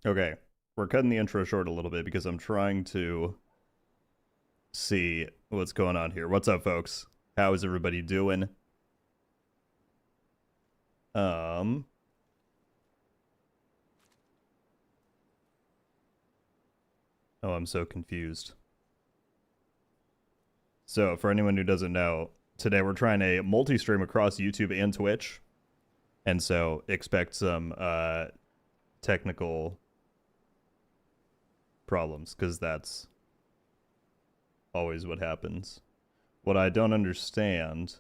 Okay, we're cutting the intro short a little bit because I'm trying to see what's going on here. What's up, folks? How is everybody doing? Um, oh, I'm so confused. So, for anyone who doesn't know, today we're trying a multi-stream across YouTube and Twitch, and so expect some technical problems because that's always what happens. What I don't understand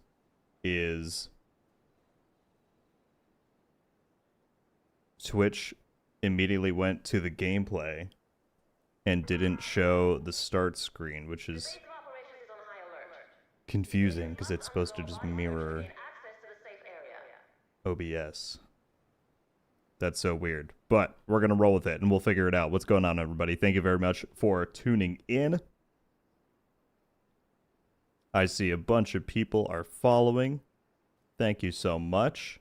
is Twitch immediately went to the gameplay and didn't show the start screen, which is confusing because it's supposed to just mirror OBS. That's so weird. But we're going to roll with it and we'll figure it out. What's going on, everybody? Thank you very much for tuning in. I see a bunch of people are following. Thank you so much.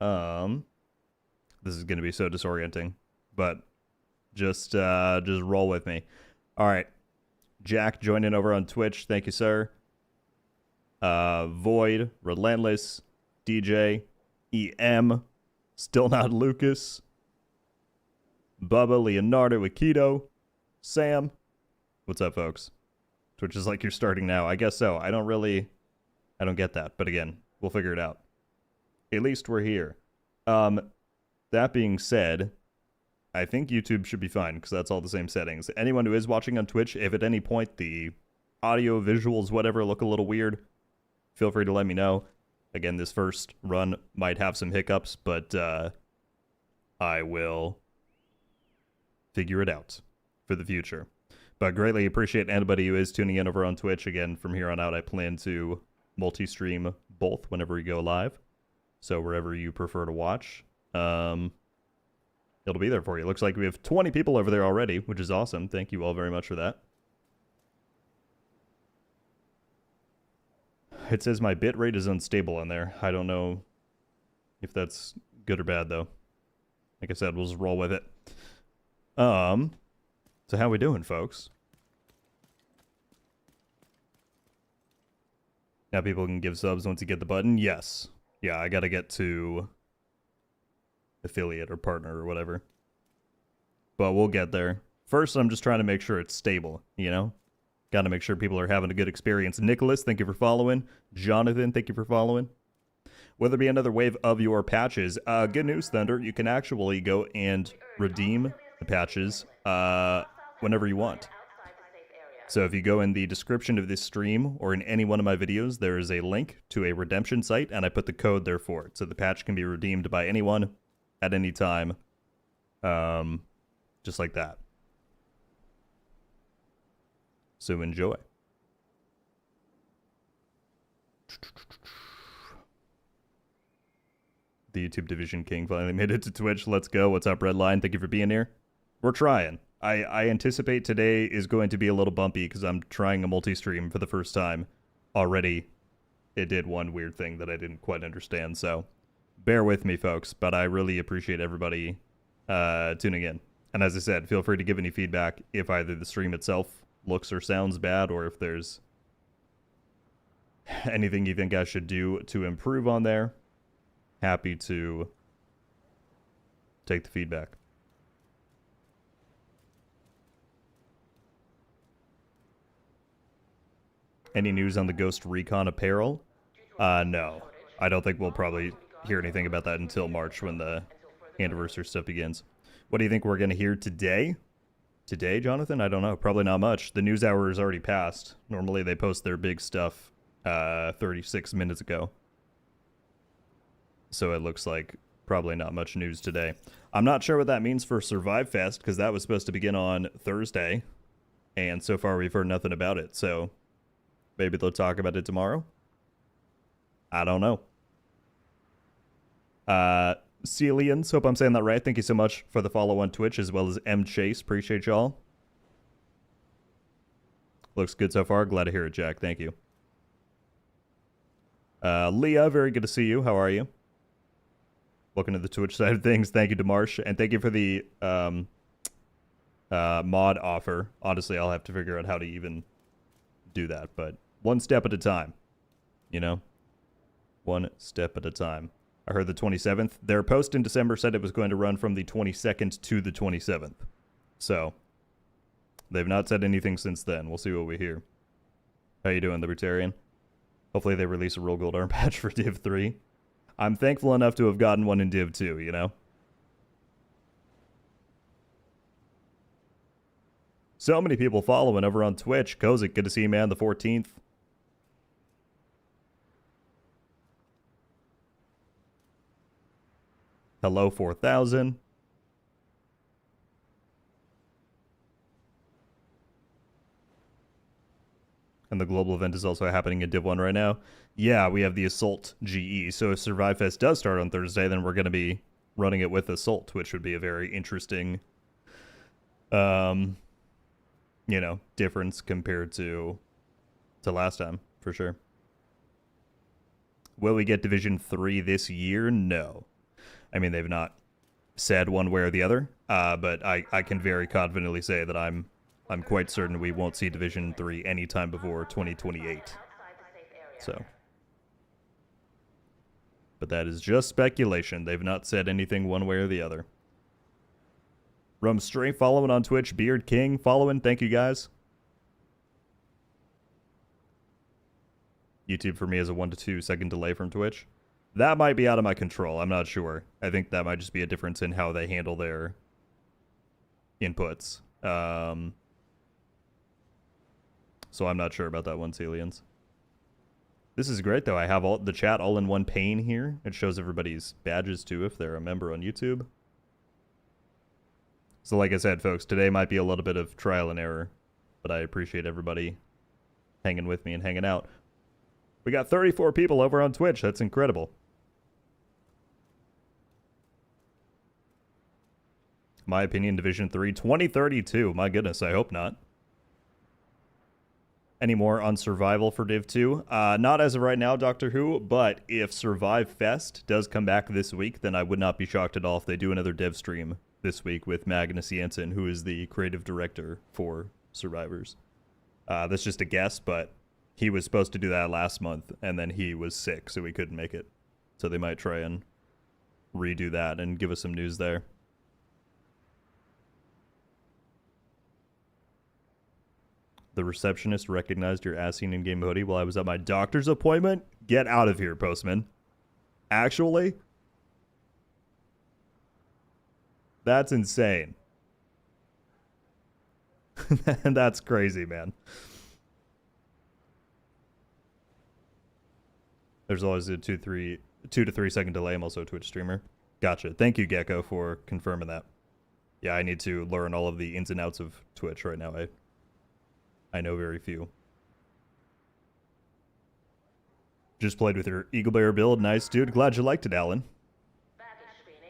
This is going to be so disorienting, but just roll with me. All right. Jack joining over on Twitch. Thank you, sir. Void, Relentless, DJ, EM, still not Lucas, Bubba, Leonardo, Akito, Sam. What's up, folks? Twitch is like you're starting now. I guess so. I don't get that. But again, we'll figure it out. At least we're here. That being said, I think YouTube should be fine because that's all the same settings. Anyone who is watching on Twitch, if at any point the audio, visuals, whatever look a little weird, feel free to let me know. Again, this first run might have some hiccups, but I will figure it out for the future. But greatly appreciate anybody who is tuning in over on Twitch. Again, from here on out, I plan to multi-stream both whenever we go live. So wherever you prefer to watch, it'll be there for you. Looks like we have 20 people over there already, which is awesome. Thank you all very much for that. It says my bitrate is unstable on there. I don't know if that's good or bad, though. Like I said, we'll just roll with it. So how we doing, folks? Now people can give subs once you get the button? Yes. Yeah, I gotta get to affiliate or partner or whatever. But we'll get there. First, I'm just trying to make sure it's stable, you know? Gotta make sure people are having a good experience. Nicholas, thank you for following. Jonathan, thank you for following. Will there be another wave of your patches? Good news, Thunder. You can actually go and redeem the patches whenever you want. So if you go in the description of this stream or in any one of my videos, there is a link to a redemption site, and I put the code there for it. So the patch can be redeemed by anyone at any time. Just like that. So enjoy. The YouTube Division King finally made it to Twitch. Let's go. What's up, Redline? Thank you for being here. We're trying. I anticipate today is going to be a little bumpy because I'm trying a multi-stream for the first time. Already, it did one weird thing that I didn't quite understand, so bear with me, folks. But I really appreciate everybody tuning in. And as I said, feel free to give any feedback if either the stream itself looks or sounds bad, or if there's anything you think I should do to improve on there. Happy to take the feedback. Any news on the Ghost Recon apparel? No. I don't think we'll probably hear anything about that until March when the anniversary stuff begins. What do you think we're going to hear today? Today, Jonathan? I don't know. Probably not much. The news hour is already passed. Normally they post their big stuff 36 minutes ago. So it looks like probably not much news today. I'm not sure what that means for Survive Fest because that was supposed to begin on Thursday. And so far we've heard nothing about it. So maybe they'll talk about it tomorrow. I don't know. Celians, hope I'm saying that right. Thank you so much for the follow on Twitch, as well as M Chase. Appreciate y'all. Looks good so far. Glad to hear it, Jack. Thank you. Leah, very good to see you. How are you? Welcome to the Twitch side of things. Thank you to Marsh, and thank you for the mod offer. Honestly, I'll have to figure out how to even do that, but one step at a time, you know? One step at a time. I heard the 27th. Their post in December said it was going to run from the 22nd to the 27th. So, they've not said anything since then. We'll see what we hear. How you doing, Libertarian? Hopefully they release a RogueGold arm patch for Div 3. I'm thankful enough to have gotten one in Div 2, you know? So many people following over on Twitch. Kozik, good to see you, man, the 14th. Hello, 4000. And the global event is also happening in Div 1 right now. Yeah, we have the Assault GE. So if Survive Fest does start on Thursday, then we're going to be running it with Assault, which would be a very interesting, you know, difference compared to last time, for sure. Will we get Division 3 this year? No. I mean, they've not said one way or the other, but I can very confidently say that I'm quite certain we won't see Division 3 anytime before 2028. So. But that is just speculation. They've not said anything one way or the other. Rum Stray following on Twitch. Beard King following. Thank you, guys. YouTube for me is a 1 to 2 second delay from Twitch. That might be out of my control. I'm not sure. I think that might just be a difference in how they handle their inputs. So I'm not sure about that one, Celians. This is great, though. I have all the chat all in one pane here. It shows everybody's badges, too, if they're a member on YouTube. So like I said, folks, today might be a little bit of trial and error, but I appreciate everybody hanging with me and hanging out. We got 34 people over on Twitch. That's incredible. My opinion, Division 3, 2032. My goodness, I hope not. Any more on Survival for Div 2? Not as of right now, Doctor Who, but if Survive Fest does come back this week, then I would not be shocked at all if they do another dev stream this week with Magnus Jansen, who is the creative director for Survivors. That's just a guess, but he was supposed to do that last month, and then he was sick, so he couldn't make it. So they might try and redo that and give us some news there. The receptionist recognized your as-seen in-game hoodie while I was at my doctor's appointment? Get out of here, postman. Actually? That's insane. That's crazy, man. There's always a 2 to 3 second delay. I'm also a Twitch streamer. Gotcha. Thank you, Gecko, for confirming that. Yeah, I need to learn all of the ins and outs of Twitch right now. I know very few. Just played with your Eagle Bear build. Nice, dude. Glad you liked it, Alan.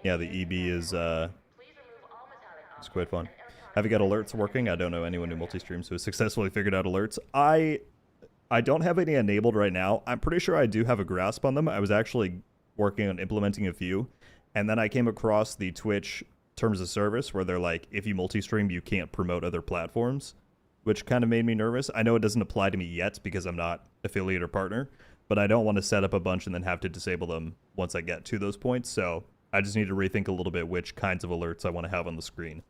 Yeah, the EB is it's quite fun. Have you got alerts working? I don't know anyone who multi-streams who has successfully figured out alerts. I don't have any enabled right now. I'm pretty sure I do have a grasp on them. I was actually working on implementing a few, and then I came across the Twitch terms of service where they're like, if you multi-stream, you can't promote other platforms, which kind of made me nervous. I know it doesn't apply to me yet because I'm not affiliate or partner, but I don't want to set up a bunch and then have to disable them once I get to those points. So I just need to rethink a little bit which kinds of alerts I want to have on the screen.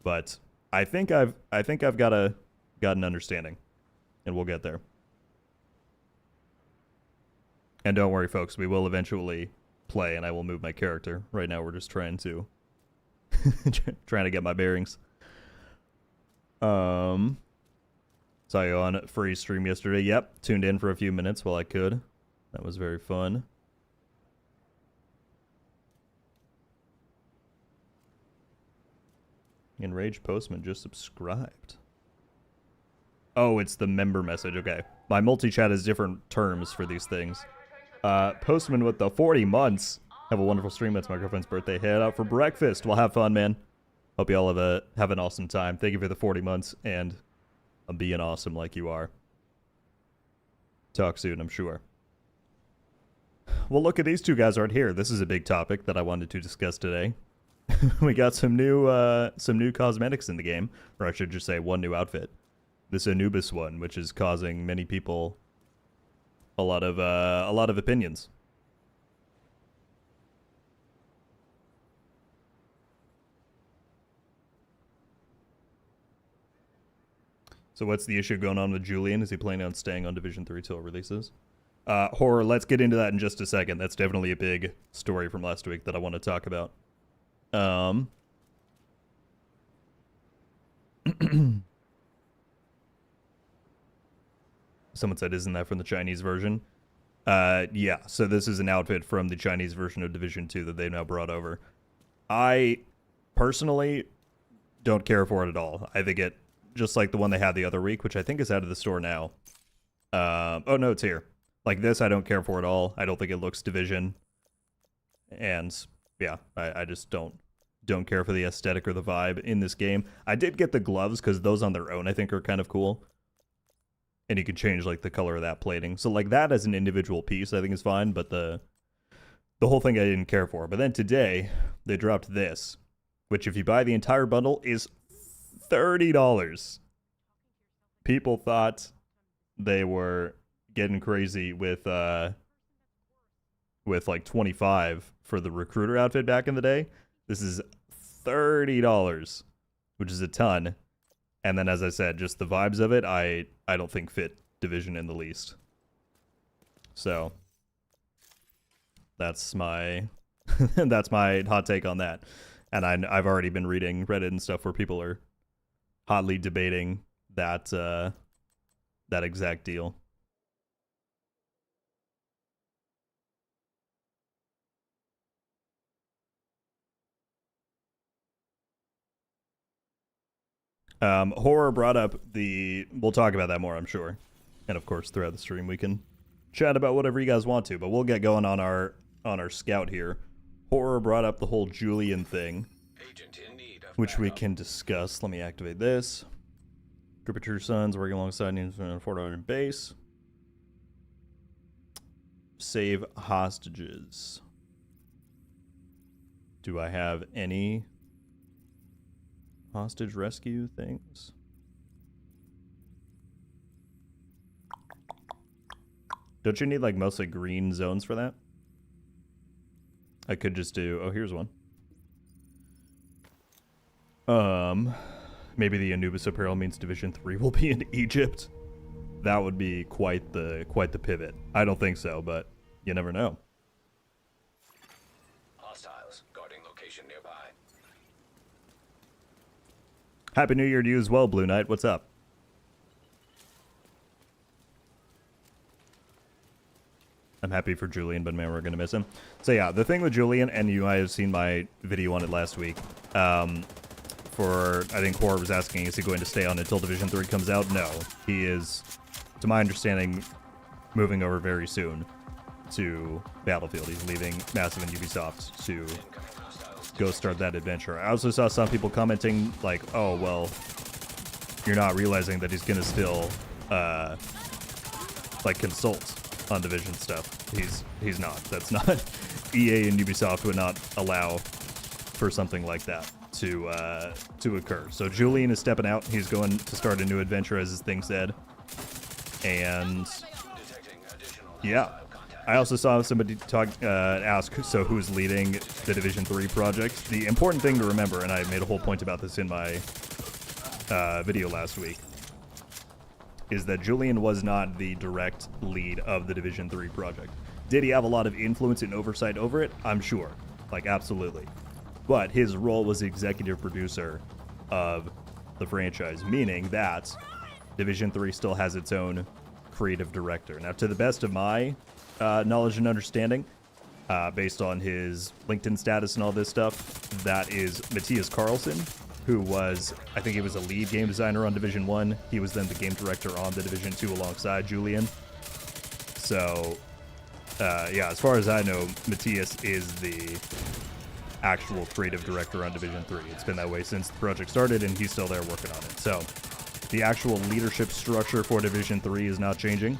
But I think I've got an understanding, and we'll get there. And don't worry, folks, we will eventually play, and I will move my character. Right now, we're just trying to get my bearings. Saw you on free stream yesterday. Yep, tuned in for a few minutes while I could. That was very fun. Enraged Postman just subscribed. Oh, it's the member message. Okay. My multi-chat has different terms for these things. Postman with the 40 months. Have a wonderful stream. It's my girlfriend's birthday. Head out for breakfast. Well, have fun, man. Hope you all have an awesome time. Thank you for the 40 months and being awesome like you are. Talk soon, I'm sure. Well, look at these two guys right here. This is a big topic that I wanted to discuss today. We got some new cosmetics in the game, or I should just say one new outfit. This Anubis one, which is causing many people a lot of opinions. So what's the issue going on with Julian? Is he planning on staying on Division 3 till it releases? Horror, let's get into that in just a second. That's definitely a big story from last week that I want to talk about. Someone said, isn't that from the Chinese version? Yeah, so this is an outfit from the Chinese version of Division 2 that they've now brought over. I personally don't care for it at all. I think it, just like the one they had the other week, which I think is out of the store now. Oh, no, it's here. Like this, I don't care for at all. I don't think it looks Division. And yeah, I just don't care for the aesthetic or the vibe in this game. I did get the gloves because those on their own I think are kind of cool. And you can change like the color of that plating. So like that as an individual piece I think is fine, but the whole thing I didn't care for. But then today they dropped this, which if you buy the entire bundle is $30. People thought they were getting crazy with like 25 for the recruiter outfit back in the day. This is $30, which is a ton. And then, as I said, just the vibes of it, I don't think fit Division in the least. So that's my that's my hot take on that. And I've already been reading Reddit and stuff where people are hotly debating that that exact deal. Horror brought up we'll talk about that more, I'm sure. And of course, throughout the stream, we can chat about whatever you guys want to, but we'll get going on our scout here. Horror brought up the whole Julian thing, which we can discuss. Let me activate this. Group of true sons working alongside Fort Order base. Save hostages. Do I have any hostage rescue things? Don't you need like mostly green zones for that? I could just do, oh, here's one. Maybe the Anubis apparel means Division 3 will be in Egypt. That would be quite the pivot. I don't think so, but you never know. Hostiles guarding location nearby. Happy New Year to you as well, Blue Knight. What's up? I'm happy for Julian, but man, we're gonna miss him. So yeah, the thing with Julian, and you might have seen my video on it last week. I think Horror was asking, is he going to stay on until Division 3 comes out? No, he is, to my understanding, moving over very soon to Battlefield. He's leaving Massive and Ubisoft to go start that adventure. I also saw some people commenting like, oh, well, you're not realizing that he's going to still, like, consult on Division stuff. He's not. That's not... EA and Ubisoft would not allow for something like that to occur. So Julian is stepping out. He's going to start a new adventure, as his thing said. And yeah, I also saw somebody ask, so who's leading the Division 3 project? The important thing to remember, and I made a whole point about this in my video last week, is that Julian was not the direct lead of the Division 3 project. Did he have a lot of influence and oversight over it? I'm sure. Like, absolutely. But his role was executive producer of the franchise, meaning that Division 3 still has its own creative director. Now, to the best of my knowledge and understanding, based on his LinkedIn status and all this stuff, that is Matthias Carlson, who was, I think he was a lead game designer on Division 1. He was then the game director on the Division 2 alongside Julian. So, yeah, as far as I know, Matthias is the actual creative director on Division 3. It's been that way since the project started, and he's still there working on it. So, the actual leadership structure for Division 3 is not changing.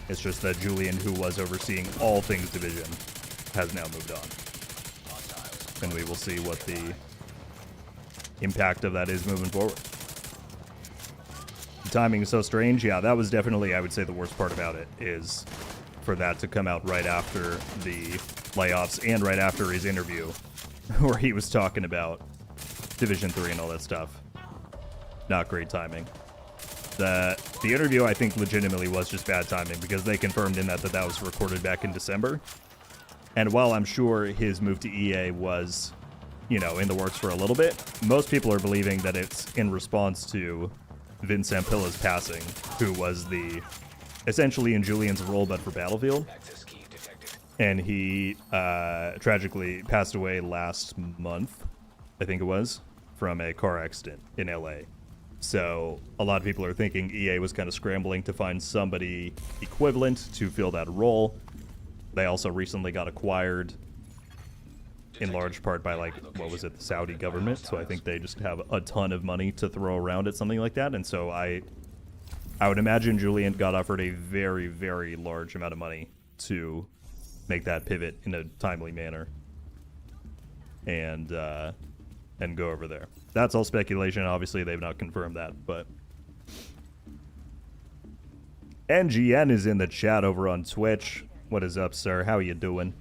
It's just that Julian, who was overseeing all things division, has now moved on. And we will see what the impact of that is moving forward. The timing is so strange. Yeah, that was definitely, I would say, the worst part about it, is for that to come out right after the layoffs and right after his interview where he was talking about Division 3 and all that stuff. Not great timing. The interview, I think, legitimately was just bad timing, because they confirmed in that that was recorded back in December. And while I'm sure his move to EA was, you know, in the works for a little bit, most people are believing that it's in response to Vince Ampilla's passing, who was the essentially in Julian's role but for Battlefield. And he tragically passed away last month, I think it was, from a car accident in LA. So a lot of people are thinking EA was kind of scrambling to find somebody equivalent to fill that role. They also recently got acquired in large part by, like, what was it, the Saudi government. So I think they just have a ton of money to throw around at something like that. And so I would imagine Julian got offered a very, very large amount of money to make that pivot in a timely manner and go over there. That's all speculation. Obviously, they've not confirmed that, but NGN is in the chat over on Twitch. What is up, sir? How are you doing?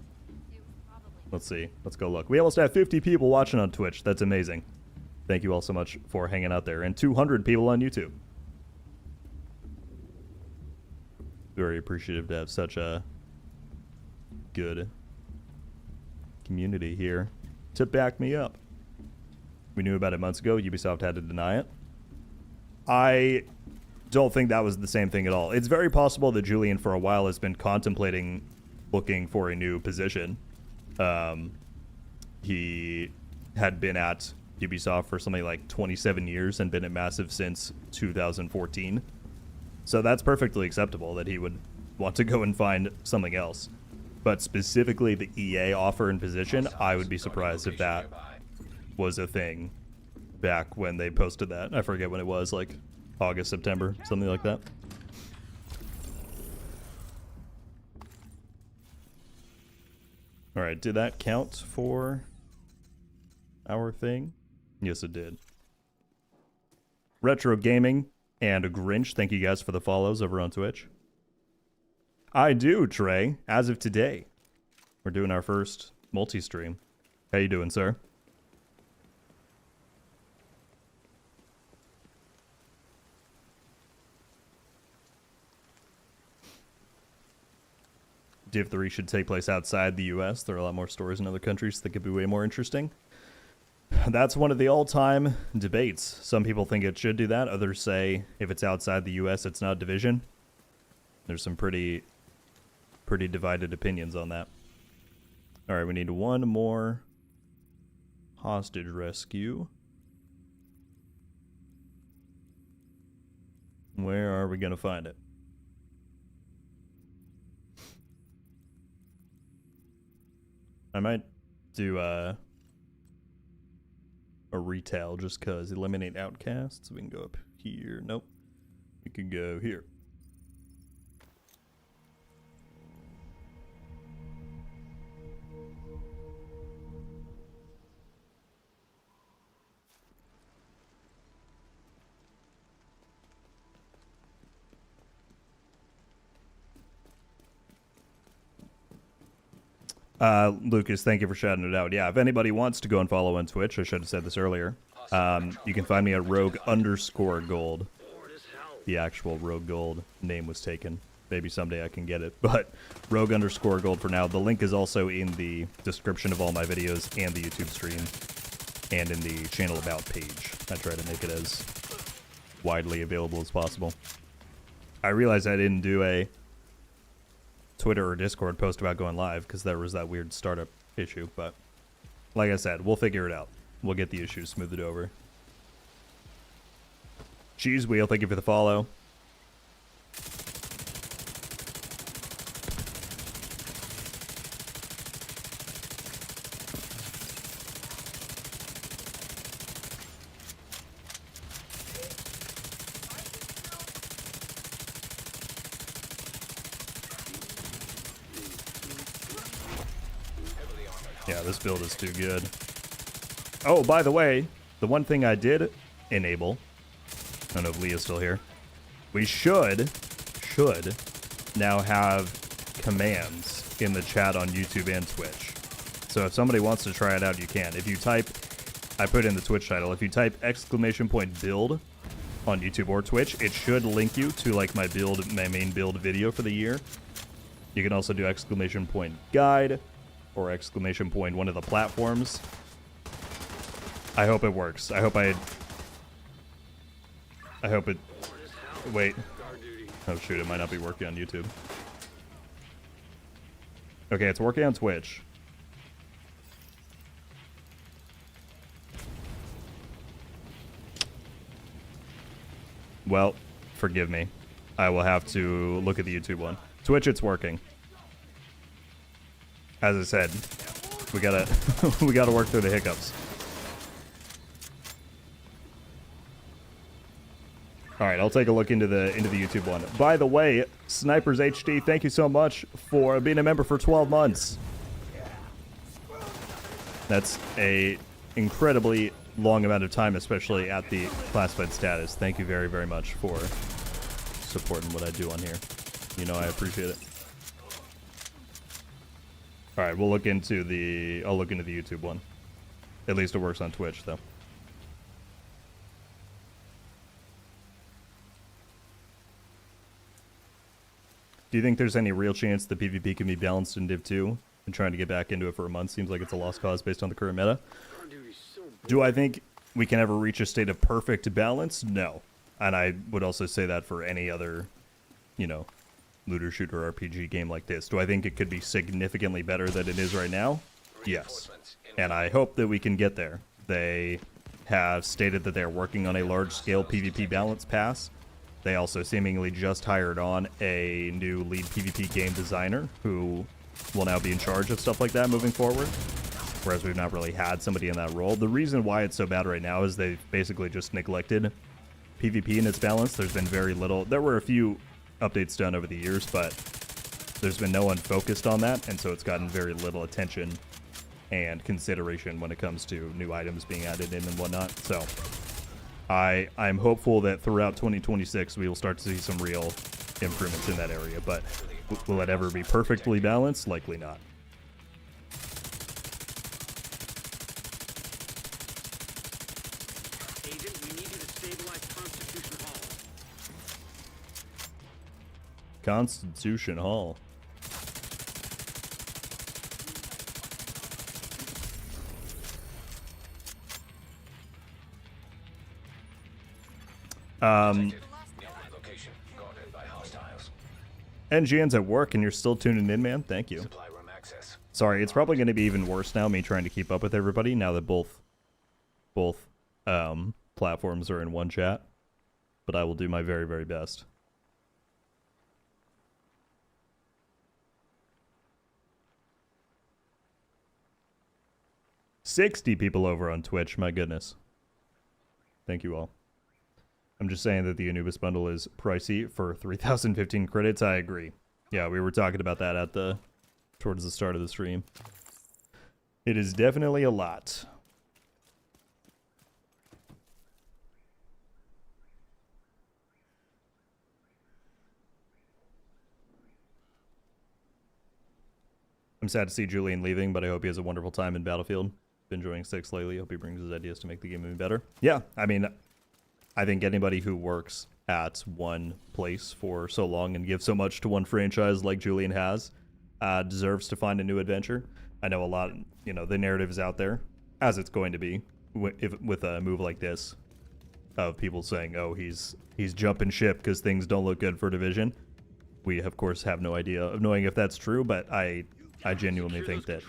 Let's see. Let's go look. We almost have 50 people watching on Twitch. That's amazing. Thank you all so much for hanging out there. And 200 people on YouTube. Very appreciative to have such a good community here to back me up. We knew about it months ago. Ubisoft had to deny it. I don't think that was the same thing at all. It's very possible that Julian for a while has been contemplating looking for a new position. He had been at Ubisoft for something like 27 years and been at Massive since 2014. So that's perfectly acceptable that he would want to go and find something else. But specifically the EA offer and position, I would be surprised if that was a thing back when they posted that. I forget when it was, like August, September, something like that. All right, did that count for our thing? Yes, it did. Retro Gaming and Grinch, thank you guys for the follows over on Twitch. I do, Trey, as of today. We're doing our first multi-stream. How you doing, sir? Div 3 should take place outside the US. There are a lot more stories in other countries that could be way more interesting. That's one of the all-time debates. Some people think it should do that. Others say if it's outside the US, it's not division. There's some pretty divided opinions on that. All right, we need one more hostage rescue. Where are we going to find it? I might do a retail just because eliminate outcasts. We can go up here. Nope. We could go here. Lucas, thank you for shouting it out. Yeah, if anybody wants to go and follow on Twitch, I should have said this earlier. You can find me at RogueGold. The actual RogueGold name was taken. Maybe someday I can get it, but RogueGold for now. The link is also in the description of all my videos and the YouTube stream and in the channel about page. I try to make it as widely available as possible. I realized I didn't do a Twitter or Discord post about going live because there was that weird startup issue, but like I said, we'll figure it out. We'll get the issue smoothed over. Cheese Wheel, thank you for the follow. Yeah, this build is too good. Oh, by the way, the one thing I did enable, I don't know if Leah's still here, we should now have commands in the chat on YouTube and Twitch. So if somebody wants to try it out, you can. If you type, I put in the Twitch title, if you type !build on YouTube or Twitch, it should link you to like my main build video for the year. You can also do !guide or !one of the platforms. I hope it works. I hope it... Wait. Oh shoot, it might not be working on YouTube. Okay, it's working on Twitch. Well, forgive me. I will have to look at the YouTube one. Twitch, it's working. As I said, we gotta we gotta work through the hiccups. All right, I'll take a look into the YouTube one. By the way, Snipers HD, thank you so much for being a member for 12 months. That's a incredibly long amount of time, especially at the classified status. Thank you very, very much for supporting what I do on here. You know I appreciate it. All right, we'll look into the... I'll look into the YouTube one. At least it works on Twitch, though. Do you think there's any real chance the PvP can be balanced in Div 2? And trying to get back into it for a month seems like it's a lost cause based on the current meta. Do I think we can ever reach a state of perfect balance? No. And I would also say that for any other, you know, looter shooter RPG game like this. Do I think it could be significantly better than it is right now? Yes. And I hope that we can get there. They have stated that they're working on a large-scale PvP balance pass. They also seemingly just hired on a new lead PvP game designer who will now be in charge of stuff like that moving forward, whereas we've not really had somebody in that role. The reason why it's so bad right now is they've basically just neglected PvP in its balance. There's been very little. There were a few updates done over the years, but there's been no one focused on that, and so it's gotten very little attention and consideration when it comes to new items being added in and whatnot. So I'm hopeful that throughout 2026 we will start to see some real improvements in that area, but will it ever be perfectly balanced? Likely not. Agent, we need you to stabilize Constitution Hall. Constitution Hall. Location guarded by hostiles. NGN's at work and you're still tuning in, man. Thank you. Supply room access. Sorry, it's probably going to be even worse now, me trying to keep up with everybody now that both platforms are in one chat. But I will do my very, very best. $60 people over on Twitch, my goodness. Thank you all. I'm just saying that the Anubis bundle is pricey for 3,015 credits. I agree. Yeah, we were talking about that towards the start of the stream. It is definitely a lot. I'm sad to see Julian leaving, but I hope he has a wonderful time in Battlefield. Been enjoying 6 lately. Hope he brings his ideas to make the game even better. Yeah, I mean, I think anybody who works at one place for so long and gives so much to one franchise like Julian has deserves to find a new adventure. I know a lot, you know, the narrative is out there, as it's going to be, with a move like this, of people saying, oh, he's jumping ship because things don't look good for Division. We, of course, have no idea of knowing if that's true, but I genuinely think that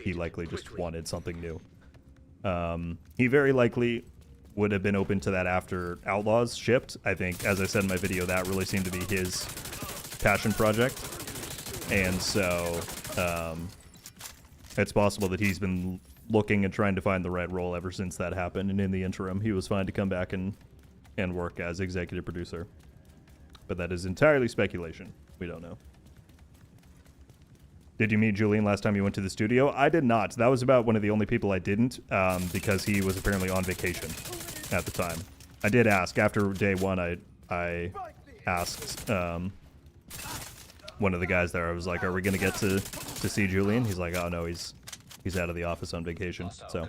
he likely just wanted something new. He very likely would have been open to that after Outlaws shipped. I think, as I said in my video, that really seemed to be his passion project. And so it's possible that he's been looking and trying to find the right role ever since that happened. And in the interim, he was fine to come back and work as executive producer. But that is entirely speculation. We don't know. Did you meet Julian last time you went to the studio? I did not. That was about one of the only people I didn't, because he was apparently on vacation at the time. I did ask after day one. I asked one of the guys there. I was like, "Are we gonna get to see Julian?" He's like, "Oh no, he's out of the office on vacation." So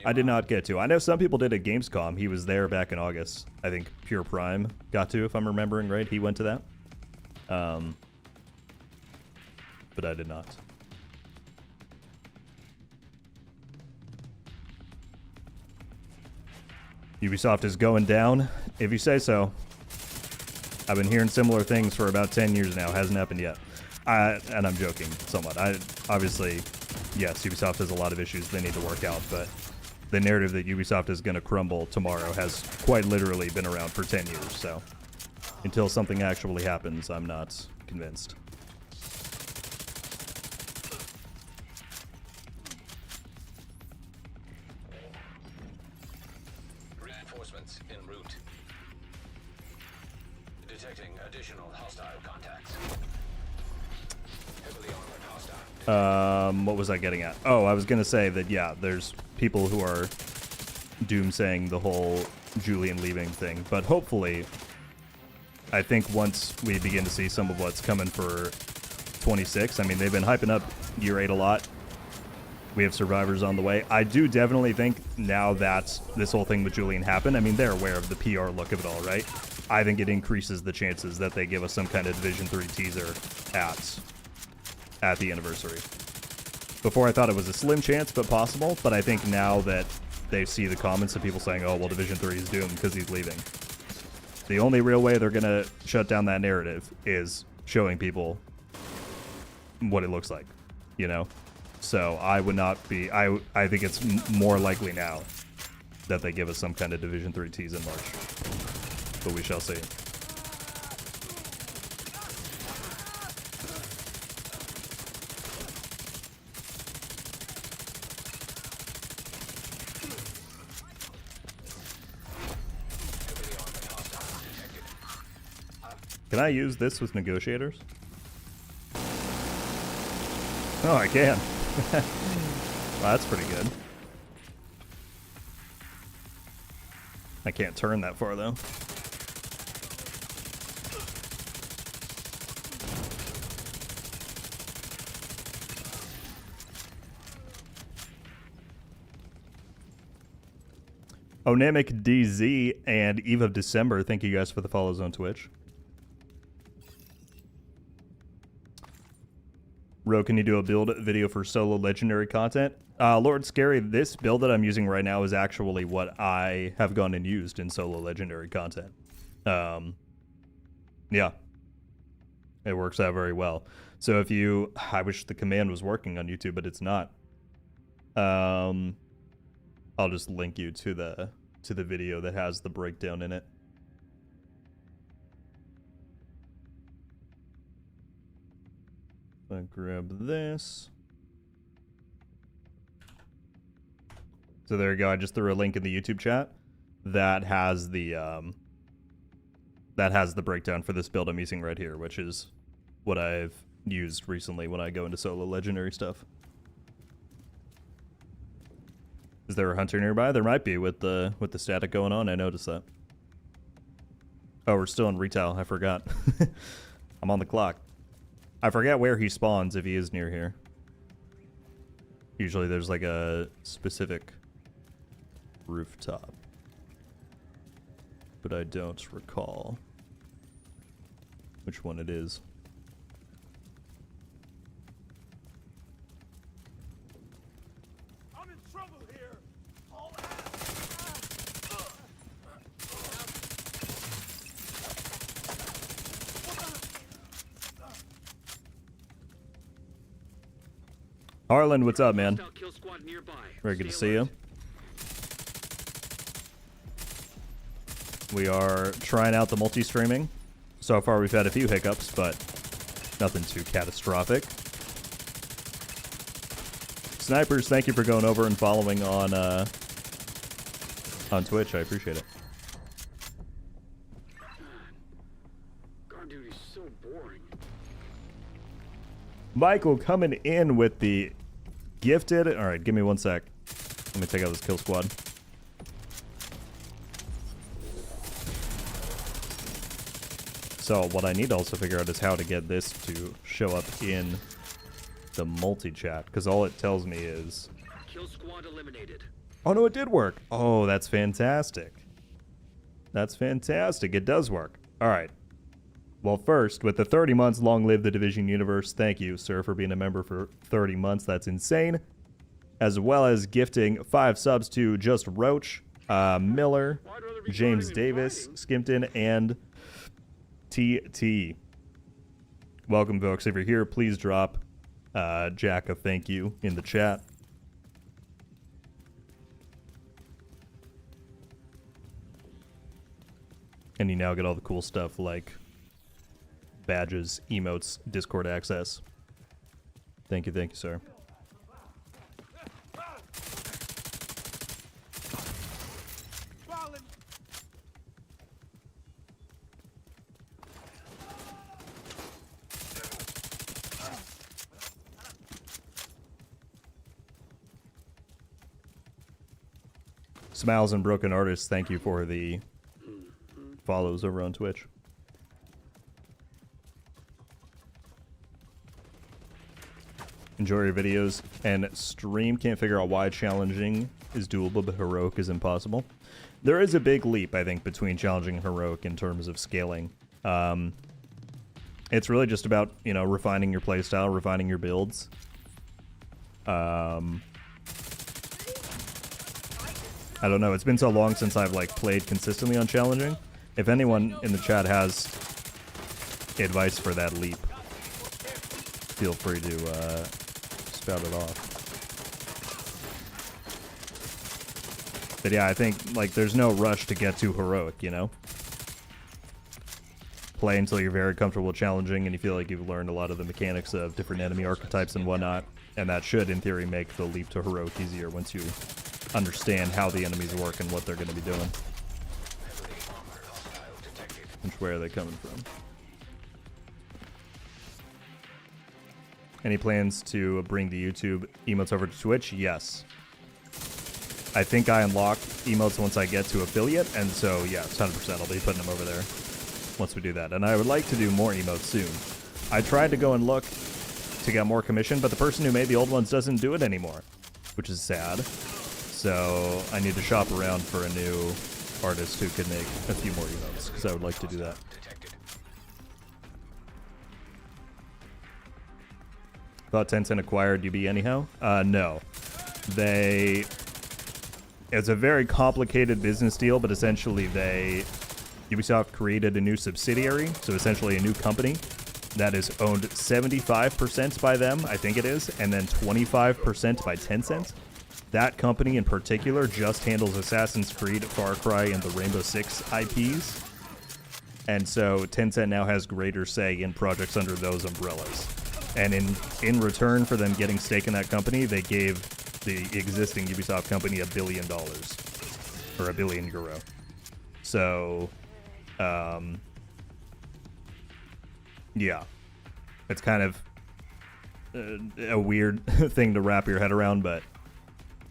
I did not get to. I know some people did at Gamescom. He was there back in August. I think Pure Prime got to, if I'm remembering right. He went to that. But I did not. Ubisoft is going down, if you say so. I've been hearing similar things for about 10 years now. Hasn't happened yet. And I'm joking somewhat. Obviously, yes, Ubisoft has a lot of issues they need to work out, but the narrative that Ubisoft is going to crumble tomorrow has quite literally been around for 10 years. So until something actually happens, I'm not convinced. Reinforcements en route. Detecting additional hostile contacts. Heavily armored hostile. What was I getting at? Oh, I was going to say that, yeah, there's people who are doomsaying the whole Julian leaving thing. But hopefully, I think once we begin to see some of what's coming for 26, I mean, they've been hyping up Year 8 a lot. We have survivors on the way. I do definitely think now that this whole thing with Julian happened, I mean, they're aware of the PR look of it all, right? I think it increases the chances that they give us some kind of Division 3 teaser at the anniversary. Before I thought it was a slim chance, but possible. But I think now that they see the comments of people saying, oh, well, Division 3 is doomed because he's leaving. The only real way they're going to shut down that narrative is showing people what it looks like, you know? So I would not be... I think it's more likely now that they give us some kind of Division 3 tease in March. But we shall see. Can I use this with negotiators? Oh, I can. Well, that's pretty good. I can't turn that far, though. Onamic DZ and Eve of December, thank you guys for the follows on Twitch. Ro, can you do a build video for solo legendary content? Lord Scary, this build that I'm using right now is actually what I have gone and used in solo legendary content. Yeah. It works out very well. So if you... I wish the command was working on YouTube, but it's not. I'll just link you to the video that has the breakdown in it. I grab this. So there you go. I just threw a link in the YouTube chat that has the breakdown for this build I'm using right here, which is what I've used recently when I go into solo legendary stuff. Is there a hunter nearby? There might be with the static going on. I noticed that. Oh, we're still in retail. I forgot. I'm on the clock. I forget where he spawns if he is near here. Usually there's like a specific rooftop. But I don't recall which one it is. I'm in trouble here. All Harlan, what's up, man? Hostile kill squad nearby. Very good to Stay see you. alert. We are trying out the multi-streaming. So far we've had a few hiccups, but nothing too catastrophic. Snipers, thank you for going over and following on Twitch. I appreciate it. Guard duty's so boring. Michael coming in with the gifted. All right, give me 1 sec. Let me take out this kill squad. So what I need to also figure out is how to get this to show up in the multi-chat, because all it tells me is... Kill squad eliminated. Oh, no, it did work. Oh, that's fantastic. That's fantastic. It does work. All right. Well, first, with the 30 months, long live the Division universe. Thank you, sir, for being a member for 30 months. That's insane. As well as gifting 5 subs to Just Roach, Miller, James Davis, Skimpton, and TT. Welcome, folks. If you're here, please drop Jack a thank you in the chat. And you now get all the cool stuff like badges, emotes, Discord access. Thank you, sir. Fallen. Smiles and Broken Artists, thank you for the follows over on Twitch. Enjoy your videos and stream. Can't figure out why challenging is doable, but heroic is impossible. There is a big leap, I think, between challenging and heroic in terms of scaling. It's really just about, you know, refining your playstyle, refining your builds. I don't know. It's been so long since I've like played consistently on challenging. If anyone in the chat has advice for that leap, feel free to spout it off. But yeah, I think like there's no rush to get to heroic, you know? Play until you're very comfortable challenging and you feel like you've learned a lot of the mechanics of different enemy archetypes and whatnot. And that should, in theory, make the leap to heroic easier once you understand how the enemies work and what they're going to be doing. And where are they coming from? Any plans to bring the YouTube emotes over to Twitch? Yes. I think I unlock emotes once I get to affiliate, and so yeah, 100% I'll be putting them over there once we do that. And I would like to do more emotes soon. I tried to go and look to get more commission, but the person who made the old ones doesn't do it anymore, which is sad. So I need to shop around for a new artist who could make a few more emotes, because I would like to do that. Thought Tencent acquired UB anyhow? No. It's a very complicated business deal, but essentially Ubisoft created a new subsidiary, so essentially a new company that is owned 75% by them, I think it is, and then 25% by Tencent. That company in particular just handles Assassin's Creed, Far Cry, and the Rainbow Six IPs. And so Tencent now has greater say in projects under those umbrellas. And in return for them getting stake in that company, they gave the existing Ubisoft company $1 billion. Or €1 billion. So, yeah. It's kind of a weird thing to wrap your head around, but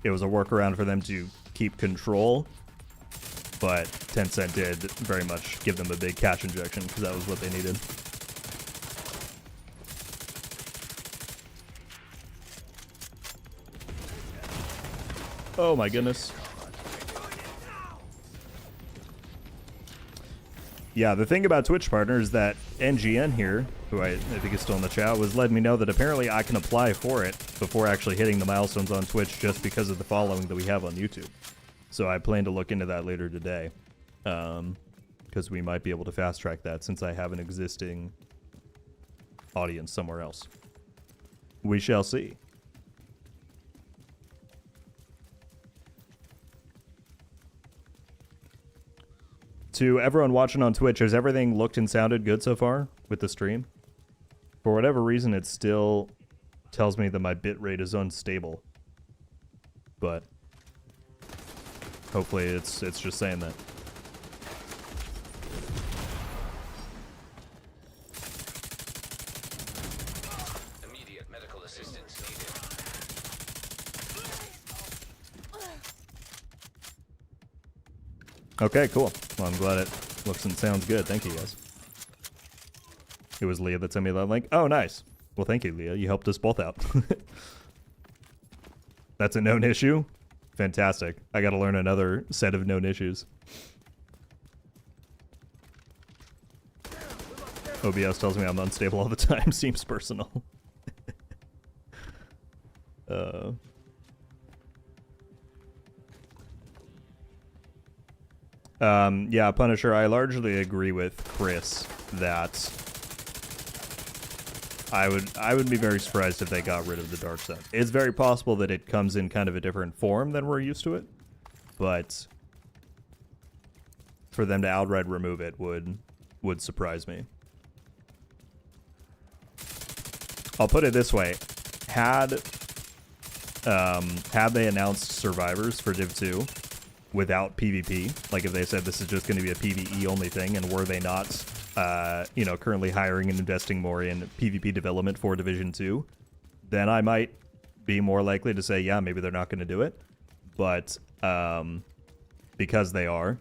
it was a workaround for them to keep control, but Tencent did very much give them a big cash injection because that was what they needed. Oh my goodness. Yeah, the thing about Twitch partners is that NGN here, who I think is still in the chat, was letting me know that apparently I can apply for it before actually hitting the milestones on Twitch just because of the following that we have on YouTube. So I plan to look into that later today, because we might be able to fast track that since I have an existing audience somewhere else. We shall see. To everyone watching on Twitch, has everything looked and sounded good so far with the stream? For whatever reason, it still tells me that my bitrate is unstable. But hopefully it's just saying that. Okay, cool. Well, I'm glad it looks and sounds good. Thank you, guys. It was Leah that sent me that link. Oh, nice. Well, thank you, Leah. You helped us both out. That's a known issue? Fantastic. I gotta learn another set of known issues. OBS tells me I'm unstable all the time. Seems personal. Yeah, Punisher, I largely agree with Chris that I would be very surprised if they got rid of the dark zone. It's very possible that it comes in kind of a different form than we're used to it, but for them to outright remove it would surprise me. I'll put it this way: had they announced survivors for Div 2 without PvP, like if they said this is just going to be a PvE only thing, and were they not, currently hiring and investing more in PvP development for Division 2, then I might be more likely to say, yeah, maybe they're not going to do it. But because they are,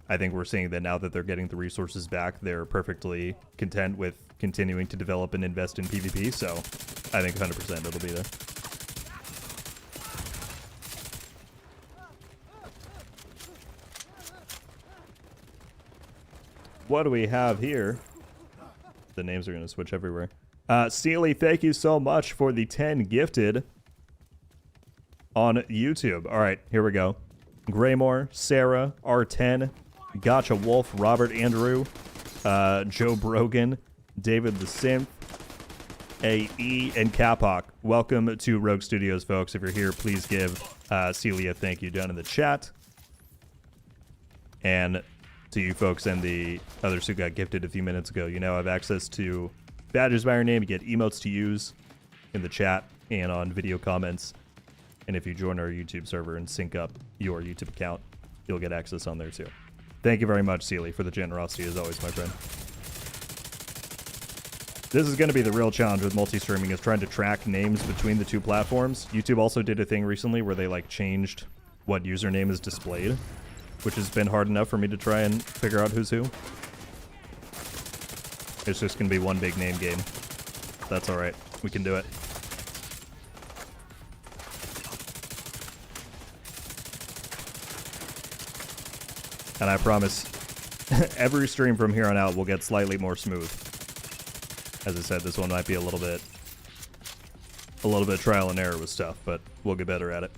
I think we're seeing that now that they're getting the resources back, they're perfectly content with continuing to develop and invest in PvP, so I think 100% it'll be there. What do we have here? The names are going to switch everywhere. Sealy, thank you so much for the 10 gifted on YouTube. All right, here we go. Graymore, Sarah, R10, Gotcha Wolf, Robert Andrew, Joe Brogan, David the Synth, AE, and Capoc. Welcome to Rogue Studios, folks. If you're here, please give Celia a thank you down in the chat. And to you folks and the others who got gifted a few minutes ago, you now have access to badges by your name. You get emotes to use in the chat and on video comments. And if you join our YouTube server and sync up your YouTube account, you'll get access on there too. Thank you very much, Sealy, for the generosity as always, my friend. This is going to be the real challenge with multi-streaming, is trying to track names between the two platforms. YouTube also did a thing recently where they changed what username is displayed, which has been hard enough for me to try and figure out who's who. It's just going to be one big name game. That's alright. We can do it. And I promise, every stream from here on out will get slightly more smooth. As I said, this one might be a little bit trial and error with stuff, but we'll get better at it.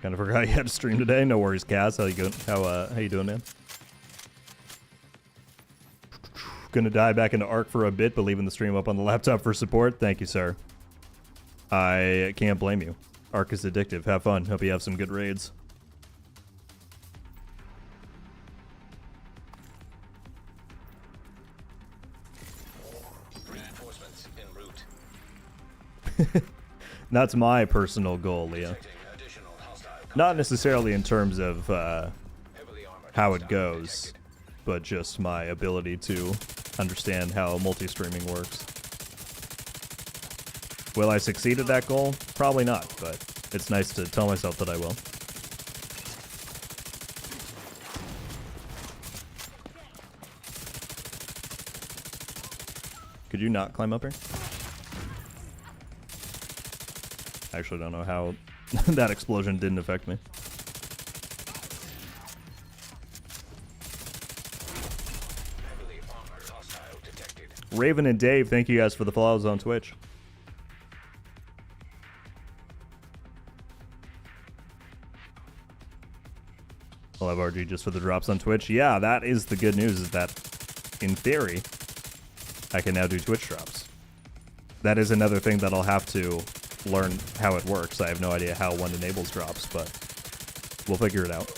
Kind of forgot you had to stream today. No worries, Kaz. How you doing, man? Gonna dive back into Ark for a bit, but leaving the stream up on the laptop for support. Thank you, sir. I can't blame you. Ark is addictive. Have fun. Hope you have some good raids. Reinforcements en route. That's my personal goal, Leah. Not necessarily in terms of how it goes, but just my ability to understand how multi-streaming works. Will I succeed at that goal? Probably not, but it's nice to tell myself that I will. Could you not climb up here? I actually don't know how that explosion didn't affect me. Raven and Dave, thank you guys for the follows on Twitch. I'll have RG just for the drops on Twitch. Yeah, that is the good news, is that in theory, I can now do Twitch drops. That is another thing that I'll have to learn how it works. I have no idea how one enables drops, but we'll figure it out.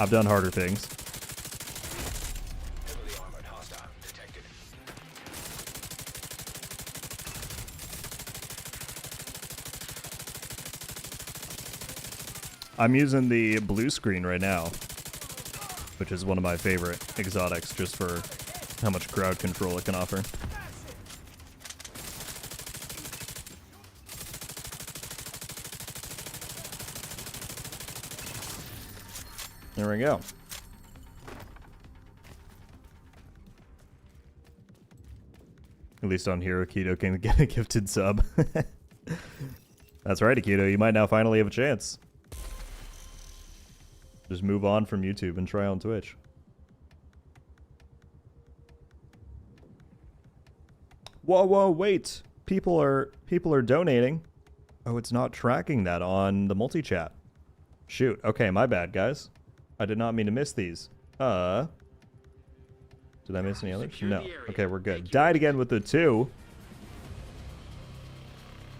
I've done harder things. Heavily armored hostile detected. I'm using the blue screen right now, which is one of my favorite exotics just for how much crowd control it can offer. There we go. At least on here, Akito can get a gifted sub. That's right, Akito. You might now finally have a chance. Just move on from YouTube and try on Twitch. Whoa, whoa, wait. People are donating. Oh, it's not tracking that on the multi-chat. Shoot. Okay, my bad, guys. I did not mean to miss these. Did I miss any others? No. Okay, we're good. Died again with the 2.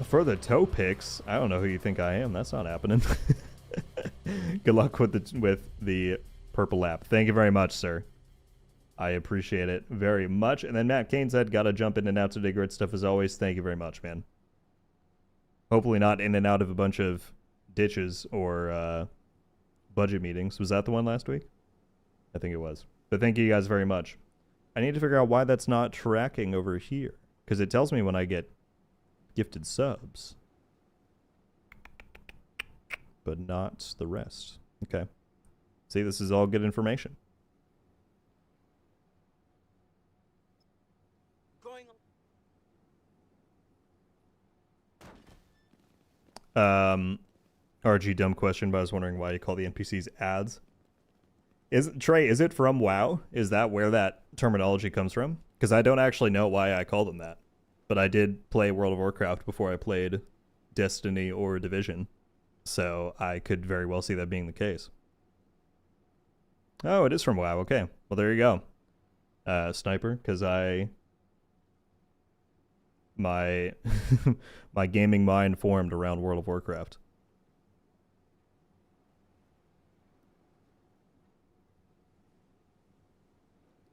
For the toe picks, I don't know who you think I am. That's not happening. Good luck with the purple app. Thank you very much, sir. I appreciate it very much. And then Matt Kane said, gotta jump in and out to do great stuff as always. Thank you very much, man. Hopefully not in and out of a bunch of ditches or budget meetings. Was that the one last week? I think it was. But thank you guys very much. I need to figure out why that's not tracking over here. Because it tells me when I get gifted subs. But not the rest. Okay. See, this is all good information. RG dumb question, but I was wondering why you call the NPCs ads. Trey, is it from WoW? Is that where that terminology comes from? Because I don't actually know why I call them that. But I did play World of Warcraft before I played Destiny or Division. So I could very well see that being the case. Oh, it is from WoW. Okay. Well, there you go. Sniper, because my my gaming mind formed around World of Warcraft.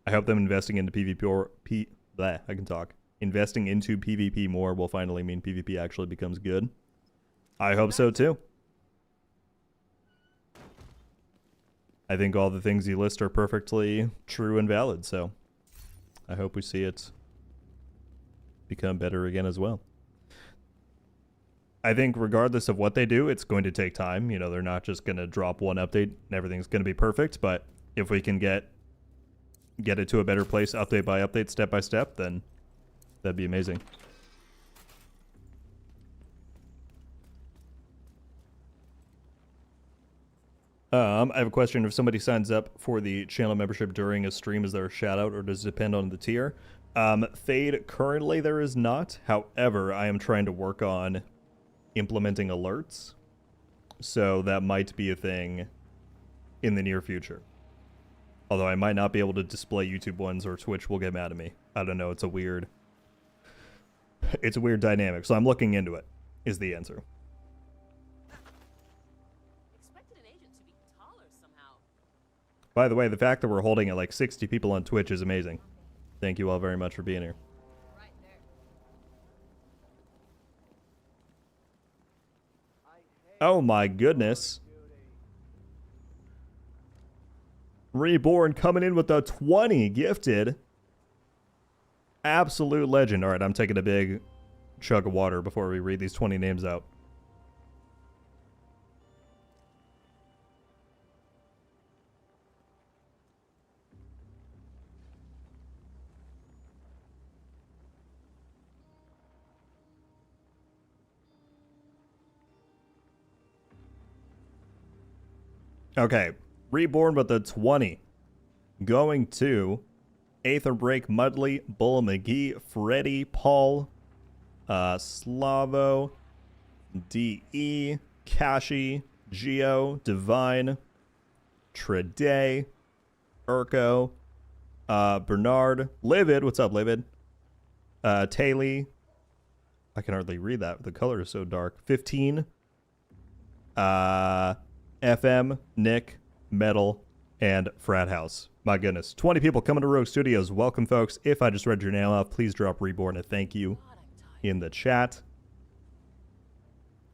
I hope them investing into PvP or investing into PvP more will finally mean PvP actually becomes good. I hope so too. I think all the things you list are perfectly true and valid, so I hope we see it become better again as well. I think regardless of what they do, it's going to take time. You know, they're not just going to drop one update and everything's going to be perfect, but if we can get it to a better place update by update, step by step, then that'd be amazing. I have a question. If somebody signs up for the channel membership during a stream, is there a shout out or does it depend on the tier? Fade, currently there is not. However, I am trying to work on implementing alerts. So that might be a thing in the near future. Although I might not be able to display YouTube ones or Twitch will get mad at me. I don't know. It's a weird dynamic. So I'm looking into it, is the answer. Expected an agent to be taller somehow. By the way, the fact that we're holding at like 60 people on Twitch is amazing. Thank you all very much for being here. Right there. Oh my goodness. Reborn coming in with a 20 gifted. Absolute legend. All right, I'm taking a big chug of water before we read these 20 names out. Okay, Reborn with the 20. Going to Aether Break, Mudley, Bull McGee, Freddy, Paul, Slavo, DE, Kashi, Geo, Divine, Trede, Urko, Bernard, Livid, what's up, Livid? Taylor, I can hardly read that, the color is so dark. 15, FM, Nick, Metal, and Frat House. My goodness. 20 people coming to Rogue Studios. Welcome, folks. If I just read your name off, please drop Reborn a thank you in the chat.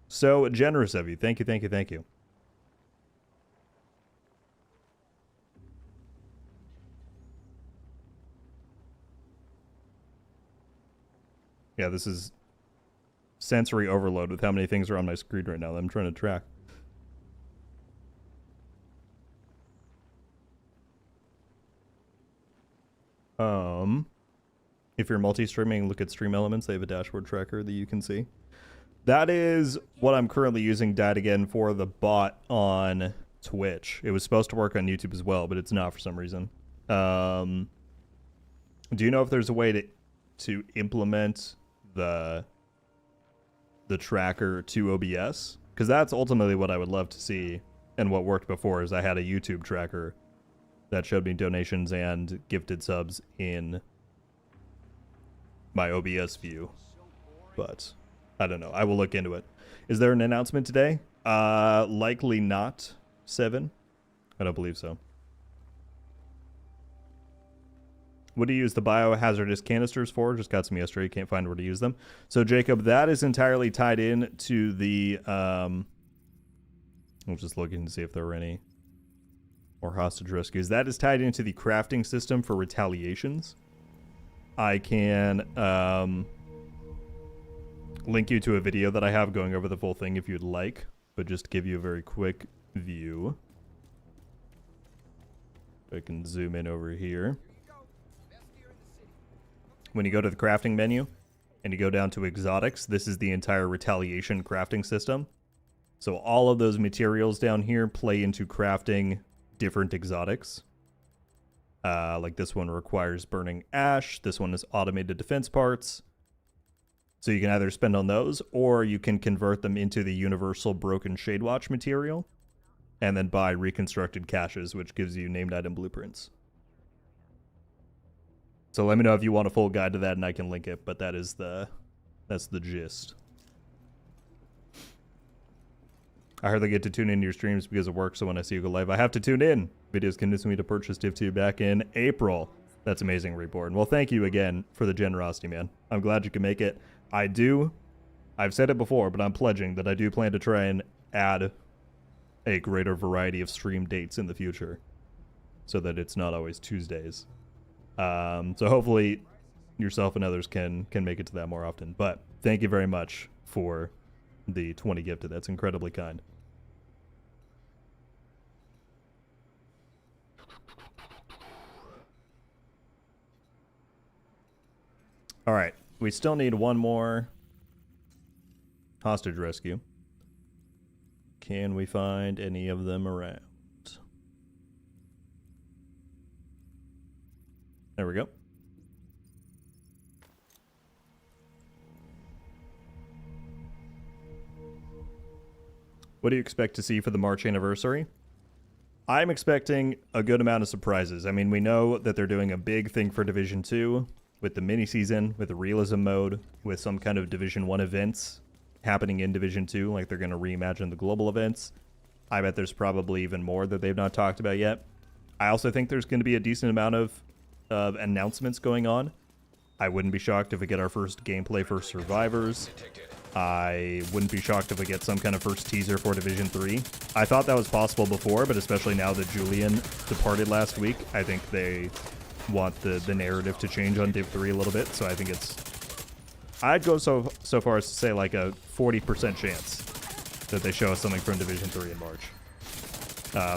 So generous of you. Thank you, thank you, thank you. Yeah, this is sensory overload with how many things are on my screen right now that I'm trying to track. If you're multi-streaming, look at Stream Elements. They have a dashboard tracker that you can see. That is what I'm currently using Died Again for, the bot on Twitch. It was supposed to work on YouTube as well, but it's not for some reason. Do you know if there's a way to implement the tracker to OBS? Because that's ultimately what I would love to see, and what worked before is I had a YouTube tracker that showed me donations and gifted subs in my OBS view. But I don't know. I will look into it. Is there an announcement today? Likely not. 7? I don't believe so. What do you use the biohazardous canisters for? Just got some yesterday. Can't find where to use them. So, Jacob, that is entirely tied in to the... I was just looking to see if there were any more hostage rescues. That is tied into the crafting system for retaliations. I can link you to a video that I have going over the full thing if you'd like, but just to give you a very quick view. I can zoom in over here. When you go to the crafting menu and you go down to exotics, this is the entire retaliation crafting system. So all of those materials down here play into crafting different exotics. Like this one requires burning ash. This one is automated defense parts. So you can either spend on those, or you can convert them into the universal broken shade watch material, and then buy reconstructed caches, which gives you named item blueprints. So let me know if you want a full guide to that, and I can link it. But that's the gist. I hardly get to tune into your streams because of work, so when I see you go live, I have to tune in. Videos convinced me to purchase Div 2 back in April. That's amazing, Reborn. Well, thank you again for the generosity, man. I'm glad you can make it. I've said it before, but I'm pledging that I do plan to try and add a greater variety of stream dates in the future so that it's not always Tuesdays. So hopefully yourself and others can make it to that more often. But thank you very much for the 20 gifted. That's incredibly kind. All right, we still need one more hostage rescue. Can we find any of them around? There we go. What do you expect to see for the March anniversary? I'm expecting a good amount of surprises. I mean, we know that they're doing a big thing for Division 2 with the mini-season, with the realism mode, with some kind of Division 1 events happening in Division 2, like they're going to reimagine the global events. I bet there's probably even more that they've not talked about yet. I also think there's going to be a decent amount of announcements going on. I wouldn't be shocked if we get our first gameplay for Survivors. I wouldn't be shocked if we get some kind of first teaser for Division 3. I thought that was possible before, but especially now that Julian departed last week, I think they want the narrative to change on Div 3 a little bit, so I think I'd go so far as to say like a 40% chance that they show us something from Division 3 in March.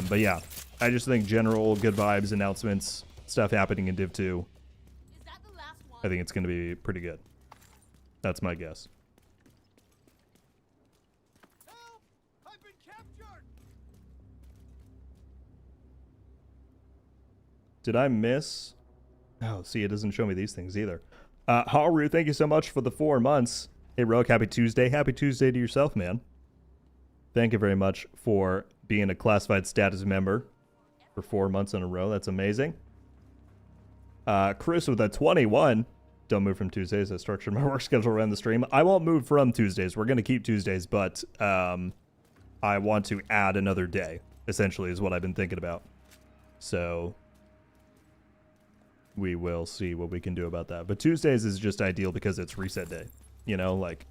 But yeah, I just think general good vibes, announcements, stuff happening in Div 2. Is that the last one? I think it's going to be pretty good. That's my guess. Help! I've been captured! Did I miss? Oh, see, it doesn't show me these things either. Haru, thank you so much for the 4 months. Hey, Rogue, happy Tuesday. Happy Tuesday to yourself, man. Thank you very much for being a classified status member for 4 months in a row. That's amazing. Chris with a 21. Don't move from Tuesdays. I structured my work schedule around the stream. I won't move from Tuesdays. We're going to keep Tuesdays, but I want to add another day, essentially, is what I've been thinking about. So we will see what we can do about that. But Tuesdays is just ideal because it's reset day. You know, like,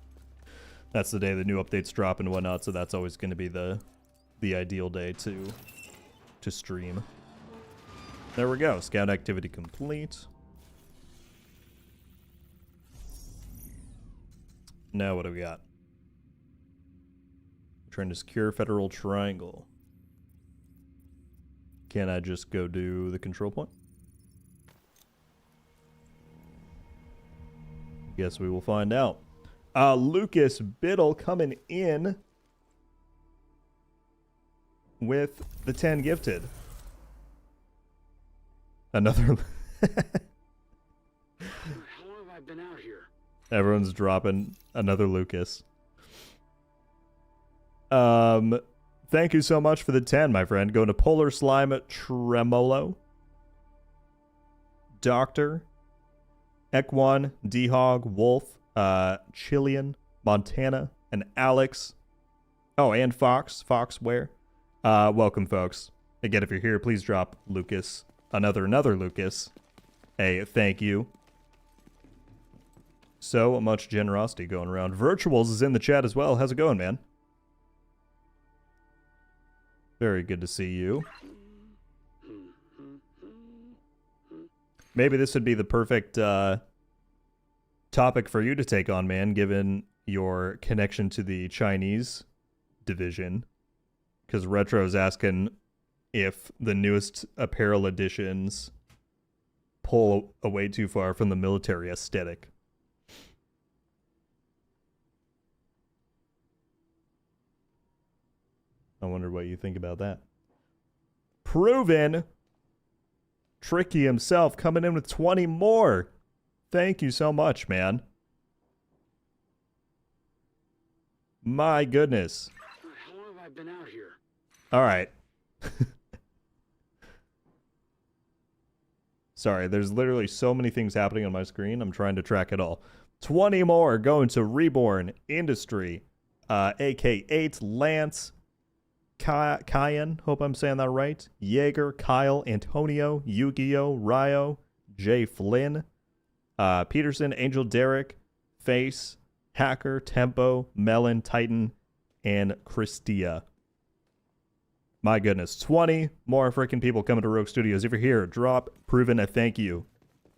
that's the day the new updates drop and whatnot, so that's always going to be the ideal day to stream. There we go. Scout activity complete. Now what do we got? Trying to secure Federal Triangle. Can I just go do the control point? Guess we will find out. Lucas Biddle coming in with the 10 gifted. Another. How long have I been out here? Everyone's dropping another Lucas. Thank you so much for the 10, my friend. Going to Polar Slime Tremolo, Doctor, Ekwan, D-Hog, Wolf, Chilean, Montana, and Alex. Oh, and Fox. Foxware. Welcome, folks. Again, if you're here, please drop Lucas. Another Lucas. A thank you. So much generosity going around. Virtuals is in the chat as well. How's it going, man? Very good to see you. Maybe this would be the perfect topic for you to take on, man, given your connection to the Chinese division. Because Retro's asking if the newest apparel editions pull away too far from the military aesthetic. I wonder what you think about that. Proven. Tricky himself coming in with 20 more. Thank you so much, man. My goodness. How long have I been out here? All right. Sorry, there's literally so many things happening on my screen. I'm trying to track it all. 20 more going to Reborn Industry. AK8, Lance, Kyan, hope I'm saying that right. Jaeger, Kyle, Antonio, Yu-Gi-Oh, Ryo, Jay Flynn, Peterson, Angel Derek, Face, Hacker, Tempo, Melon, Titan, and Christia. My goodness, 20 more freaking people coming to Rogue Studios. If you're here, drop Proven a thank you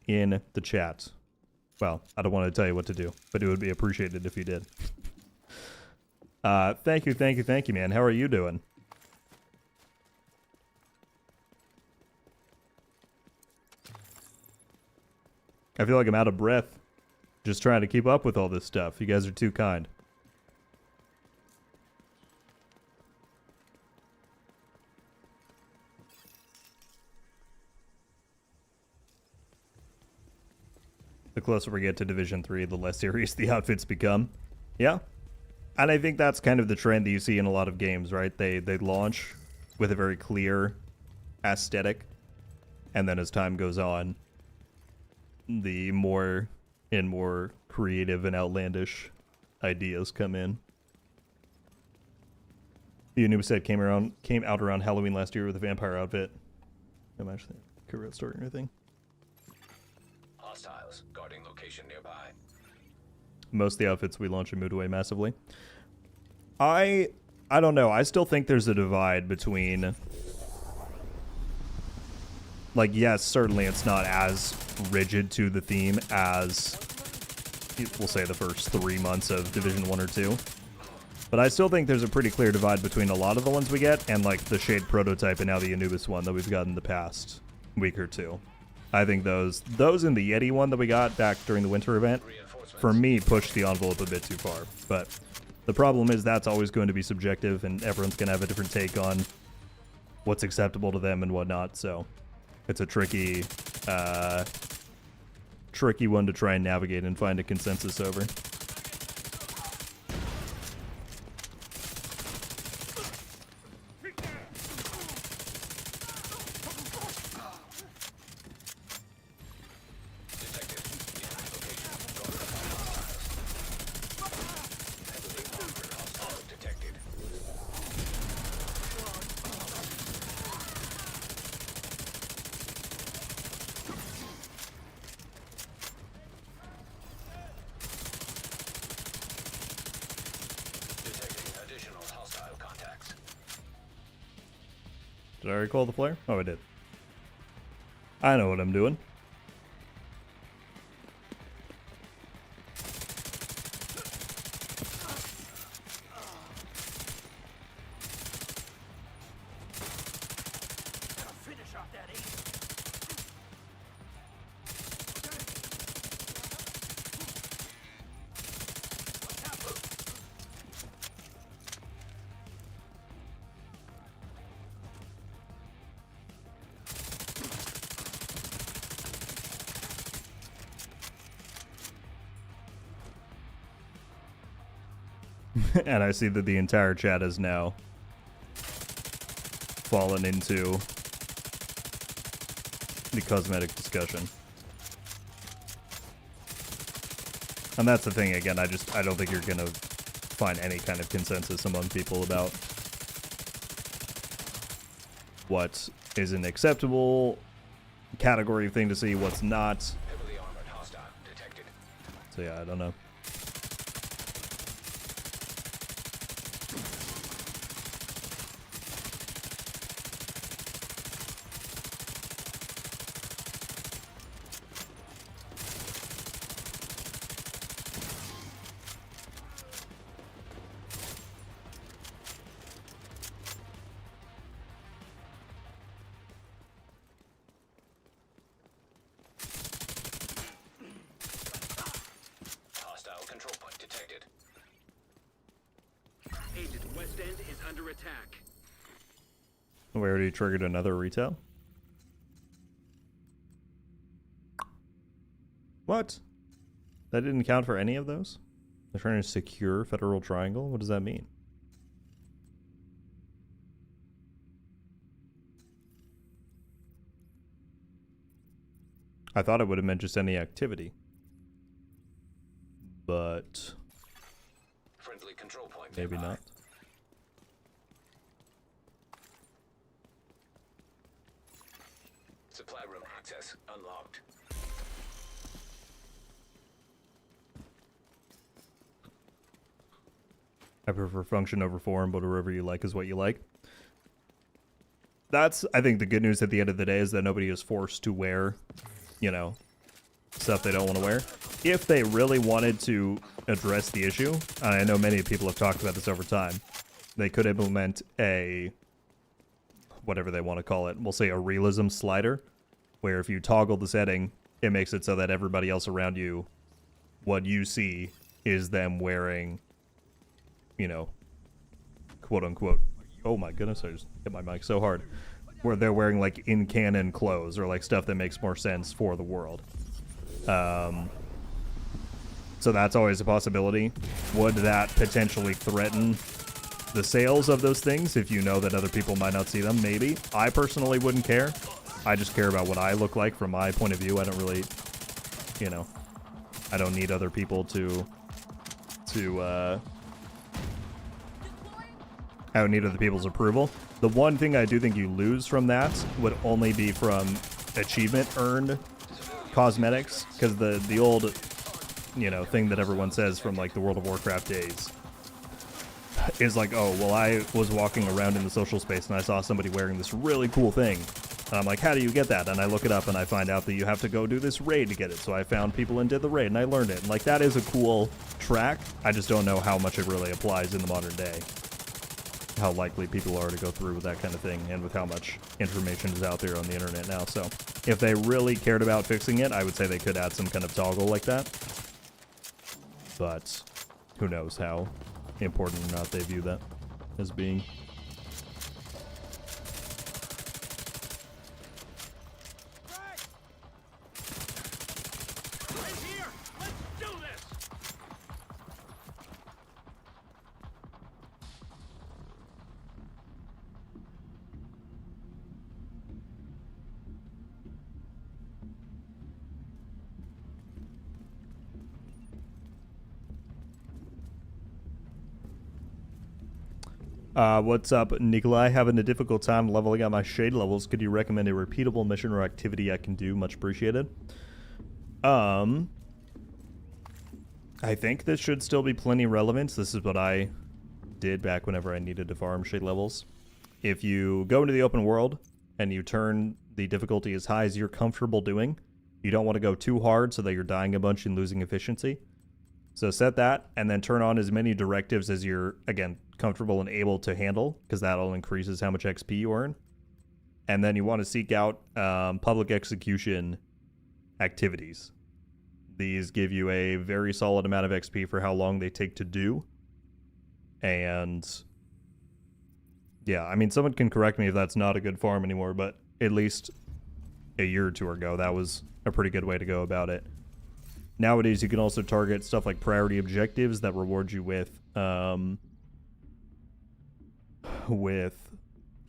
in the chat. Well, I don't want to tell you what to do, but it would be appreciated if you did. Thank you, man. How are you doing? I feel like I'm out of breath just trying to keep up with all this stuff. You guys are too kind. The closer we get to Division 3, the less serious the outfits become. Yeah. And I think that's kind of the trend that you see in a lot of games, right? They launch with a very clear aesthetic, and then as time goes on, the more and more creative and outlandish ideas come in. The Anubis set came out around Halloween last year with a vampire outfit. I'm actually cover that story or anything. Hostiles guarding location nearby. Most of the outfits we launch are moved away massively. I don't know. I still think there's a divide between, like, yes, certainly it's not as rigid to the theme as, we'll say, the first 3 months of Division 1 or 2. But I still think there's a pretty clear divide between a lot of the ones we get and, like, the Shade prototype and now the Anubis one that we've gotten the past week or two. I think those and the Yeti one that we got back during the winter event, for me, pushed the envelope a bit too far. But the problem is that's always going to be subjective, and everyone's going to have a different take on what's acceptable to them and whatnot. So it's a tricky one to try and navigate and find a consensus over. Did I recall the flare? Oh, I did. I know what I'm doing. Finish off that ace. And I see that the entire chat has now fallen into the cosmetic discussion. And that's the thing, again, I don't think you're gonna find any kind of consensus among people about what is an acceptable category thing to see, what's not. Heavily armored hostile detected. So yeah, I don't know. Hostile control point detected. Agent West End is under attack. We already triggered another retail. What? That didn't count for any of those? They're trying to secure Federal Triangle? What does that mean? I thought it would have meant just any activity. But Friendly control point maybe nearby. not. Supply room access unlocked. I prefer function over form, but whatever you like is what you like. That's, I think, the good news at the end of the day is that nobody is forced to wear, you know, stuff they don't want to wear. If they really wanted to address the issue, and I know many people have talked about this over time, they could implement a, whatever they want to call it, we'll say a realism slider, where if you toggle the setting, it makes it so that everybody else around you, what you see is them wearing, you know, quote unquote, oh my goodness, I just hit my mic so hard, where they're wearing like in canon clothes or like stuff that makes more sense for the world. So that's always a possibility. Would that potentially threaten the sales of those things if you know that other people might not see them? Maybe. I personally wouldn't care. I just care about what I look like from my point of view. I don't really, you know, I don't need other people to I don't need other people's approval. The one thing I do think you lose from that would only be from achievement earned cosmetics, because the old, you know, thing that everyone says from like the World of Warcraft days is like, oh, well, I was walking around in the social space and I saw somebody wearing this really cool thing. And I'm like, how do you get that? And I look it up and I find out that you have to go do this raid to get it. So I found people and did the raid and I learned it. And like, that is a cool track. I just don't know how much it really applies in the modern day. How likely people are to go through with that kind of thing, and with how much information is out there on the internet now. So if they really cared about fixing it, I would say they could add some kind of toggle like that. But who knows how important or not they view that as being. Right here! Let's do this! What's up, Nikolai? Having a difficult time leveling up my shade levels. Could you recommend a repeatable mission or activity I can do? Much appreciated. I think this should still be plenty relevant. This is what I did back whenever I needed to farm shade levels. If you go into the open world and you turn the difficulty as high as you're comfortable doing, you don't want to go too hard so that you're dying a bunch and losing efficiency. So set that, and then turn on as many directives as you're, again, comfortable and able to handle, because that'll increases how much XP you earn. And then you want to seek out public execution activities. These give you a very solid amount of XP for how long they take to do. And yeah, I mean, someone can correct me if that's not a good farm anymore, but at least a year or two ago, that was a pretty good way to go about it. Nowadays, you can also target stuff like priority objectives that reward you with with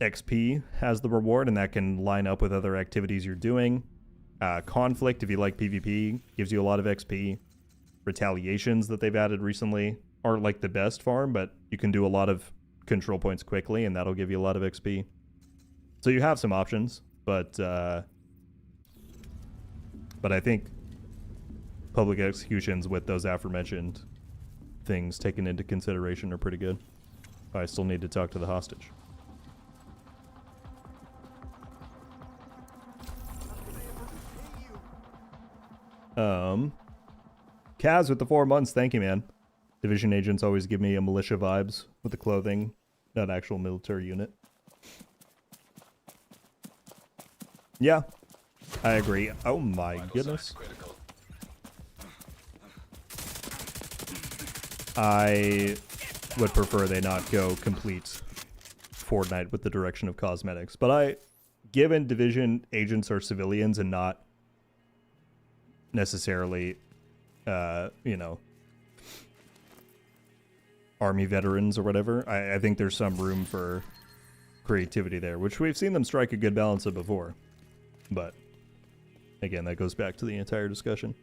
XP as the reward, and that can line up with other activities you're doing. Conflict, if you like PvP, gives you a lot of XP. Retaliations that they've added recently aren't like the best farm, but you can do a lot of control points quickly, and that'll give you a lot of XP. So you have some options, but I think public executions with those aforementioned things taken into consideration are pretty good. I still need to talk to the hostage. Kaz with the 4 months, thank you, man. Division agents always give me a militia vibes with the clothing, not actual military unit. Yeah, I agree. Oh my goodness. Critical. I would prefer they not go complete Fortnite with the direction of cosmetics. But given Division agents are civilians and not necessarily, you know, army veterans or whatever, I think there's some room for creativity there, which we've seen them strike a good balance of before. But again, that goes back to the entire discussion.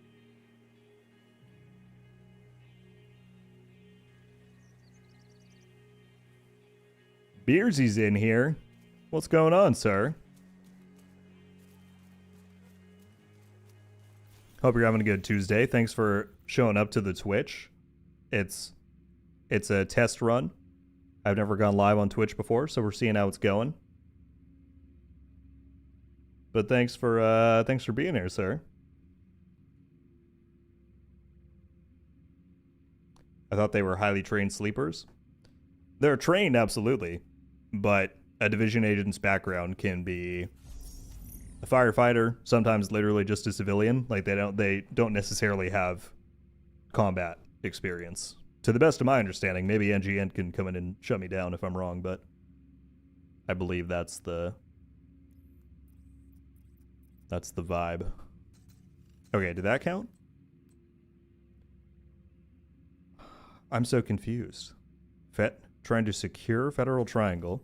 Beersy's in here. What's going on, sir? Hope you're having a good Tuesday. Thanks for showing up to the Twitch. It's a test run. I've never gone live on Twitch before, so we're seeing how it's going. But thanks for being here, sir. I thought they were highly trained sleepers. They're trained, absolutely, but a division agent's background can be a firefighter, sometimes literally just a civilian. Like they don't necessarily have combat experience. To the best of my understanding, maybe NGN can come in and shut me down if I'm wrong, but I believe that's the vibe. Okay, did that count? I'm so confused. Trying to secure Federal Triangle.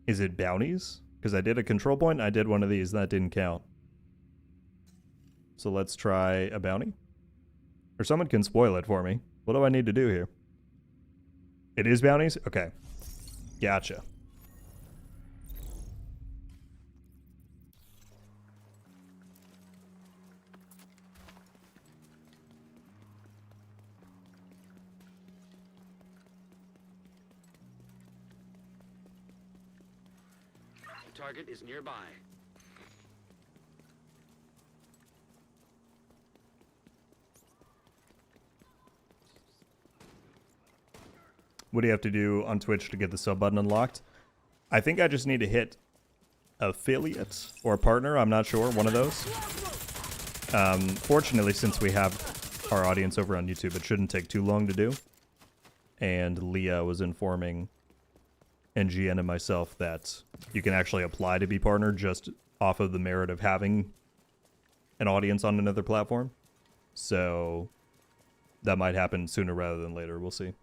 Is it bounties? Because I did a control point, I did one of these, that didn't count. So let's try a bounty. Or someone can spoil it for me. What do I need to do here? It is bounties? Okay. Gotcha. Target is nearby. What do you have to do on Twitch to get the sub button unlocked? I think I just need to hit affiliate or partner. I'm not sure. One of those. Fortunately, since we have our audience over on YouTube, it shouldn't take too long to do. And Leah was informing NGN and myself that you can actually apply to be partner just off of the merit of having an audience on another platform. So that might happen sooner rather than later. We'll see.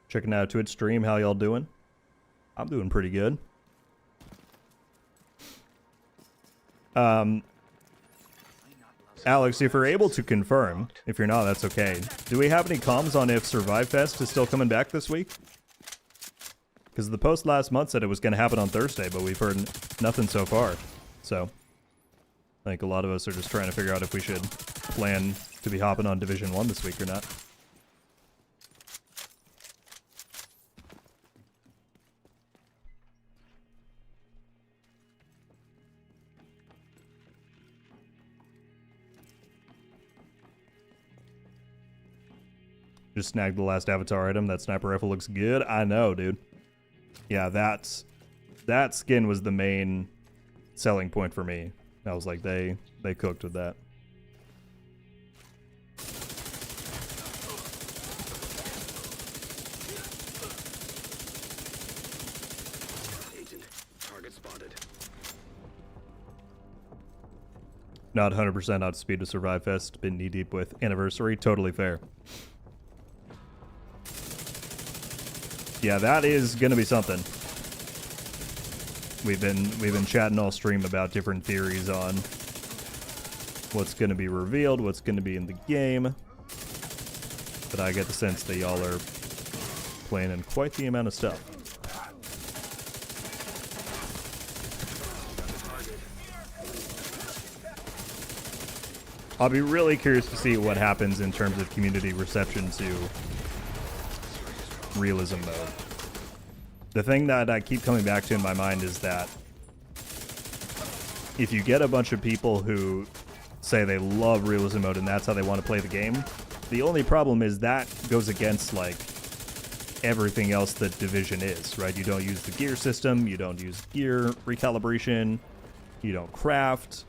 Checking out a Twitch stream. How y'all doing? I'm doing pretty good. Alex, if you're able to confirm, if you're not, that's okay. Do we have any comms on if Survive Fest is still coming back this week? Because the post last month said it was going to happen on Thursday, but we've heard nothing so far. So, I think a lot of us are just trying to figure out if we should plan to be hopping on Division 1 this week or not. Just snagged the last avatar item. That sniper rifle looks good. I know, dude. Yeah, that skin was the main selling point for me. I was like, they cooked with that. Agent, target spotted. Not 100% out of speed to Survive Fest. Been knee deep with Anniversary. Totally fair. Yeah, that is gonna be something. We've been chatting all stream about different theories on what's gonna be revealed, what's gonna be in the game. But I get the sense that y'all are playing in quite the amount of stuff. I'll be really curious to see what happens in terms of community reception to realism mode. The thing that I keep coming back to in my mind is that if you get a bunch of people who say they love realism mode and that's how they want to play the game, the only problem is that goes against like everything else that Division is, right? You don't use the gear system, you don't use gear recalibration, you don't craft.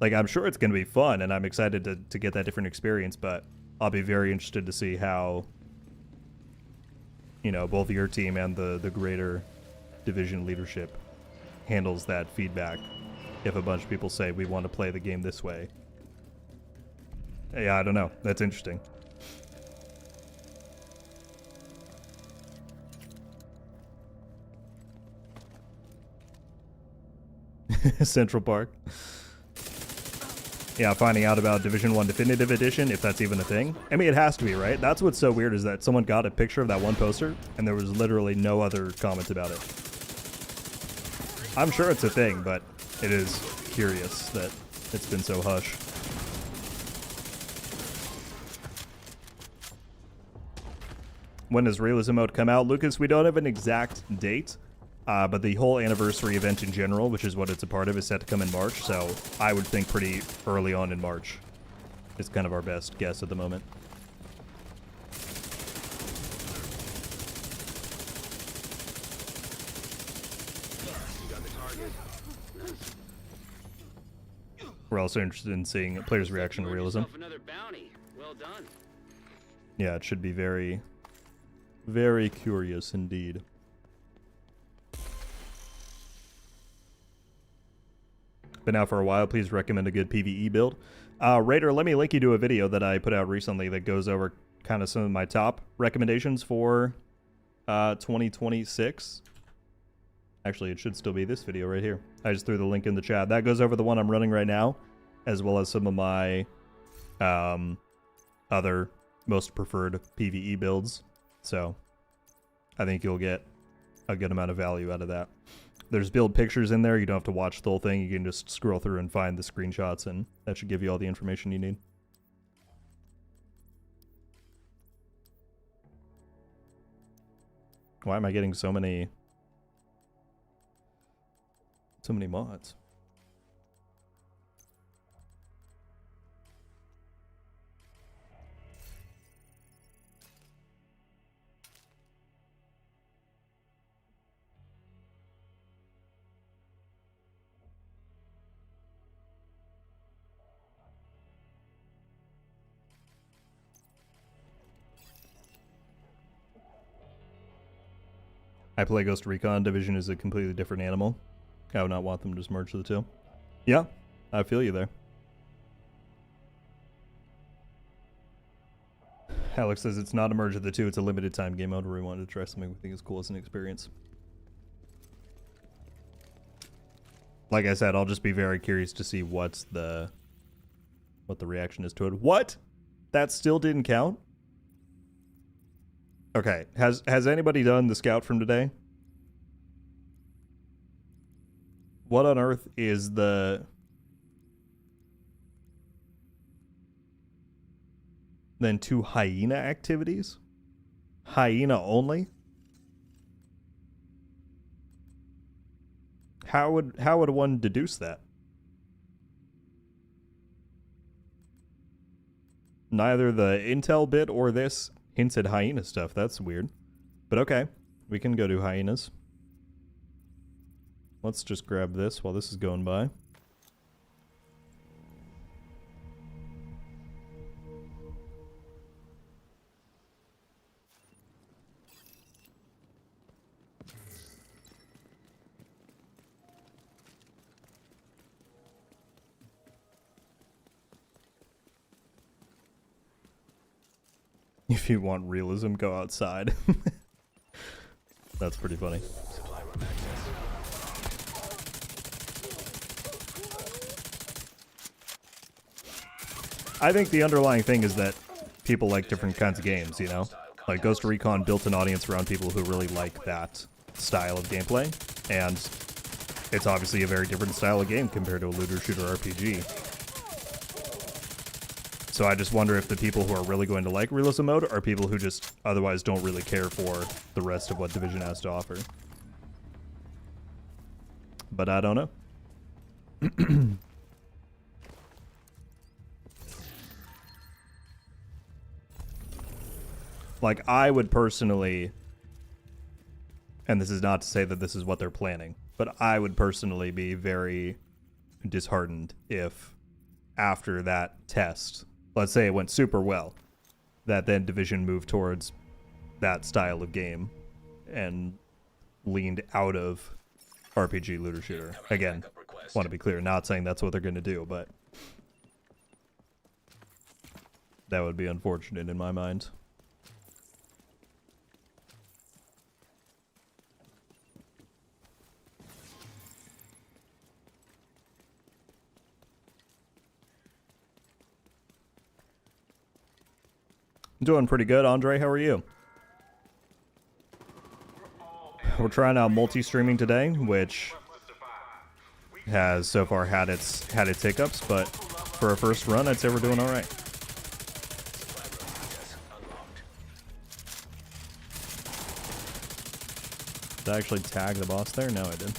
Like, I'm sure it's going to be fun, and I'm excited to get that different experience, but I'll be very interested to see how, you know, both your team and the greater Division leadership handles that feedback. If a bunch of people say, we want to play the game this way. Yeah, I don't know. That's interesting. Central Park. Yeah, finding out about Division 1 Definitive Edition, if that's even a thing. I mean, it has to be, right? That's what's so weird is that someone got a picture of that one poster, and there was literally no other comments about it. I'm sure it's a thing, but it is curious that it's been so hush. When does Realism Mode come out? Lucas, we don't have an exact date. But the whole anniversary event in general, which is what it's a part of, is set to come in March, so I would think pretty early on in March is kind of our best guess at the moment. We're also interested in seeing players' reaction to realism. Another bounty. Well done. Yeah, it should be very, very curious indeed. Been out for a while. Please recommend a good PvE build. Raider, let me link you to a video that I put out recently that goes over kind of some of my top recommendations for 2026. Actually, it should still be this video right here. I just threw the link in the chat. That goes over the one I'm running right now, as well as some of my other most preferred PvE builds. So I think you'll get a good amount of value out of that. There's build pictures in there. You don't have to watch the whole thing. You can just scroll through and find the screenshots, and that should give you all the information you need. Why am I getting so many mods? I play Ghost Recon. Division is a completely different animal. I would not want them to just merge the two. Yeah, I feel you there. Alex says it's not a merge of the two. It's a limited time game mode where we wanted to try something we think is cool as an experience. Like I said, I'll just be very curious to see what the reaction is to it. What? That still didn't count? Okay, has anybody done the scout from today? What on earth is the... Then 2 hyena activities? Hyena only? How would one deduce that? Neither the intel bit or this hints at hyena stuff. That's weird. But okay, we can go to hyenas. Let's just grab this while this is going by. If you want realism, go outside. That's pretty funny. Supply room access. I think the underlying thing is that people like different kinds of games, you know? Like Ghost Recon built an audience around people who really like that style of gameplay, and it's obviously a very different style of game compared to a looter shooter RPG. So I just wonder if the people who are really going to like realism mode are people who just otherwise don't really care for the rest of what Division has to offer. But I don't know. Like, I would personally, and this is not to say that this is what they're planning, but I would personally be very disheartened if after that test, let's say it went super well, that then Division moved towards that style of game and leaned out of RPG looter shooter. Again, want to be clear, not saying that's what they're going to do, but that would be unfortunate in my mind. Doing pretty good, Andre. How are you? We're trying out multi-streaming today, which has so far had its hiccups, but for a first run, I'd say we're doing all right. Did I actually tag the boss there? No, I did.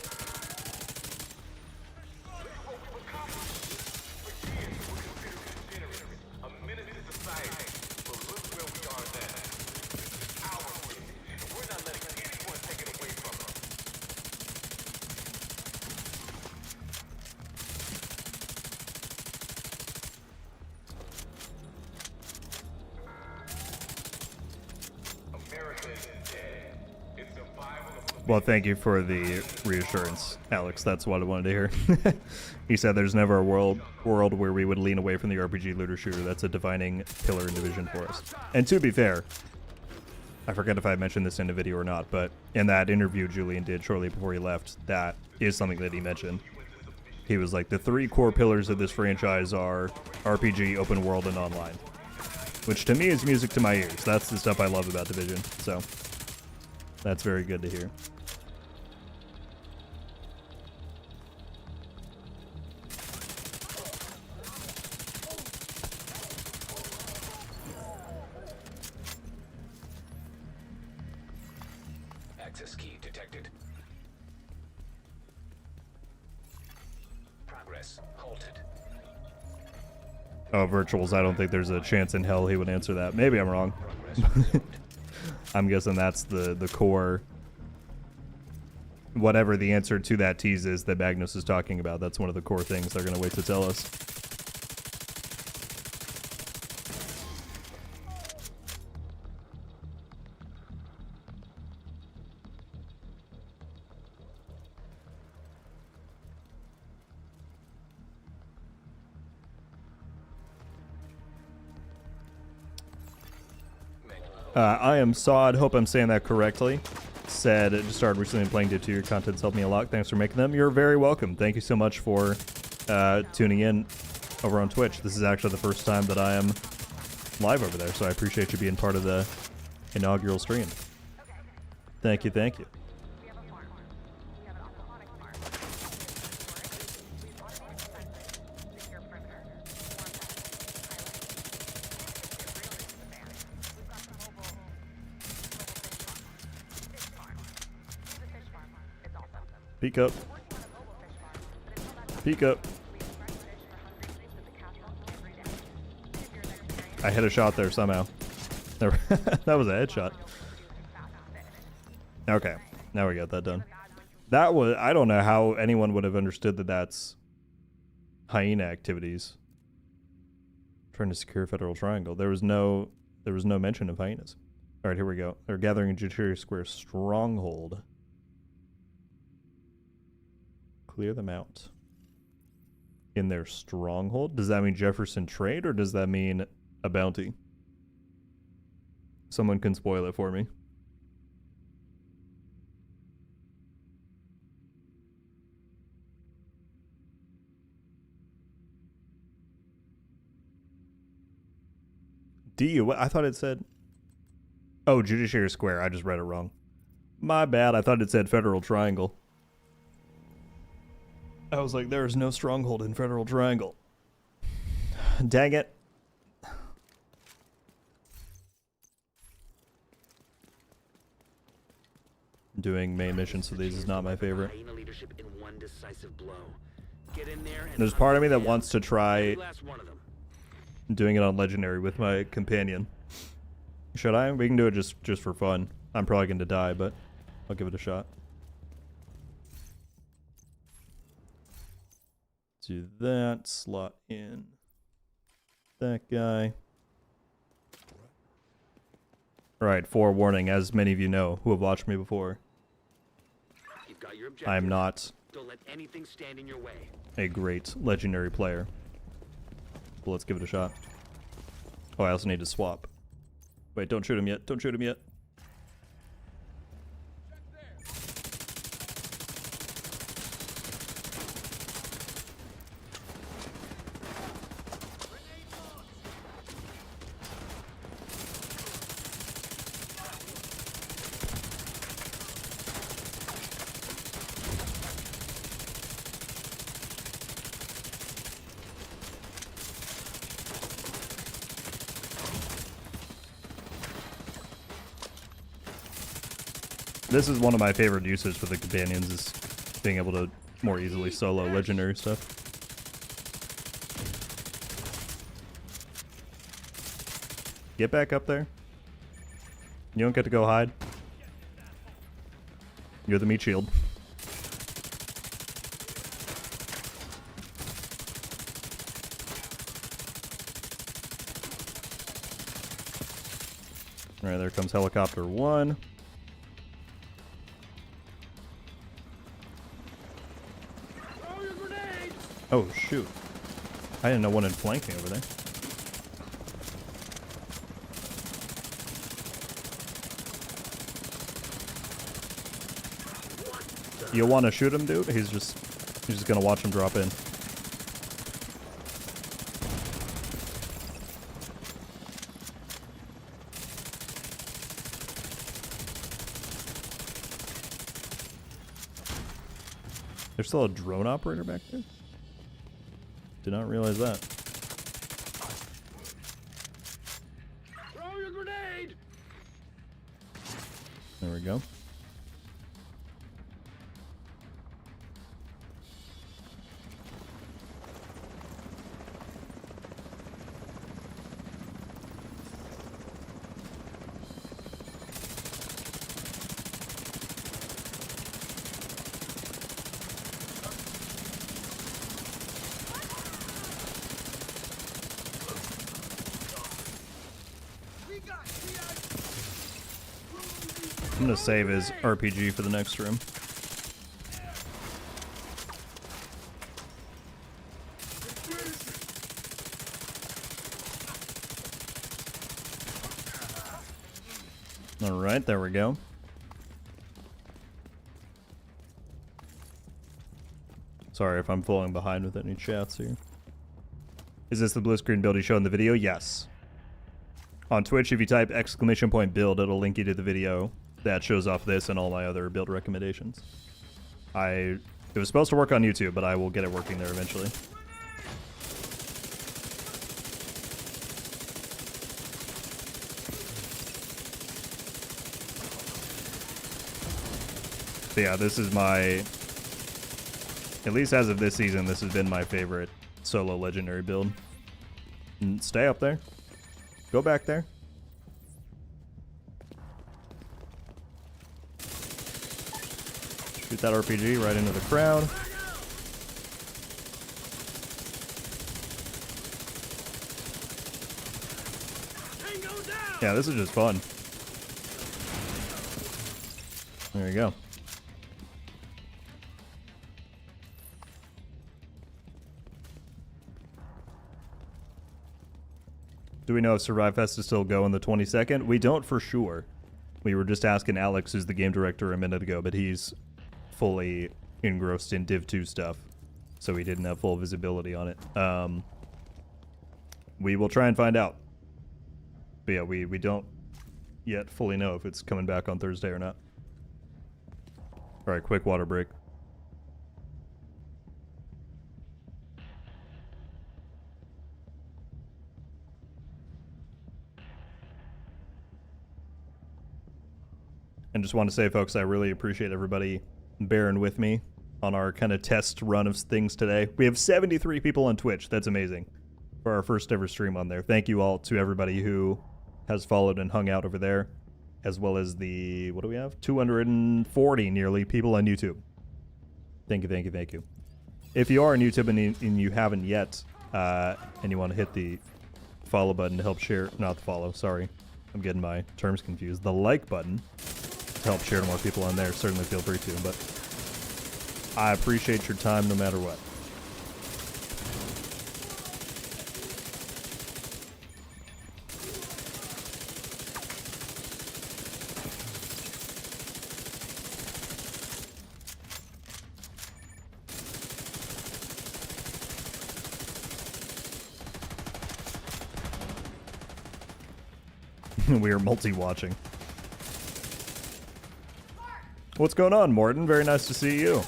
Well, thank you for the reassurance, Alex. That's what I wanted to hear. He said there's never a world where we would lean away from the RPG looter shooter. That's a defining pillar in Division for us. And to be fair, I forget if I mentioned this in the video or not, but in that interview Julian did shortly before he left, that is something that he mentioned. He was like, the three core pillars of this franchise are RPG, open world, and online. Which to me is music to my ears. That's the stuff I love about Division. So that's very good to hear. Access key detected. Progress halted. Oh, virtuals, I don't think there's a chance in hell he would answer that. Maybe I'm wrong. I'm guessing that's the core, whatever the answer to that tease is that Magnus is talking about. That's one of the core things they're going to wait to tell us. I am Sod, hope I'm saying that correctly. Said, just started recently playing Did 2. Your content's helped me a lot. Thanks for making them. You're very welcome. Thank you so much for tuning in over on Twitch. This is actually the first time that I am live over there, so I appreciate you being part of the inaugural stream. Thank you, thank you. Peek up. Peek up. I hit a shot there somehow. That was a headshot. Okay, now we got that done. That was, I don't know how anyone would have understood that that's hyena activities. Trying to secure Federal Triangle. There was no mention of hyenas. All right, here we go. They're gathering in Judiciary Square stronghold. Clear them out. In their stronghold? Does that mean Jefferson Trade, or does that mean a bounty? Someone can spoil it for me. I thought it said... Oh, Judiciary Square. I just read it wrong. My bad. I thought it said Federal Triangle. I was like, there is no stronghold in Federal Triangle. Dang it. Doing main missions for these is not my favorite. There's part of me that wants to try doing it on Legendary with my companion. Should I? We can do it just for fun. I'm probably going to die, but I'll give it a shot. Do that. Slot in that guy. Alright, forewarning, as many of you know who have watched me before, I'm not a great Legendary player. But let's give it a shot. Oh, I also need to swap. Wait, don't shoot him yet. Don't shoot him yet. This is one of my favorite uses for the companions, is being able to more easily solo Legendary stuff. Get back up there. You don't get to go hide. You're the meat shield. Alright, there comes helicopter 1. Oh, shoot. I didn't know one had flanked me over there. You want to shoot him, dude? He's just gonna watch him drop in. There's still a drone operator back there? Did not realize that. Throw your grenade! There we go. I'm gonna save his RPG for the next room. Alright, there we go. Sorry if I'm falling behind with any chats here. Is this the blue screen build you showed in the video? Yes. On Twitch, if you type !build, it'll link you to the video that shows off this and all my other build recommendations. It was supposed to work on YouTube, but I will get it working there eventually. So yeah, this is my... At least as of this season, this has been my favorite solo Legendary build. And stay up there. Go back there. Shoot that RPG right into the crowd. Yeah, this is just fun. There you go. Do we know if Survive Fest is still going the 22nd? We don't for sure. We were just asking Alex, who's the game director, a minute ago, but he's fully engrossed in Div 2 stuff, so we didn't have full visibility on it. We will try and find out. But yeah, we don't yet fully know if it's coming back on Thursday or not. All right, quick water break. And just want to say, folks, I really appreciate everybody bearing with me on our kind of test run of things today. We have 73 people on Twitch. That's amazing for our first ever stream on there. Thank you all to everybody who has followed and hung out over there, as well as the, what do we have? 240 nearly people on YouTube. Thank you, thank you, thank you. If you are on YouTube and you haven't yet, and you want to hit the follow button to help share, not the follow, sorry. I'm getting my terms confused. The like button to help share to more people on there, certainly feel free to, but I appreciate your time no matter what. We are multi-watching. What's going on, Morton? Very nice to see you.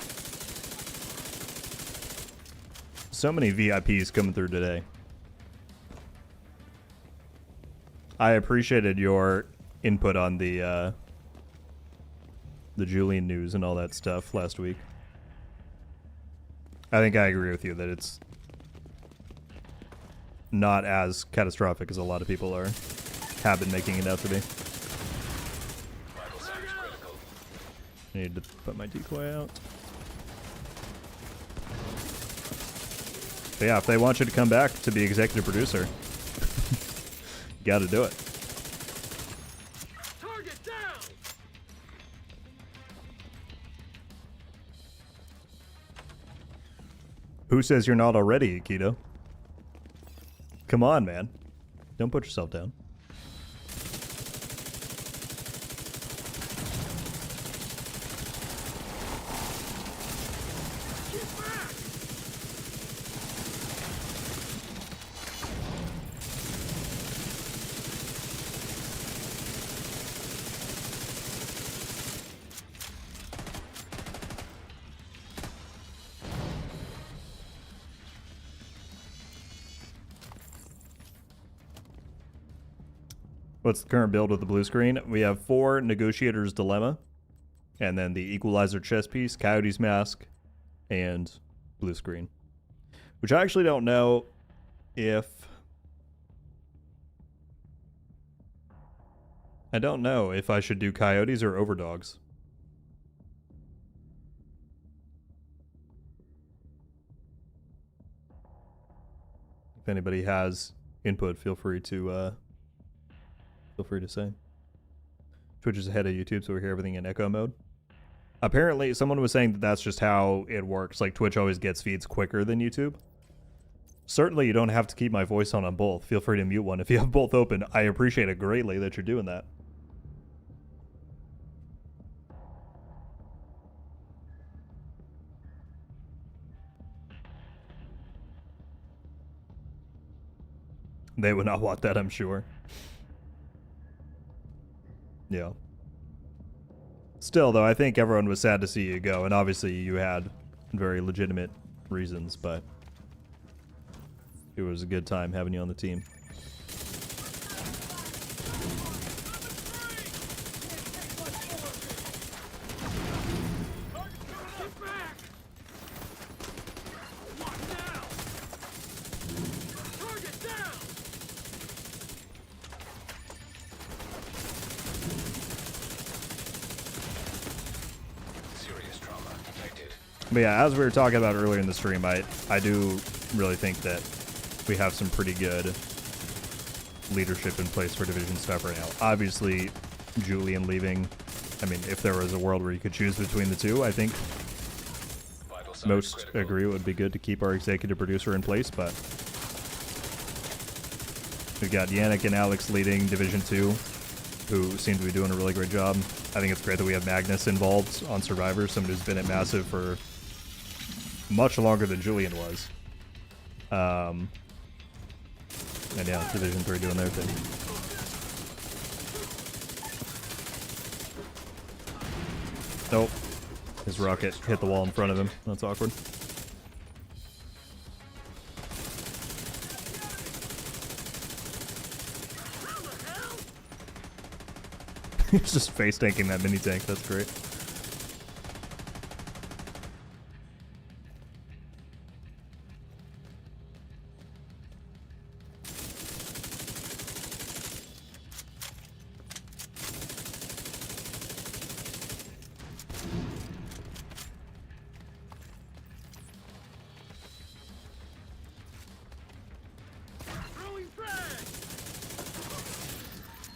So many VIPs coming through today. I appreciated your input on the Julian news and all that stuff last week. I think I agree with you that it's not as catastrophic as a lot of people have been making it out to be. Vital signs critical. I need to put my decoy out. But yeah, if they want you to come back to be executive producer, you gotta do it. Target down! Who says you're not already, Keto? Come on, man. Don't put yourself down. What's the current build with the blue screen? We have 4 Negotiator's Dilemma, and then the Equalizer chess piece, Coyote's Mask, and blue screen. Which I actually don't know if... I don't know if I should do Coyotes or Overdogs. If anybody has input, feel free to say. Twitch is ahead of YouTube, so we hear everything in echo mode. Apparently, someone was saying that that's just how it works. Like, Twitch always gets feeds quicker than YouTube. Certainly, you don't have to keep my voice on both. Feel free to mute one if you have both open. I appreciate it greatly that you're doing that. They would not want that, I'm sure. Yeah. Still, though, I think everyone was sad to see you go, and obviously you had very legitimate reasons, but it was a good time having you on the team. Get back! What now? Target down! Serious trauma detected. But yeah, as we were talking about earlier in the stream, I do really think that we have some pretty good leadership in place for Division stuff right now. Obviously, Julian leaving, I mean, if there was a world where you could choose between the two, I think Vital signs most critical. agree it would be good to keep our executive producer in place, but We've got Yannick and Alex leading Division 2, who seem to be doing a really great job. I think it's great that we have Magnus involved on Survivor, someone who's been at Massive for much longer than Julian was. And yeah, Division 3 doing their thing. Nope. His rocket hit the wall in front of him. That's awkward. He's just face tanking that mini tank. That's great. Throwing frag.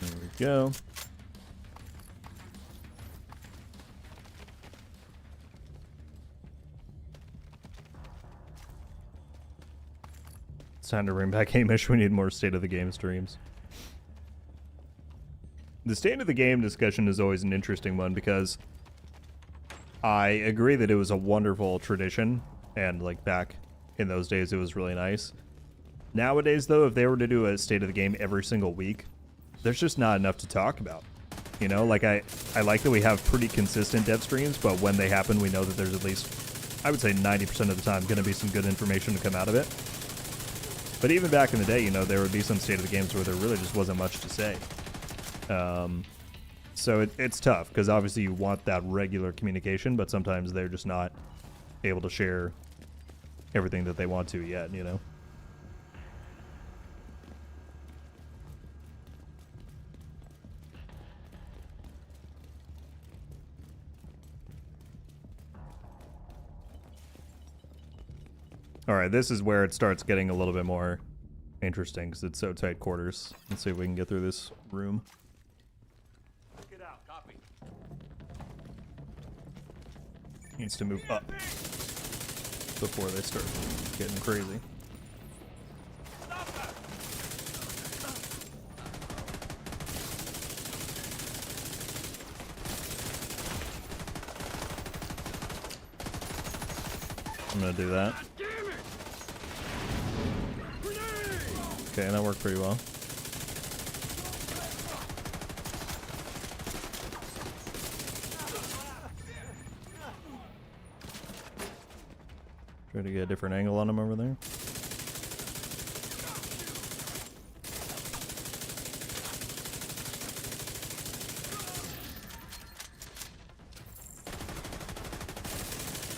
There we go. It's time to bring back Hamish. We need more State of the Game streams. The State of the Game discussion is always an interesting one because I agree that it was a wonderful tradition, and like back in those days it was really nice. Nowadays though, if they were to do a State of the Game every single week, there's just not enough to talk about. You know, like I like that we have pretty consistent dev streams, but when they happen we know that there's at least, I would say 90% of the time, going to be some good information to come out of it. But even back in the day, you know, there would be some State of the Games where there really just wasn't much to say. So it's tough, because obviously you want that regular communication, but sometimes they're just not able to share everything that they want to yet, you know? Alright, this is where it starts getting a little bit more interesting, because it's so tight quarters. Let's see if we can get through this room. Get out. Copy. Needs to move up before they start getting crazy. I'm gonna do that. Damn it! Grenade! Okay, that worked pretty well. Try to get a different angle on him over there.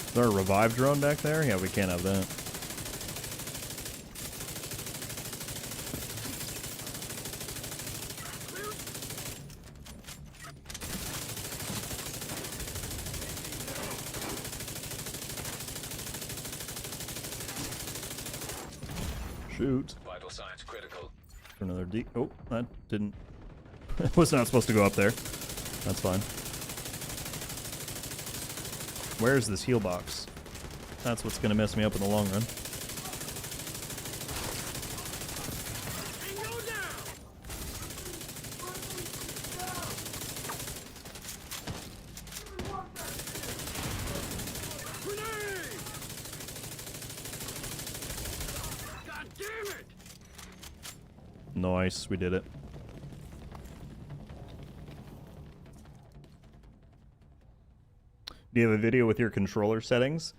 Is there a revive drone back there? Yeah, we can't have that. Shoot. Vital signs critical. For another D. Oh, that didn't. It was not supposed to go up there. That's fine. Where's this heal box? That's what's gonna mess me up in the long run. Bingo down! Grenade! God damn it! Nice, we did it. Do you have a video with your controller settings?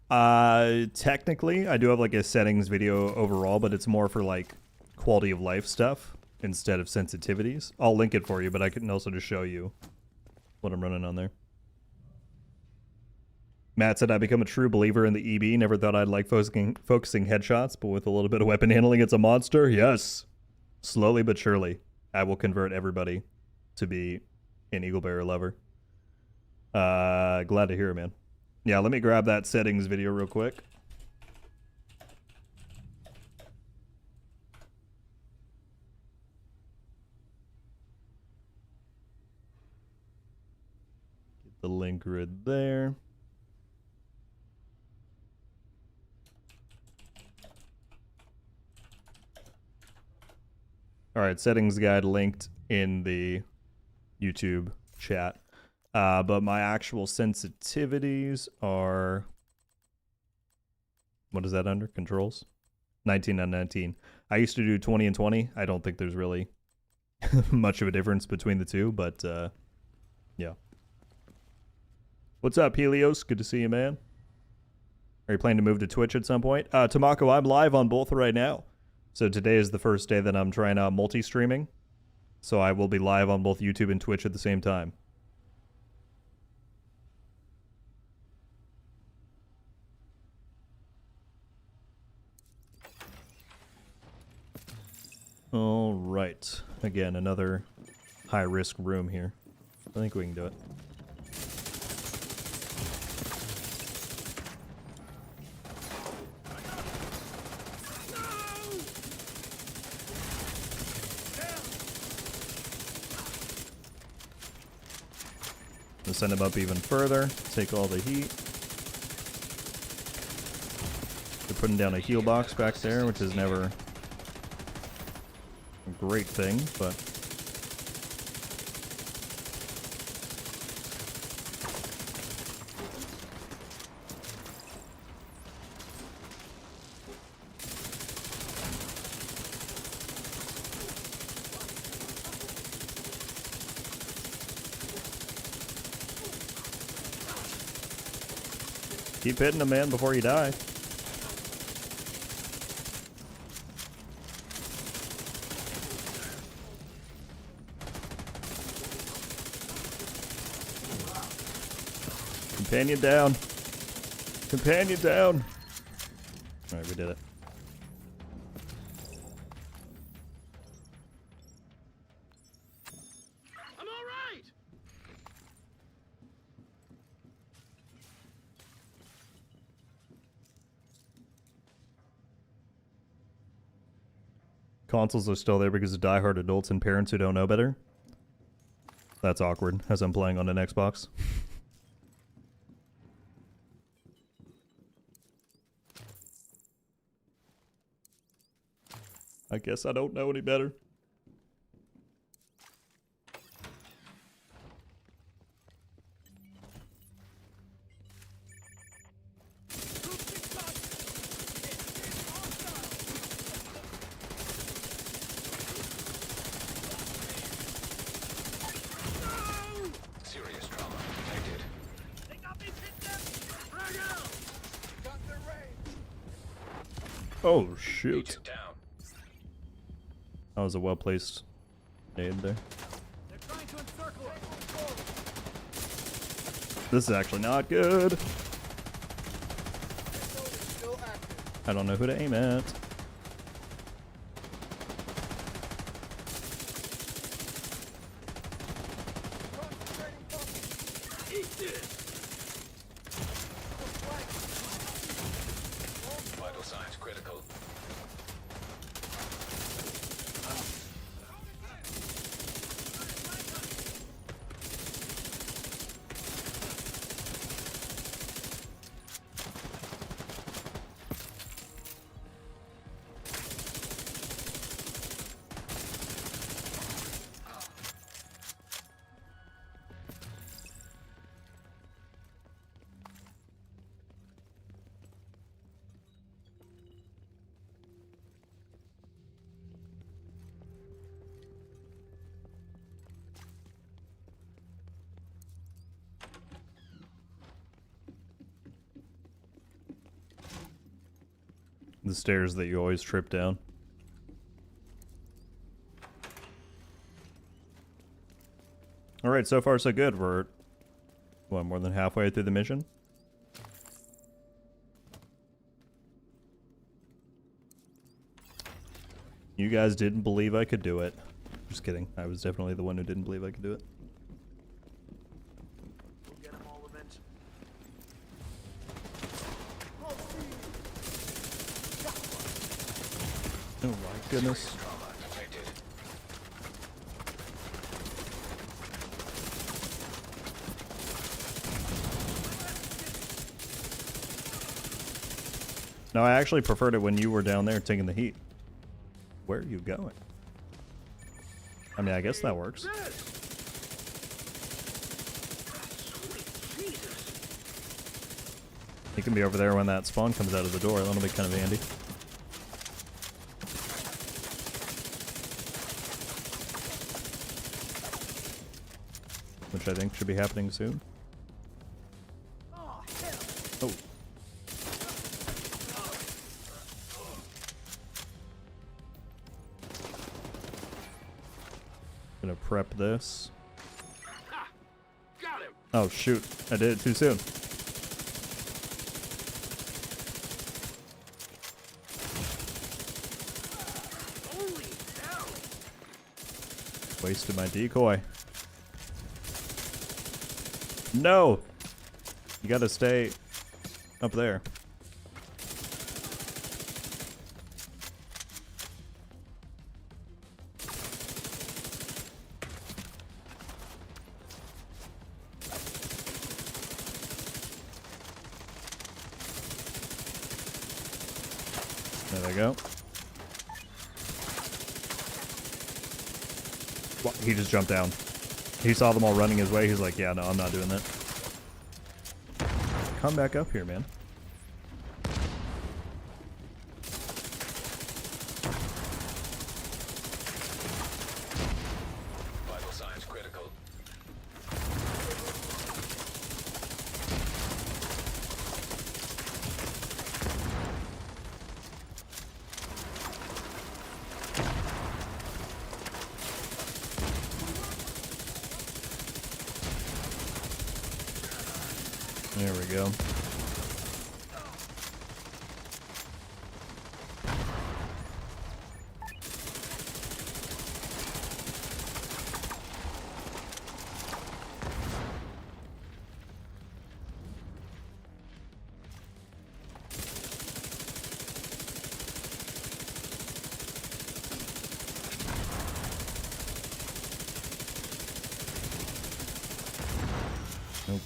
Technically, I do have like a settings video overall, but it's more for like quality of life stuff instead of sensitivities. I'll link it for you, but I can also just show you what I'm running on there. Matt said, I become a true believer in the EB. Never thought I'd like focusing headshots, but with a little bit of weapon handling, it's a monster. Yes. Slowly but surely, I will convert everybody to be an Eagle Bearer lover. Glad to hear it, man. Yeah, let me grab that settings video real quick. Get the link right there. All right, settings guide linked in the YouTube chat. But my actual sensitivities are, what is that under? Controls? 19 on 19. I used to do 20 and 20. I don't think there's really much of a difference between the two, but yeah. What's up, Helios? Good to see you, man. Are you planning to move to Twitch at some point? Tamako, I'm live on both right now. So today is the first day that I'm trying out multi-streaming. So I will be live on both YouTube and Twitch at the same time. All right. Again, another high-risk room here. I think we can do it. We'll send him up even further. Take all the heat. They're putting down a heal box back there, which is never a great thing, but keep hitting them, man, before you die. Companion down. Companion down. Alright, we did it. I'm all right. Consoles are still there because of diehard adults and parents who don't know better. That's awkward, as I'm playing on an Xbox. I guess I don't know any better. Serious trauma detected. They got me pinned down. Frag out. Got their range. Oh, Agent shoot. down. That was a well-placed nade there. They're trying to encircle us. This is actually not good. I don't know who to aim at. Eat this. Vital signs critical. The stairs that you always trip down. Alright, so far so good. We're, what, more than halfway through the mission? You guys didn't believe I could do it. Just kidding. I was definitely the one who didn't believe I could do it. We'll get them all eventually. Oh my goodness. Serious trauma detected. No, I actually preferred it when you were down there taking the heat. Where are you going? I mean, I guess that works. Sweet Jesus. He can be over there when that spawn comes out of the door. That'll be kind of handy. Which I think should be happening soon. Oh. Gonna prep this. Ha! Got him. Oh shoot, I did it too soon. Holy hell! Wasted my decoy. No! You gotta stay up there. There they go. What? He just jumped down. He saw them all running his way. He's like, yeah, no, I'm not doing that. Come back up here, man. Vital signs critical. There we go.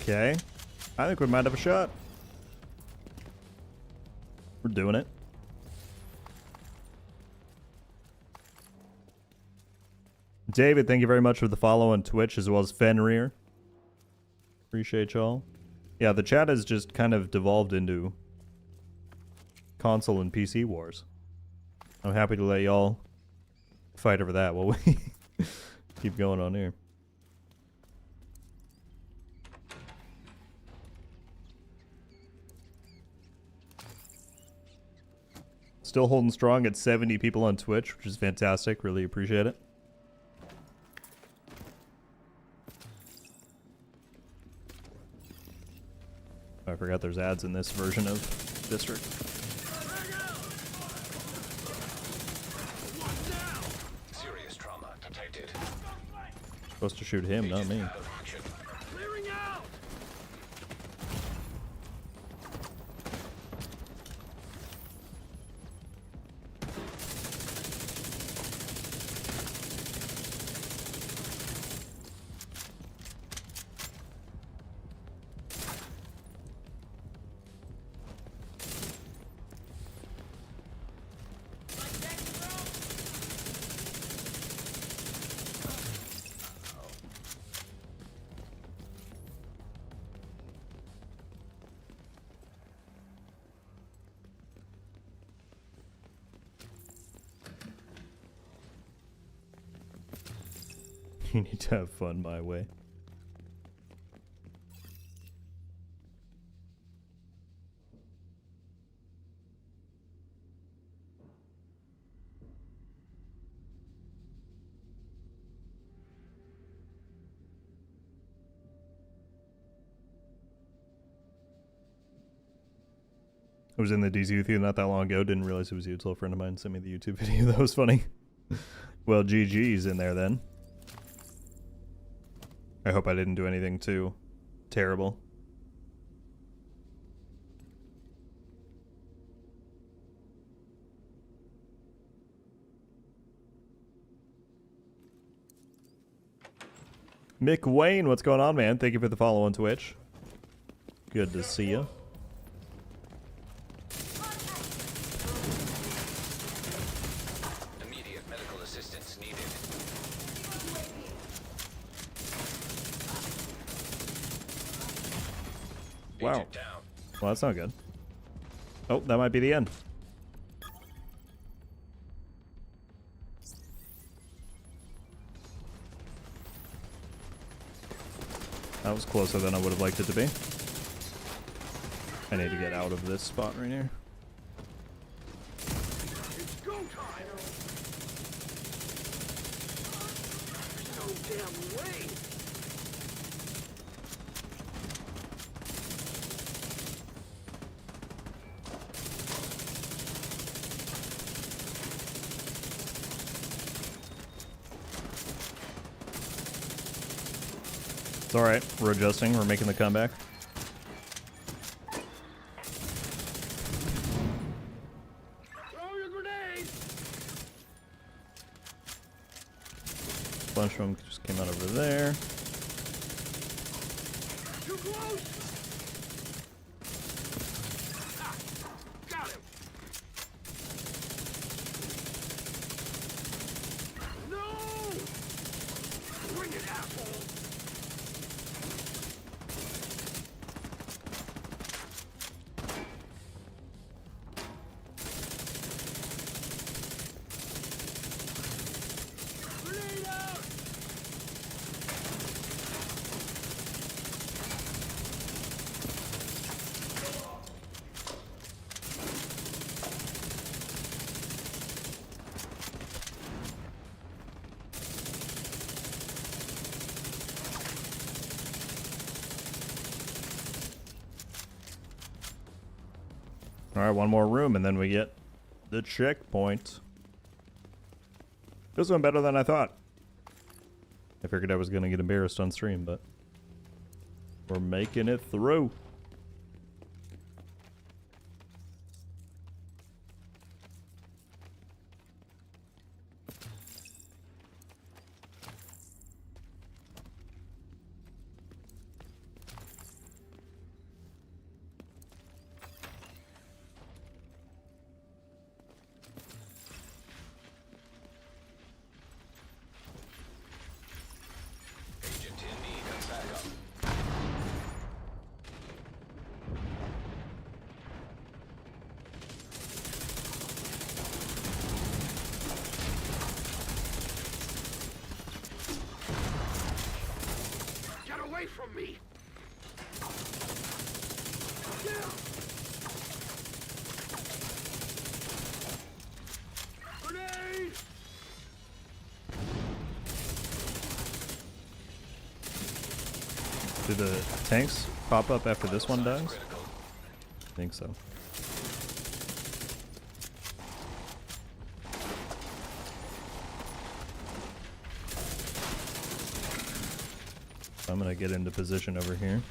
Okay. I think we might have a shot. We're doing it. David, thank you very much for the follow on Twitch, as well as Fenrir. Appreciate y'all. Yeah, the chat has just kind of devolved into console and PC wars. I'm happy to let y'all fight over that while we keep going on here. Still holding strong at 70 people on Twitch, which is fantastic. Really appreciate it. I forgot there's ads in this version of District. Serious trauma detected. Supposed to shoot him, not me. Out of action. Clearing out! You need to have fun my way. I was in the DZ with you not that long ago. Didn't realize it was you until a friend of mine sent me the YouTube video. That was funny. Well, GG's in there then. I hope I didn't do anything too terrible. Mick Wayne, what's going on, man? Thank you for the follow on Twitch. Good to see you. Immediate medical assistance needed. Wow. Agent down. Well, that's not good. Oh, that might be the end. That was closer than I would have liked it to be. I need to get out of this spot right here. It's go time! No damn way! It's alright. We're adjusting. We're making the comeback. Throw your grenade! Bunch of them just came out over there. Too close! Ha! Got him! No! Bring it, asshole! Grenade out! Alright, one more room and then we get the checkpoint. This went better than I thought. I figured I was going to get embarrassed on stream, but we're making it through. Agent in need of backup. Get away from me! Yeah. Grenade! Do the tanks pop up after this one dies? Critical. I think so. I'm gonna get into position over here.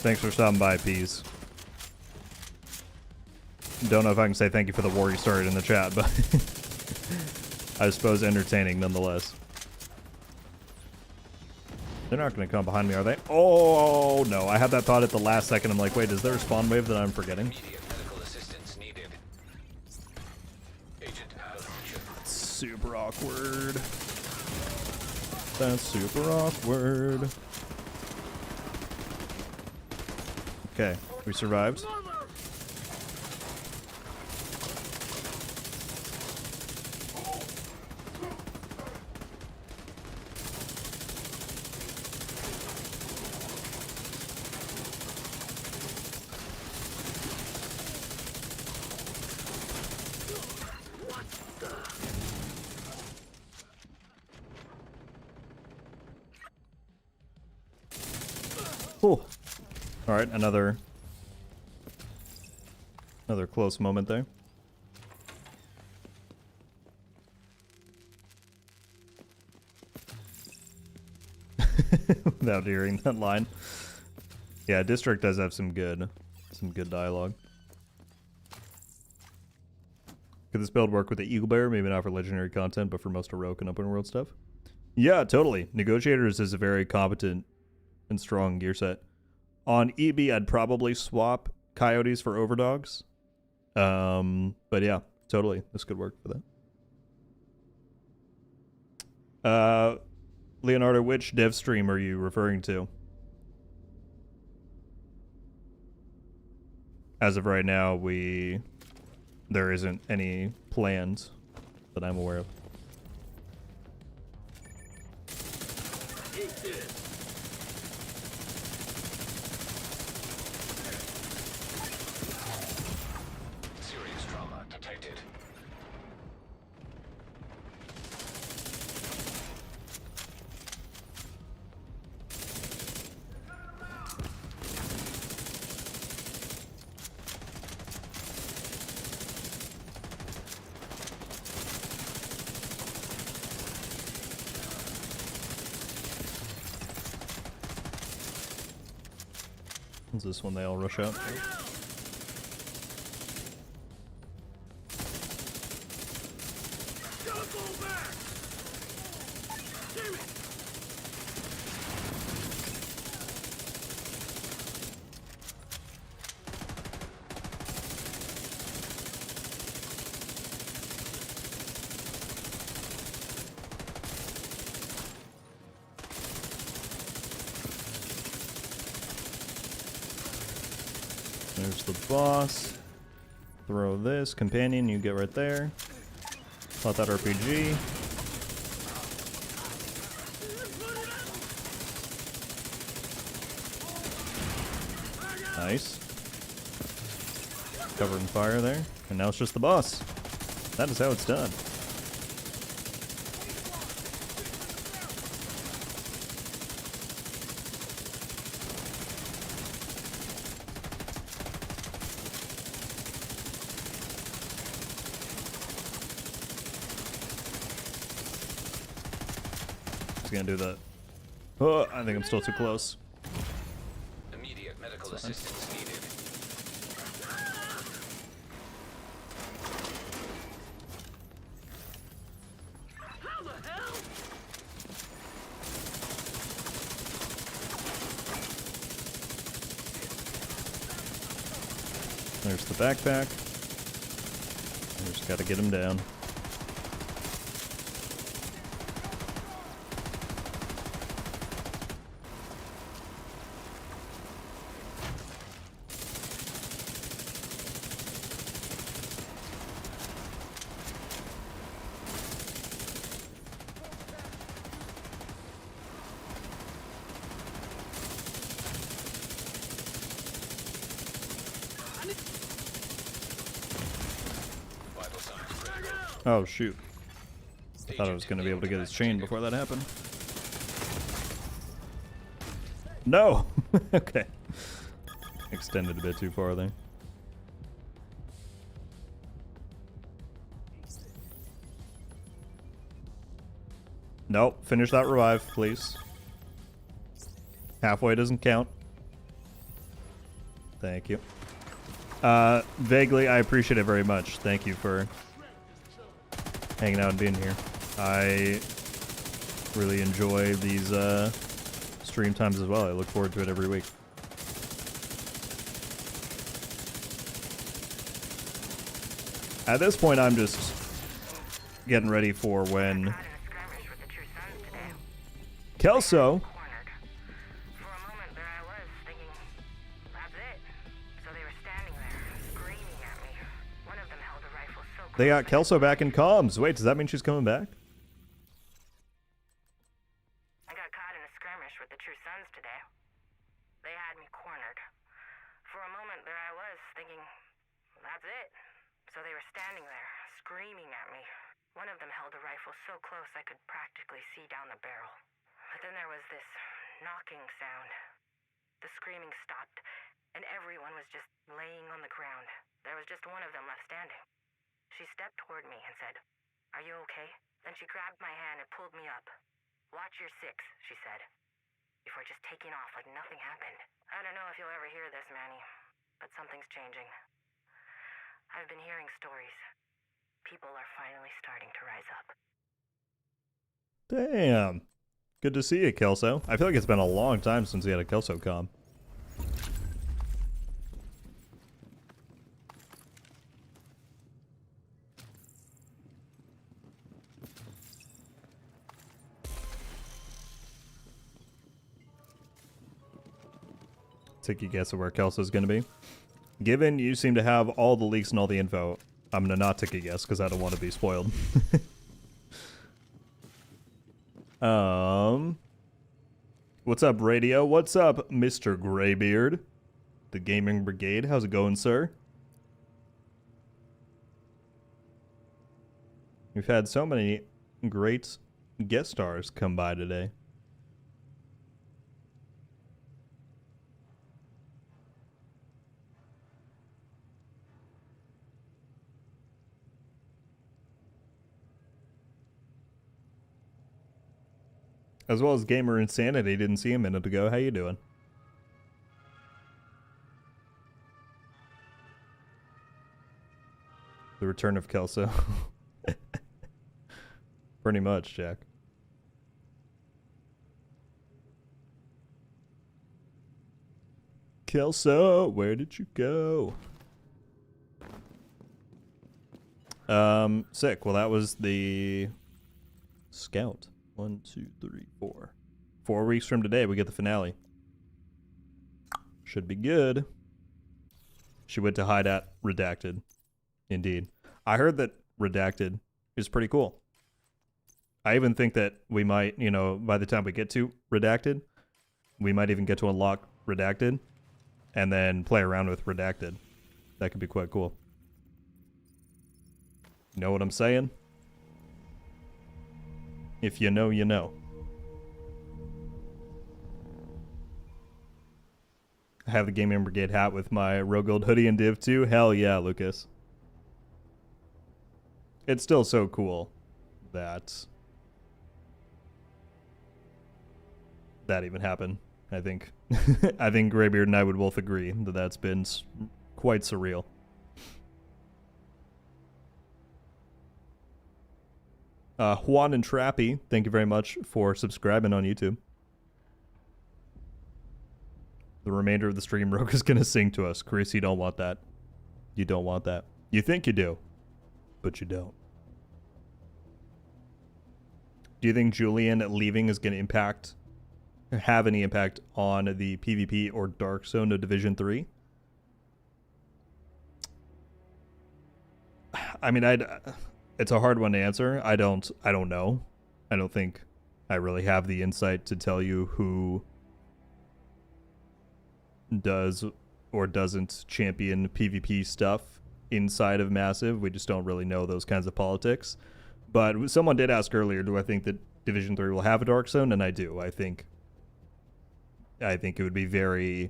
Thanks for stopping by, Peas. Don't know if I can say thank you for the war you started in the chat, but I suppose entertaining nonetheless. They're not going to come behind me, are they? Oh, no. I had that thought at the last second. I'm like, wait, is there a spawn wave that I'm forgetting? Immediate medical assistance needed. Agent out of mission. Super awkward. That's super awkward. Okay, we survived. Mother! What the? Cool. All right, another close moment there. Without hearing that line. Yeah, District does have some good some good dialogue. Could this build work with the Eagle Bear? Maybe not for legendary content, but for most heroic and open world stuff. Yeah, totally. Negotiators is a very competent and strong gear set. On EB, I'd probably swap Coyotes for Overdogs. But yeah, totally. This could work for that. Leonardo, which dev stream are you referring to? As of right now, there isn't any plans that I'm aware of. Eat this. Serious trauma detected. Is this when they all rush out? Don't go back. Damn it. There's the boss. Throw this. Companion, you get right there. Plot that RPG. Nice. Covered in fire there. And now it's just the boss. That is how it's done. Gonna do that. Oh, I think I'm still too close. Immediate medical assistance needed. How the hell? There's the backpack. I just gotta get him down. Vital signs critical. Oh, shoot. I thought I was gonna be able to get his chain before that happened. No! Okay. Extended a bit too far there. Nope. Finish that revive, please. Halfway doesn't count. Thank you. Vaguely, I appreciate it very much. Thank you for hanging out and being here. I really enjoy these stream times as well. I look forward to it every week. At this point, I'm just getting ready for when Kelso They got Kelso back in comms. Wait, does that mean she's coming back? I got caught in a skirmish with the True Sons today. They had me cornered. For a moment there I was, thinking, that's it. So they were standing there, screaming at me. One of them held a rifle so close I could practically see down the barrel. But then there was this knocking sound. The screaming stopped, and everyone was just laying on the ground. There was just one of them left standing. She stepped toward me and said, "Are you okay?" Then she grabbed my hand and pulled me up. "Watch your six," she said, before just taking off like nothing happened. I don't know if you'll ever hear this, Manny, but something's changing. I've been hearing stories. People are finally starting to rise up. Damn. Good to see you, Kelso. I feel like it's been a long time since we had a Kelso comm. Take a guess at where Kelso's gonna be. Given you seem to have all the leaks and all the info, I'm gonna not take a guess because I don't want to be spoiled. What's up, Radio? What's up, Mr. Graybeard? The Gaming Brigade. How's it going, sir? We've had so many great guest stars come by today. As well as Gamer Insanity. Didn't see a minute ago. How you doing? The return of Kelso. Pretty much, Jack. Kelso, where did you go? Sick. Well, that was the Scout. 1, 2, 3, 4. 4 weeks from today, we get the finale. Should be good. She went to hide at Redacted. Indeed. I heard that Redacted is pretty cool. I even think that we might, you know, by the time we get to Redacted, we might even get to unlock Redacted and then play around with Redacted. That could be quite cool. You know what I'm saying? If you know, you know. I have the Gaming Brigade hat with my RogueGold hoodie and div too. Hell yeah, Lucas. It's still so cool that that even happened. I think I think Graybeard and I would both agree that that's been quite surreal. Juan and Trappy, thank you very much for subscribing on YouTube. The remainder of the stream, Rogue is going to sing to us. Chris, you don't want that. You don't want that. You think you do, but you don't. Do you think Julian leaving is going to have any impact on the PvP or Dark Zone of Division 3? I mean, it's a hard one to answer. I don't know. I don't think I really have the insight to tell you who does or doesn't champion PvP stuff inside of Massive. We just don't really know those kinds of politics. But someone did ask earlier, do I think that Division 3 will have a Dark Zone? And I do. I think it would be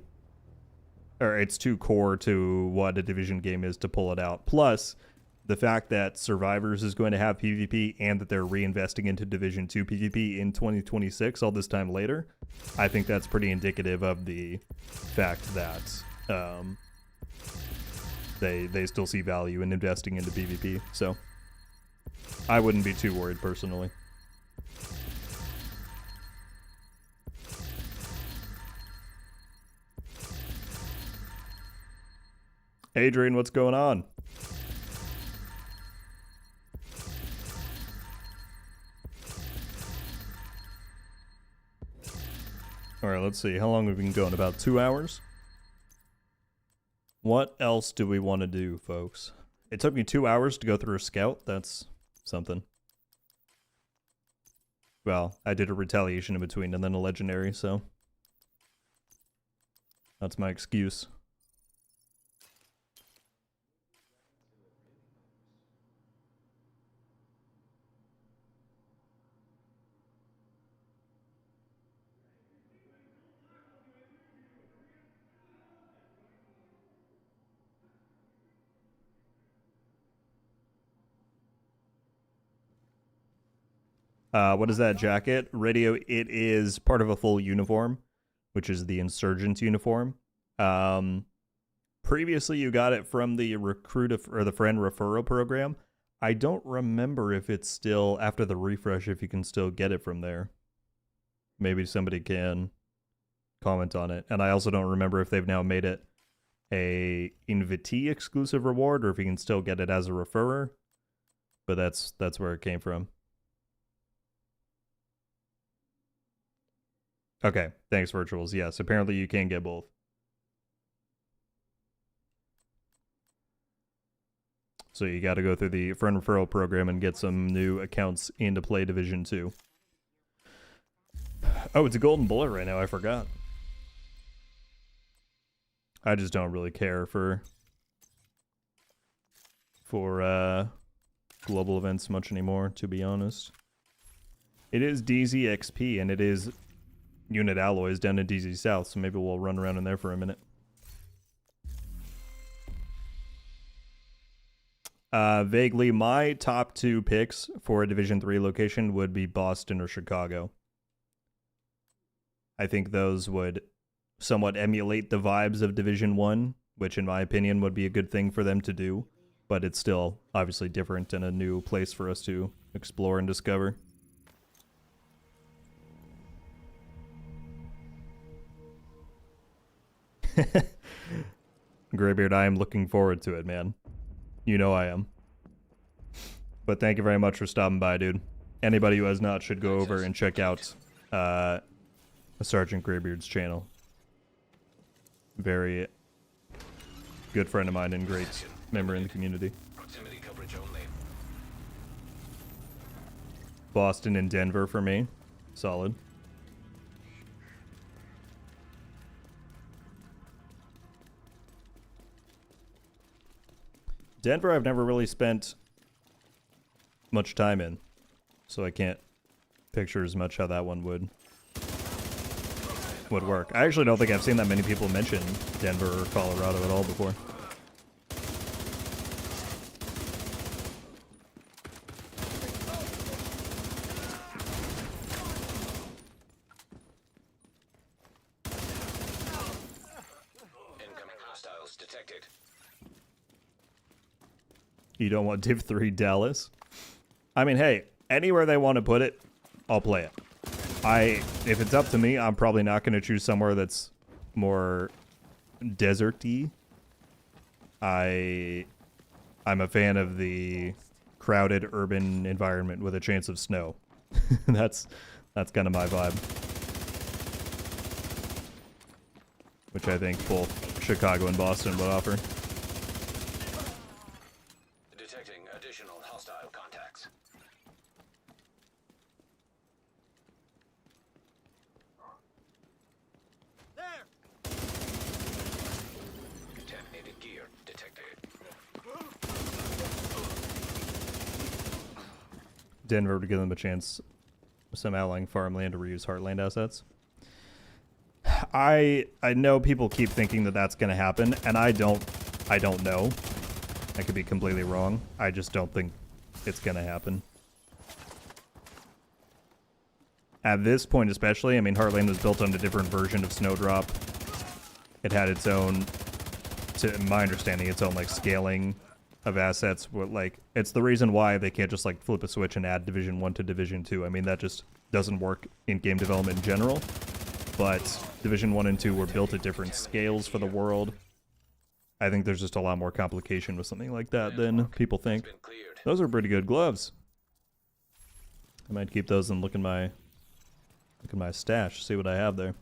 it's too core to what a Division game is to pull it out. Plus, the fact that Survivors is going to have PvP and that they're reinvesting into Division 2 PvP in 2026, all this time later, I think that's pretty indicative of the fact that they still see value in investing into PvP. So I wouldn't be too worried personally. Adrian, what's going on? All right, let's see. How long have we been going? About 2 hours? What else do we want to do, folks? It took me 2 hours to go through a scout. That's something. Well, I did a retaliation in between and then a legendary, so that's my excuse. What is that jacket? Radio, it is part of a full uniform, which is the Insurgent uniform. previously you got it from the or the friend referral program. I don't remember if it's still after the refresh, if you can still get it from there. Maybe somebody can comment on it. And I also don't remember if they've now made it a invitee exclusive reward or if you can still get it as a referrer. But that's where it came from. Okay, thanks, Virtuals. Yes, apparently you can get both. So you got to go through the friend referral program and get some new accounts into play Division 2. Oh, it's a golden bullet right now. I forgot. I just don't really care for global events much anymore, to be honest. It is DZXP and it is unit alloys down in DZ South, so maybe we'll run around in there for a minute. Vaguely, my top 2 picks for a Division 3 location would be Boston or Chicago. I think those would somewhat emulate the vibes of Division 1, which in my opinion would be a good thing for them to do, but it's still obviously different and a new place for us to explore and discover. Graybeard, I am looking forward to it, man. You know I am. But thank you very much for stopping by, dude. Anybody who has not should go over and check out Sergeant Graybeard's channel. Very good friend of mine and great member in the community. Proximity coverage only. Boston and Denver for me. Solid. Denver I've never really spent much time in, so I can't picture as much how that one would work. I actually don't think I've seen that many people mention Denver or Colorado at all before. Incoming hostiles detected. You don't want Div 3 Dallas? I mean, hey, anywhere they want to put it, I'll play it. If it's up to me, I'm probably not going to choose somewhere that's more desert-y. I'm a fan of the crowded urban environment with a chance of snow. That's kind of my vibe. Which I think both Chicago and Boston would offer. Detecting additional hostile contacts. There! Contaminated gear detected. Denver to give them a chance, some outlying farmland to reuse Heartland assets. I know people keep thinking that that's going to happen, and I don't know. I could be completely wrong. I just don't think it's going to happen. At this point especially, I mean, Heartland was built on a different version of Snowdrop. It had its own, to my understanding, its own, like, scaling of assets. Like, it's the reason why they can't just, like, flip a switch and add Division 1 to Division 2. I mean, that just doesn't work in game development in general. But Division 1 and 2 were built at different scales for the world. I think there's just a lot more complication with something like that than people think. Been cleared. Those are pretty good gloves. I might keep those and look in my stash, see what I have there.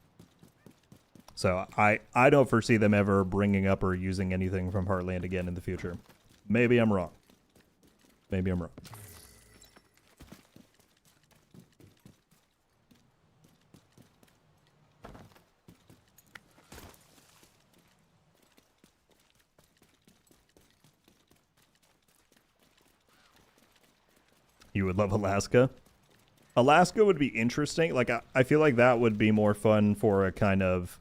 So I don't foresee them ever bringing up or using anything from Heartland again in the future. Maybe I'm wrong. Maybe I'm wrong. You would love Alaska? Alaska would be interesting. Like, I feel like that would be more fun for a kind of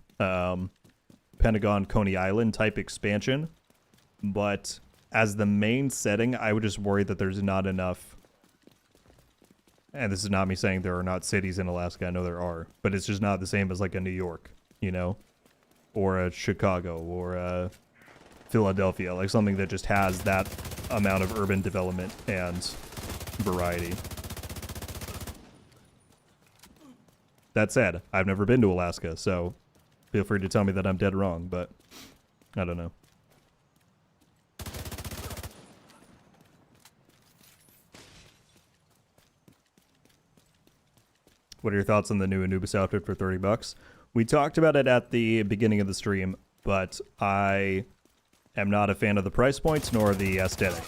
Pentagon Coney Island type expansion. But as the main setting, I would just worry that there's not enough. And this is not me saying there are not cities in Alaska. I know there are. But it's just not the same as like a New York, you know? Or a Chicago or a Philadelphia, like something that just has that amount of urban development and variety. That said, I've never been to Alaska, so feel free to tell me that I'm dead wrong, but I don't know. What are your thoughts on the new Anubis outfit for $30? We talked about it at the beginning of the stream, but I am not a fan of the price points nor the aesthetic.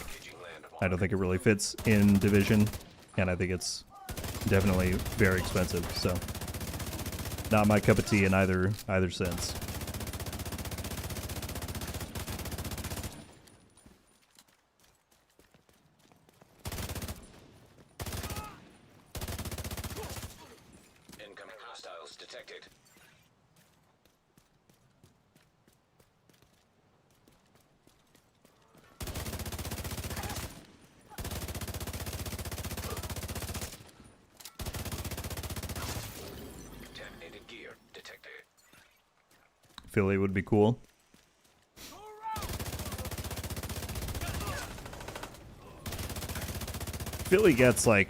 I don't think it really fits in Division, and I think it's definitely very expensive, so not my cup of tea in either sense. Incoming hostiles detected. Contaminated gear detected. Philly would be cool. Philly gets like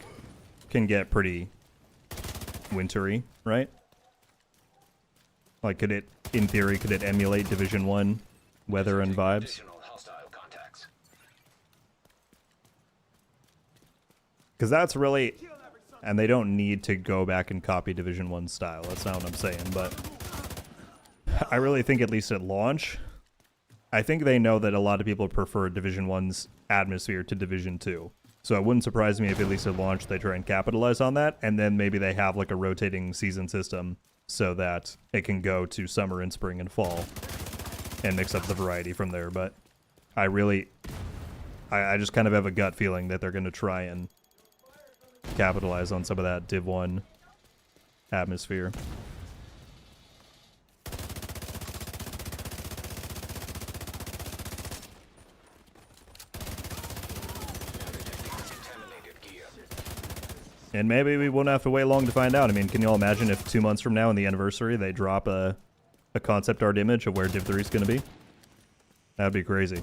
can get pretty wintry, right? Like could it in theory could it emulate Division 1 weather and vibes? Additional hostile contacts. Cuz that's really and they don't need to go back and copy Division 1 style. That's not what I'm saying, but I really think at least at launch I think they know that a lot of people prefer Division 1's atmosphere to Division 2. So it wouldn't surprise me if at least at launch they try and capitalize on that, and then maybe they have like a rotating season system so that it can go to summer and spring and fall and mix up the variety from there. But I just kind of have a gut feeling that they're going to try and capitalize on some of that Div 1 atmosphere. And maybe we won't have to wait long to find out. I mean, can you all imagine if 2 months from now on the anniversary they drop a concept art image of where Div 3 is going to be? That'd be crazy.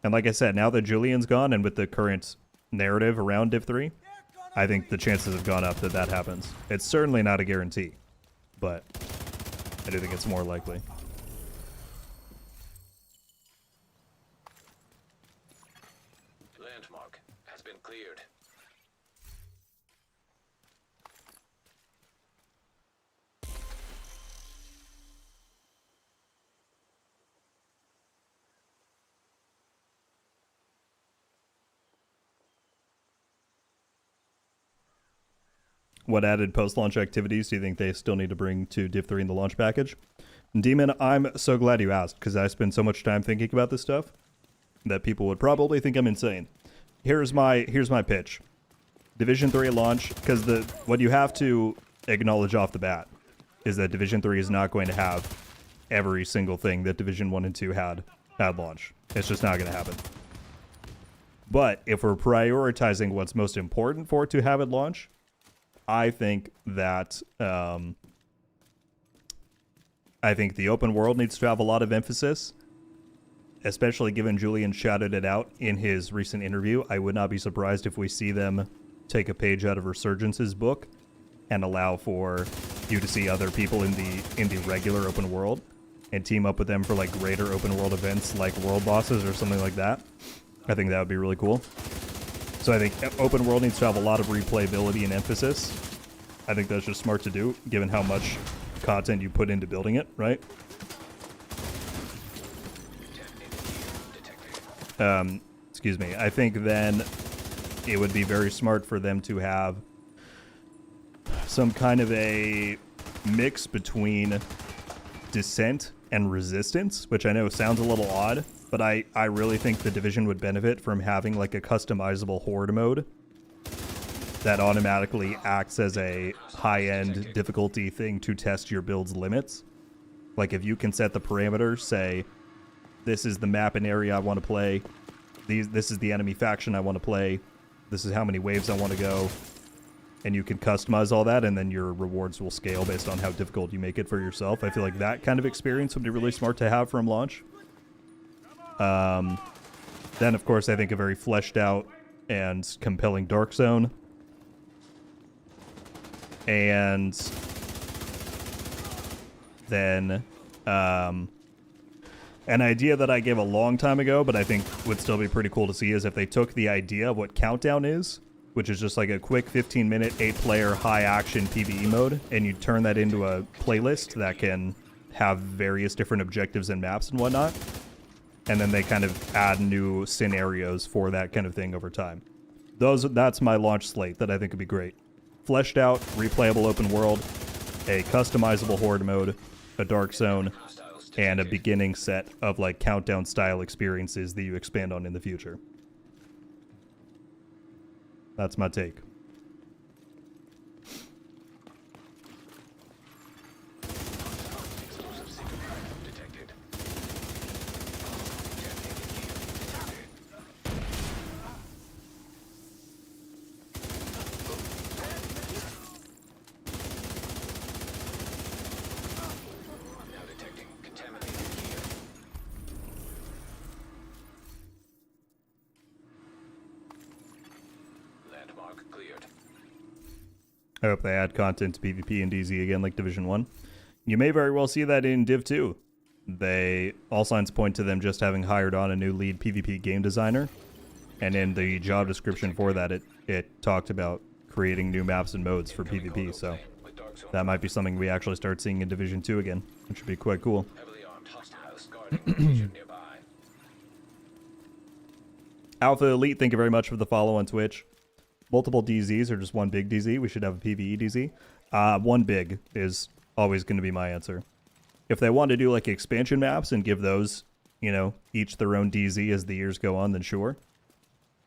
And like I said, now that Julian's gone and with the current narrative around Div 3, I think the chances have gone up that that happens. It's certainly not a guarantee, but I do think it's more likely. Landmark has been cleared. What added post-launch activities do you think they still need to bring to Div 3 in the launch package? Demon, I'm so glad you asked, because I spend so much time thinking about this stuff that people would probably think I'm insane. Here's my pitch. Division 3 launch, because what you have to acknowledge off the bat is that Division 3 is not going to have every single thing that Division 1 and 2 had at launch. It's just not going to happen. But if we're prioritizing what's most important for it to have at launch, I think that I think the open world needs to have a lot of emphasis, especially given Julian shouted it out in his recent interview. I would not be surprised if we see them take a page out of Resurgence's book and allow for you to see other people in the regular open world and team up with them for like greater open world events like world bosses or something like that. I think that would be really cool. So I think open world needs to have a lot of replayability and emphasis. I think that's just smart to do, given how much content you put into building it, right? Excuse me. I think then it would be very smart for them to have some kind of a mix between Descent and Resistance, which I know sounds a little odd, but I really think the Division would benefit from having like a customizable Horde mode that automatically acts as a high-end difficulty thing to test your build's limits. Like if you can set the parameters, say, this is the map and area I want to play, this is the enemy faction I want to play, this is how many waves I want to go, and you can customize all that, and then your rewards will scale based on how difficult you make it for yourself. I feel like that kind of experience would be really smart to have from launch. Then, of course, I think a very fleshed out and compelling Dark Zone. And then an idea that I gave a long time ago, but I think would still be pretty cool to see, is if they took the idea of what Countdown is, which is just like a quick 15-minute, 8-player, high-action PvE mode, and you turn that into a playlist that can have various different objectives and maps and whatnot. And then they kind of add new scenarios for that kind of thing over time. That's my launch slate that I think would be great. Fleshed out, replayable open world, a customizable horde mode, a dark zone, and a beginning set of like Countdown style experiences that you expand on in the future. That's my take. Explosive signal detected. Now detecting contaminated gear. Landmark cleared. I hope they add content to PvP and DZ again like Division 1. You may very well see that in Div 2. All signs point to them just having hired on a new lead PvP game designer. And in the job description for that, it talked about creating new maps and modes for PvP, so that might be something we actually start seeing in Division 2 again, which would be quite cool. Heavily armed hostiles guarding location nearby. Alpha Elite, thank you very much for the follow on Twitch. Multiple DZs or just one big DZ? We should have a PvE DZ. One big is always going to be my answer. If they want to do like expansion maps and give those, you know, each their own DZ as the years go on, then sure.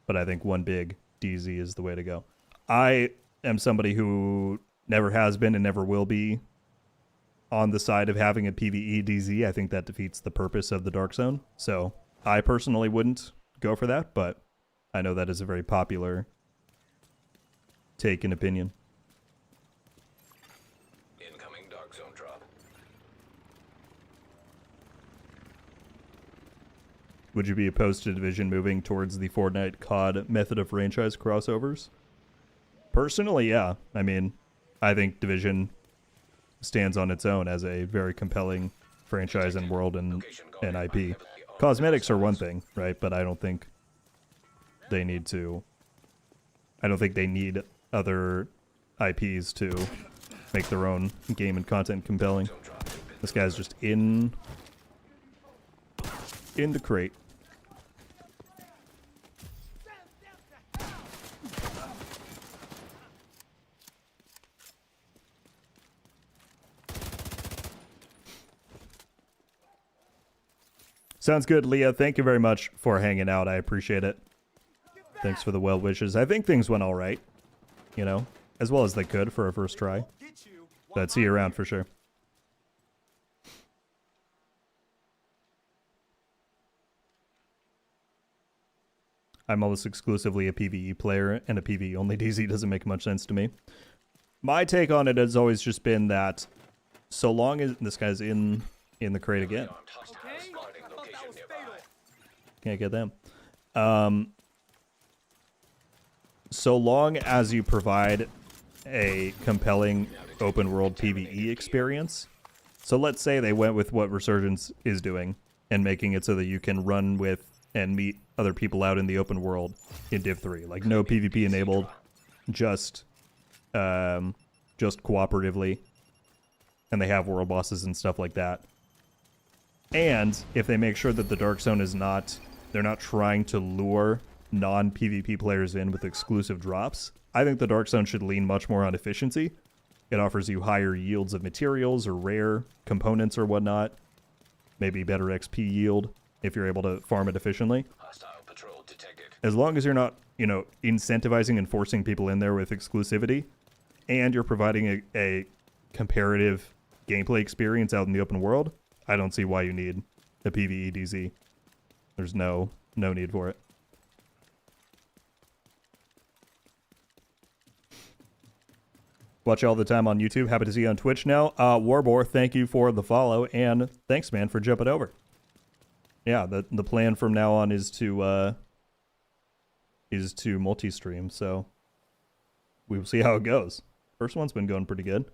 But I think one big DZ is the way to go. I am somebody who never has been and never will be on the side of having a PvE DZ. I think that defeats the purpose of the Dark Zone. So I personally wouldn't go for that, but I know that is a very popular take and opinion. Incoming dark zone drop. Would you be opposed to Division moving towards the Fortnite COD method of franchise crossovers? Personally, yeah. I mean, I think Division stands on its own as a very compelling franchise and world and IP. Cosmetics are one thing, right? But I don't think they need to... I don't think they need other IPs to make their own game and content compelling. This guy's just in the crate. Sounds good, Leah. Thank you very much for hanging out. I appreciate it. Thanks for the well wishes. I think things went all right, you know, as well as they could for a first try. But I'd see you around for sure. I'm almost exclusively a PvE player, and a PvE only DZ doesn't make much sense to me. My take on it has always just been that so long as this guy's in the crate again. Armed hostiles guarding location nearby. Can't get them. So long as you provide a compelling open world PvE experience. So let's say they went with what Resurgence is doing and making it so that you can run with and meet other people out in the open world in Div 3. Like no PvP enabled, just cooperatively. And they have world bosses and stuff like that. And if they make sure that the Dark Zone is not, they're not trying to lure non-PvP players in with exclusive drops, I think the Dark Zone should lean much more on efficiency. It offers you higher yields of materials or rare components or whatnot. Maybe better XP yield if you're able to farm it efficiently. Hostile patrol detected. As long as you're not, you know, incentivizing and forcing people in there with exclusivity, and you're providing a comparative gameplay experience out in the open world, I don't see why you need a PvE DZ. There's no need for it. Watch you all the time on YouTube. Happy to see you on Twitch now. Warbor, thank you for the follow, and thanks, man, for jumping over. Yeah, the plan from now on is to multi-stream, so we will see how it goes. First one's been going pretty good.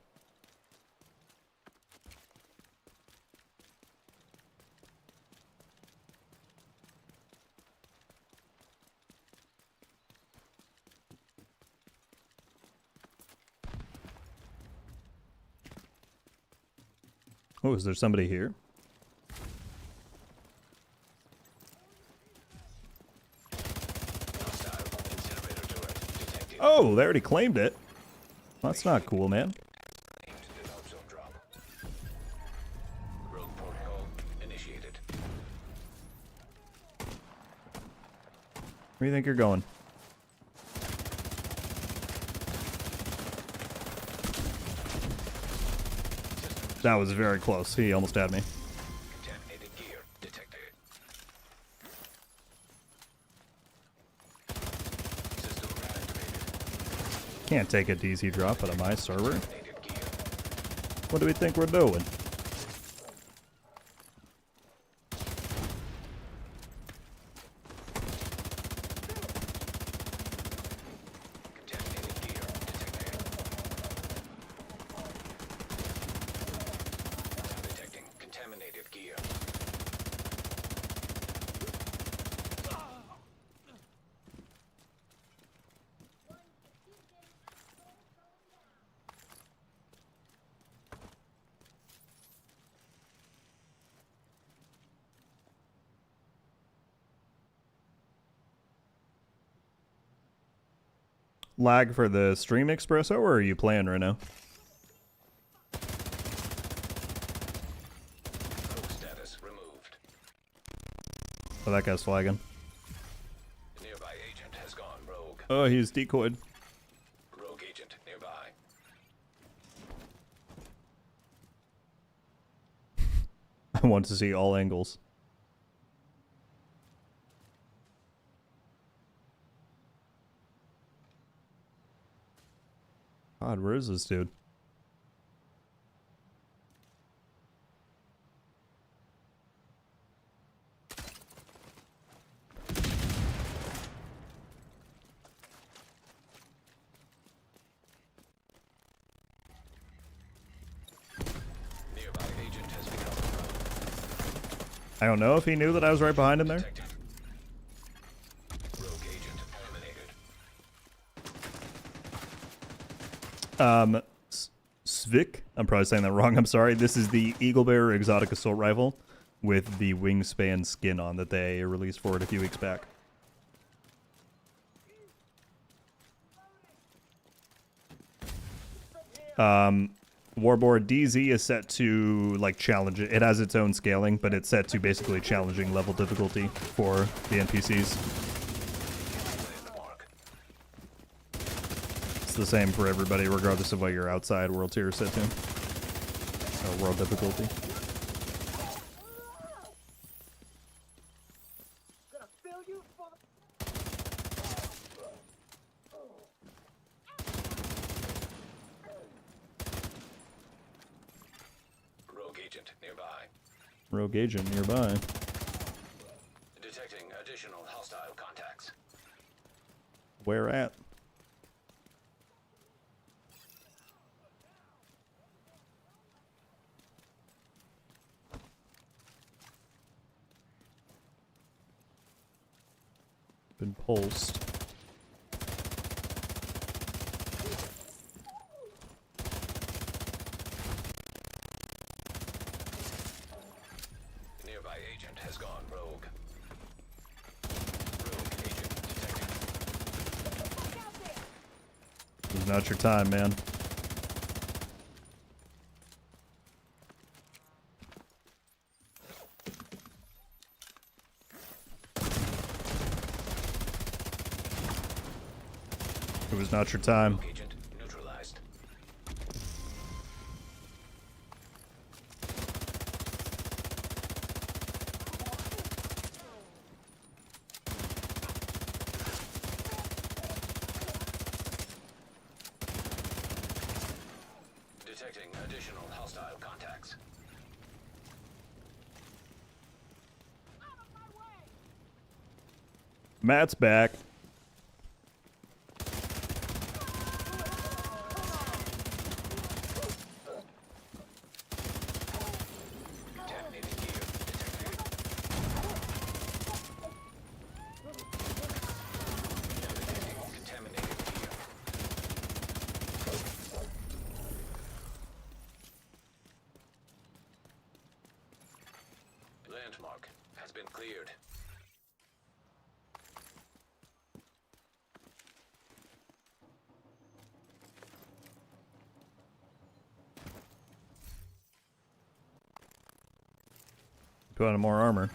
Oh, is there somebody here? Oh, they already claimed it. That's not cool, man. Aimed the Dark Zone drop. Rogue protocol initiated. Where do you think you're going? That was very close. He almost had me. Contaminated gear detected. System activated. Can't take a DZ drop out of my server. Native gear. What do we think we're doing? Contaminated gear detected. Detecting contaminated gear. Lag for the stream espresso, or are you playing right now? Rogue status removed. Oh, that guy's flagging. Nearby agent has gone rogue. Oh, he's decoyed. Rogue agent nearby. I want to see all angles. God, where is this dude? Nearby agent has become rogue. I don't know if he knew that I was right behind him there. Detected. Rogue agent eliminated. Svik, I'm probably saying that wrong, I'm sorry. This is the Eagle Bearer Exotic Assault Rifle with the wingspan skin on that they released for it a few weeks back. Warboard DZ is set to like challenge it. It has its own scaling, but it's set to basically challenging level difficulty for the NPCs. Clear the mark. It's the same for everybody, regardless of what your outside world tier is set to. Or world difficulty. Gonna fill you for Rogue agent nearby. Rogue agent nearby. Detecting additional hostile contacts. Where at? Been pulsed. Nearby agent has gone rogue. Rogue agent detected. This is not your time, man. It was not your time. Rogue agent neutralized. Detecting additional hostile contacts. Matt's back. Contaminated gear detected. Detecting contaminated gear. Landmark has been cleared. Put on more armor.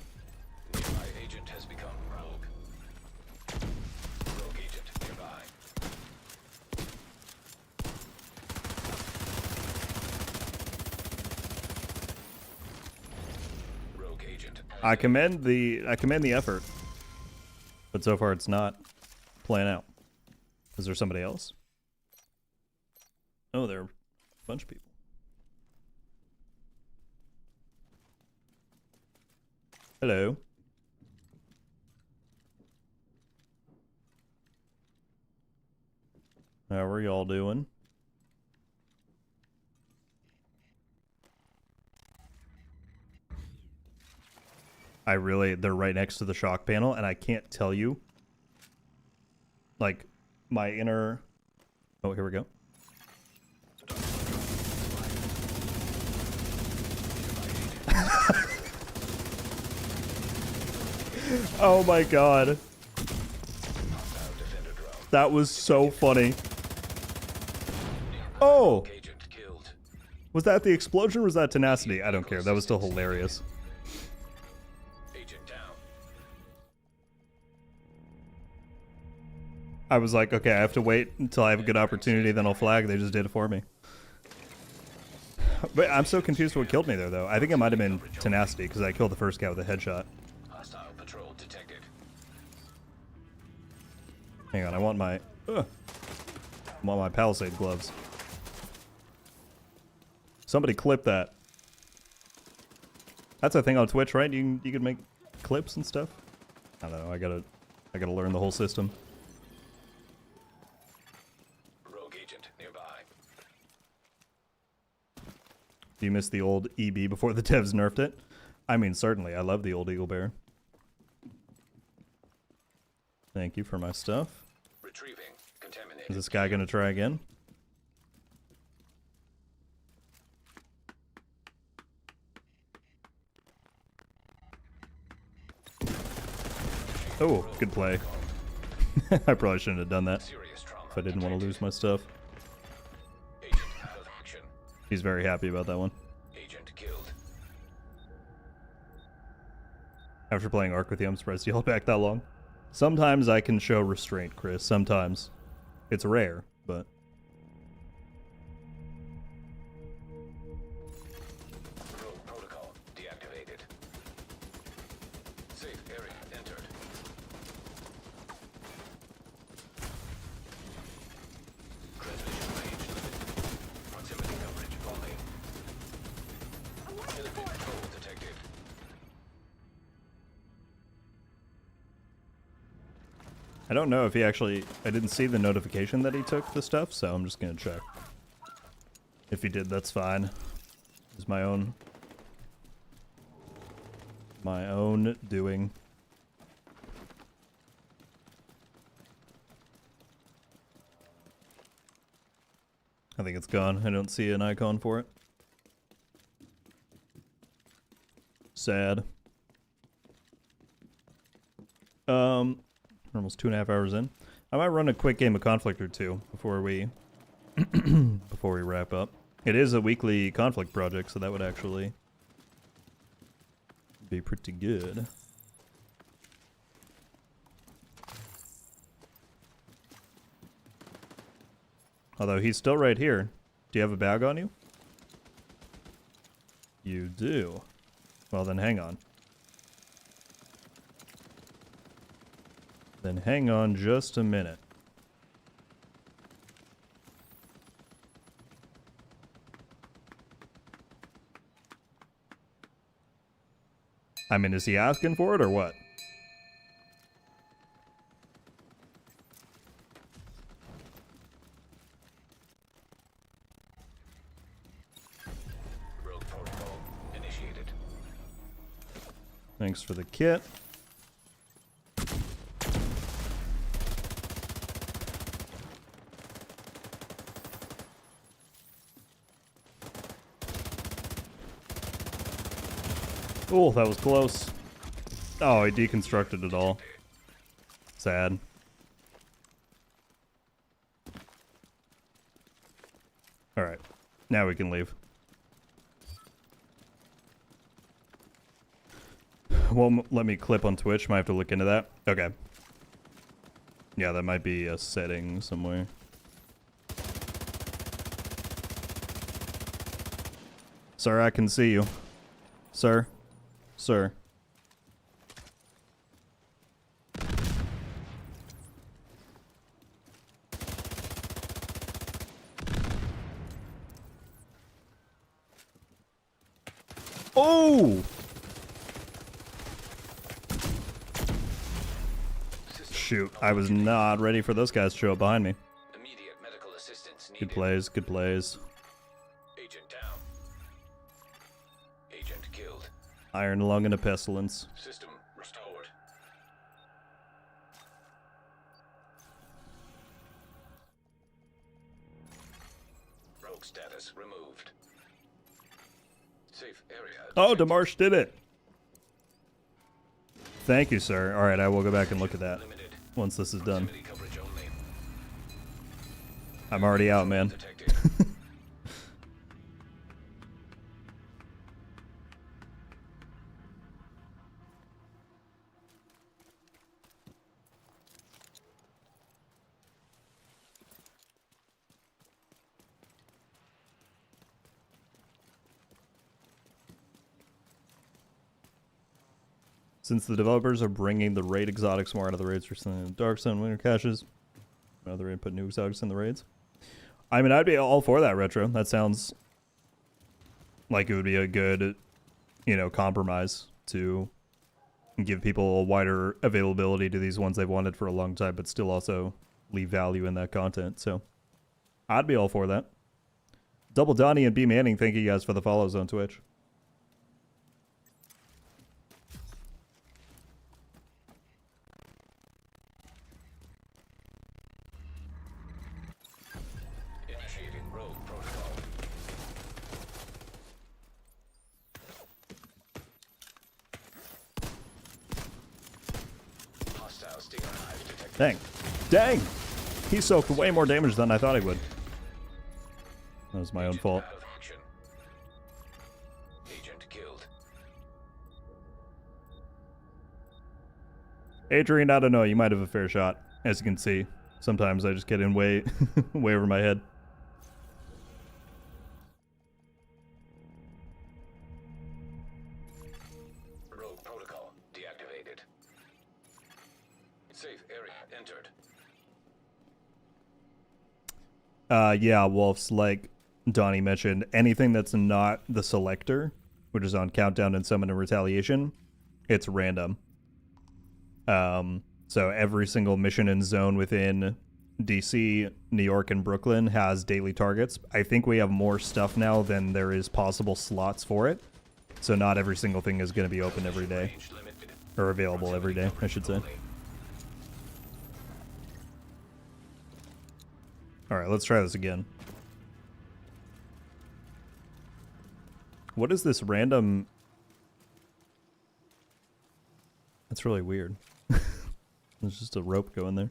Nearby agent has become rogue. Rogue agent nearby. Rogue agent. I commend the effort, but so far it's not playing out. Is there somebody else? Oh, there are a bunch of people. Hello. How are y'all doing? They're right next to the shock panel, and I can't tell you, like, my inner... Oh, here we go. Oh my god. That was so funny. Oh! Agent killed. Was that the explosion or was that tenacity? I don't care. That was still hilarious. Agent down. I was like, okay, I have to wait until I have a good opportunity, then I'll flag. They just did it for me. But I'm so confused what killed me there, though. I think it might have been tenacity, because I killed the first guy with a headshot. Hostile patrol detected. Hang on, I want my Palisade gloves. Somebody clip that. That's a thing on Twitch, right? You can make clips and stuff. I don't know. I gotta learn the whole system. Rogue agent nearby. Do you miss the old EB before the devs nerfed it? I mean, certainly. I love the old Eagle Bear. Thank you for my stuff. Retrieving contaminated. Is this guy gonna try again? Oh, good play. I probably shouldn't have done that Serious trauma if I didn't want to lose my stuff. Agent out of action. He's very happy about that one. Agent killed. After playing Ark with you, I'm surprised you held back that long. Sometimes I can show restraint, Chris. Sometimes. It's rare, but... Rogue protocol deactivated. Safe area entered. Transmission range limited. Proximity coverage only. Enemy patrol detected. I don't know if he actually... I didn't see the notification that he took the stuff, so I'm just gonna check. If he did, that's fine. It's my own doing. I think it's gone. I don't see an icon for it. Sad. We're almost 2.5 hours in. I might run a quick game of Conflict or two before we before we wrap up. It is a weekly Conflict project, so that would actually be pretty good. Although he's still right here. Do you have a bag on you? You do. Well, then hang on. Then hang on just a minute. I mean, is he asking for it or what? Rogue protocol initiated. Thanks for the kit. Oh, that was close. Oh, he deconstructed it all. Sad. Alright. Now we can leave. Won't let me clip on Twitch. Might have to look into that. Okay. Yeah, that might be a setting somewhere. Sir, I can see you. Sir. Sir. Oh! Shoot, I was not ready for those guys to show up behind me. Immediate medical assistance needed. Good plays, good plays. Agent down. Agent killed. Iron lung and a pestilence. System restored. Rogue status removed. Safe area. Oh, Demarsh did it. Thank you, sir. All right, I will go back and look at that Limited. once this is done. Proximity coverage only. I'm already out, man. Detected. Since the developers are bringing the raid exotics more out of the raids for some Dark Sun winter caches, another raid put new exotics in the raids. I mean, I'd be all for that, Retro. That sounds like it would be a good, you know, compromise to give people a wider availability to these ones they've wanted for a long time, but still also leave value in that content. So I'd be all for that. Double Donnie and B Manning, thank you guys for the follows on Twitch. Initiating rogue protocol. Hostile stinger hive detected. Dang. Dang! He soaked way more damage than I thought he would. That was my own Agent fault. out of action. Agent killed. Adrian, I don't know. You might have a fair shot. As you can see, sometimes I just get in way, way over my head. Rogue protocol deactivated. Safe area entered. Yeah, Wolves, like Donnie mentioned, anything that's not the selector, which is on Countdown and Summon and Retaliation, it's random. So every single mission and zone within DC, New York, and Brooklyn has daily targets. I think we have more stuff now than there is possible slots for it. So not every single thing is going to be open every day. Range limited. Or available every day, I should say. Only. Alright, let's try this again. What is this random... That's really weird. There's just a rope going there.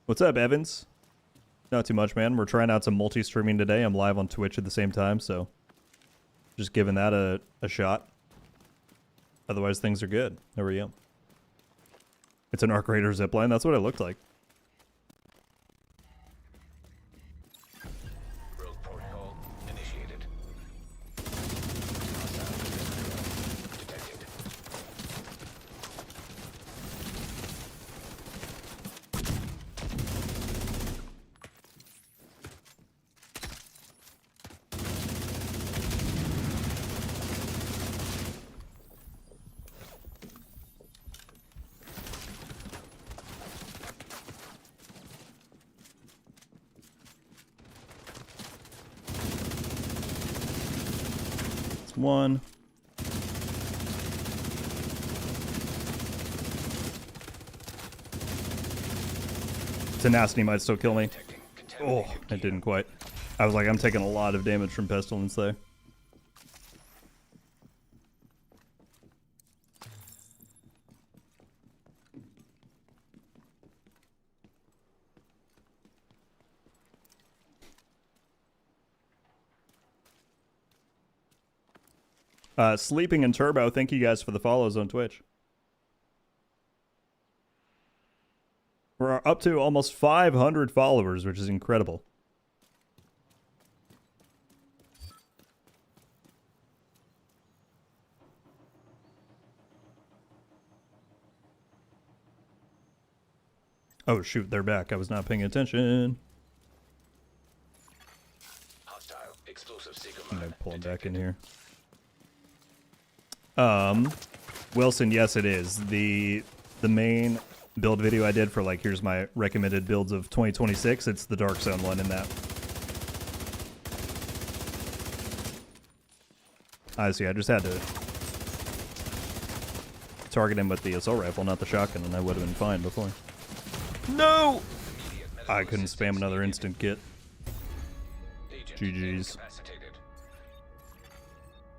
What's up, Evans? Not too much, man. We're trying out some multi-streaming today. I'm live on Twitch at the same time, so... just giving that a shot. Otherwise, things are good. There we go. It's an Arc Raider zipline. That's what it looked like. Rogue protocol initiated. Detected. Last one. Tenacity might still kill me. Oh, it didn't quite. I was like, I'm taking a lot of damage from Pestilence there. Sleeping in Turbo, thank you guys for the follows on Twitch. We're up to almost 500 followers, which is incredible. Oh shoot, they're back. I was not paying attention. Hostile explosive seeker I'm gonna mine pull him back detected. in here. Wilson, yes it is. The main build video I did for like, here's my recommended builds of 2026, it's the Dark Zone one in that. I see, I just had to target him with the assault rifle, not the shotgun, and I would have been fine before. No! I couldn't spam another instant kit. Agent GG's. incapacitated.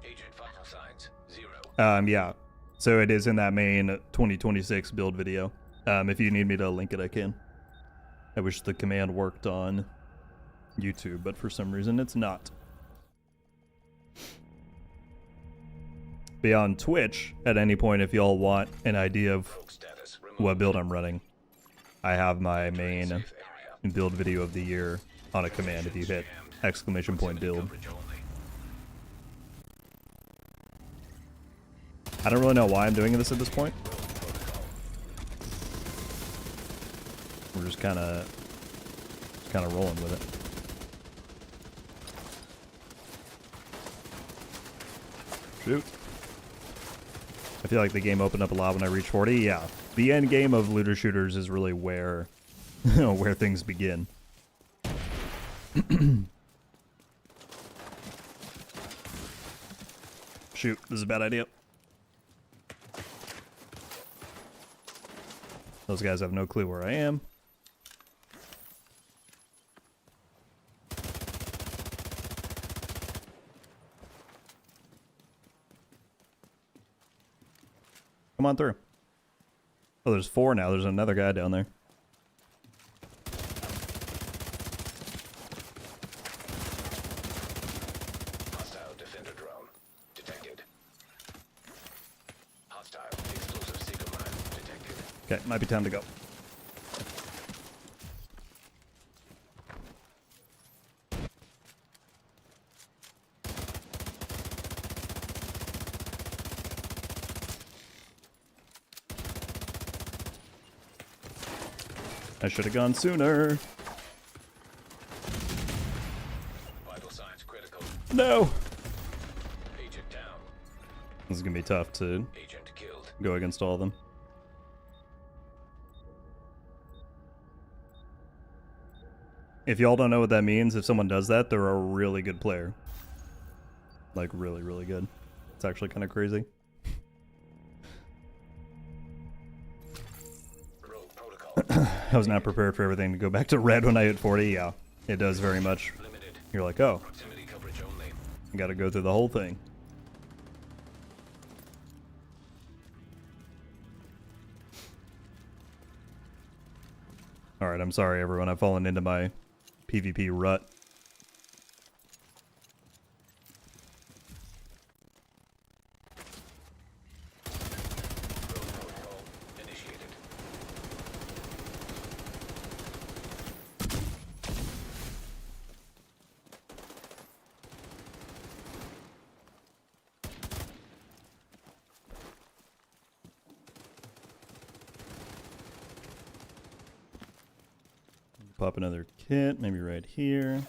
Agent vital signs 0. Yeah. So it is in that main 2026 build video. If you need me to link it, I can. I wish the command worked on YouTube, but for some reason it's not. Be on Twitch at any point if y'all want an idea of Rogue status removed. what build I'm running. I have my main Safe area. build video of the year on a command if you hit exclamation point build. Coverage only. I don't really know why I'm doing this at this point. We're just kind of rolling with it. Shoot. I feel like the game opened up a lot when I reached 40. Yeah, the end game of looter shooters is really where where things begin. Shoot, this is a bad idea. Those guys have no clue where I am. Come on through. Oh, there's 4 now. There's another guy down there. Hostile defender drone detected. Hostile explosive seeker mine detected. Okay, might be time to go. I should have gone sooner. Vital signs critical. No! Agent down. This is gonna be tough to Agent killed. go against all of them. If y'all don't know what that means, if someone does that, they're a really good player. Like, really, really good. It's actually kind of crazy. Rogue protocol. I was not prepared for everything to go back to red when I hit 40. Yeah, it does very much. Limited. You're like, oh, Proximity coverage only. I gotta go through the whole thing. Alright, I'm sorry everyone, I've fallen into my PvP rut. Rogue protocol initiated. Pop another kit, maybe right here.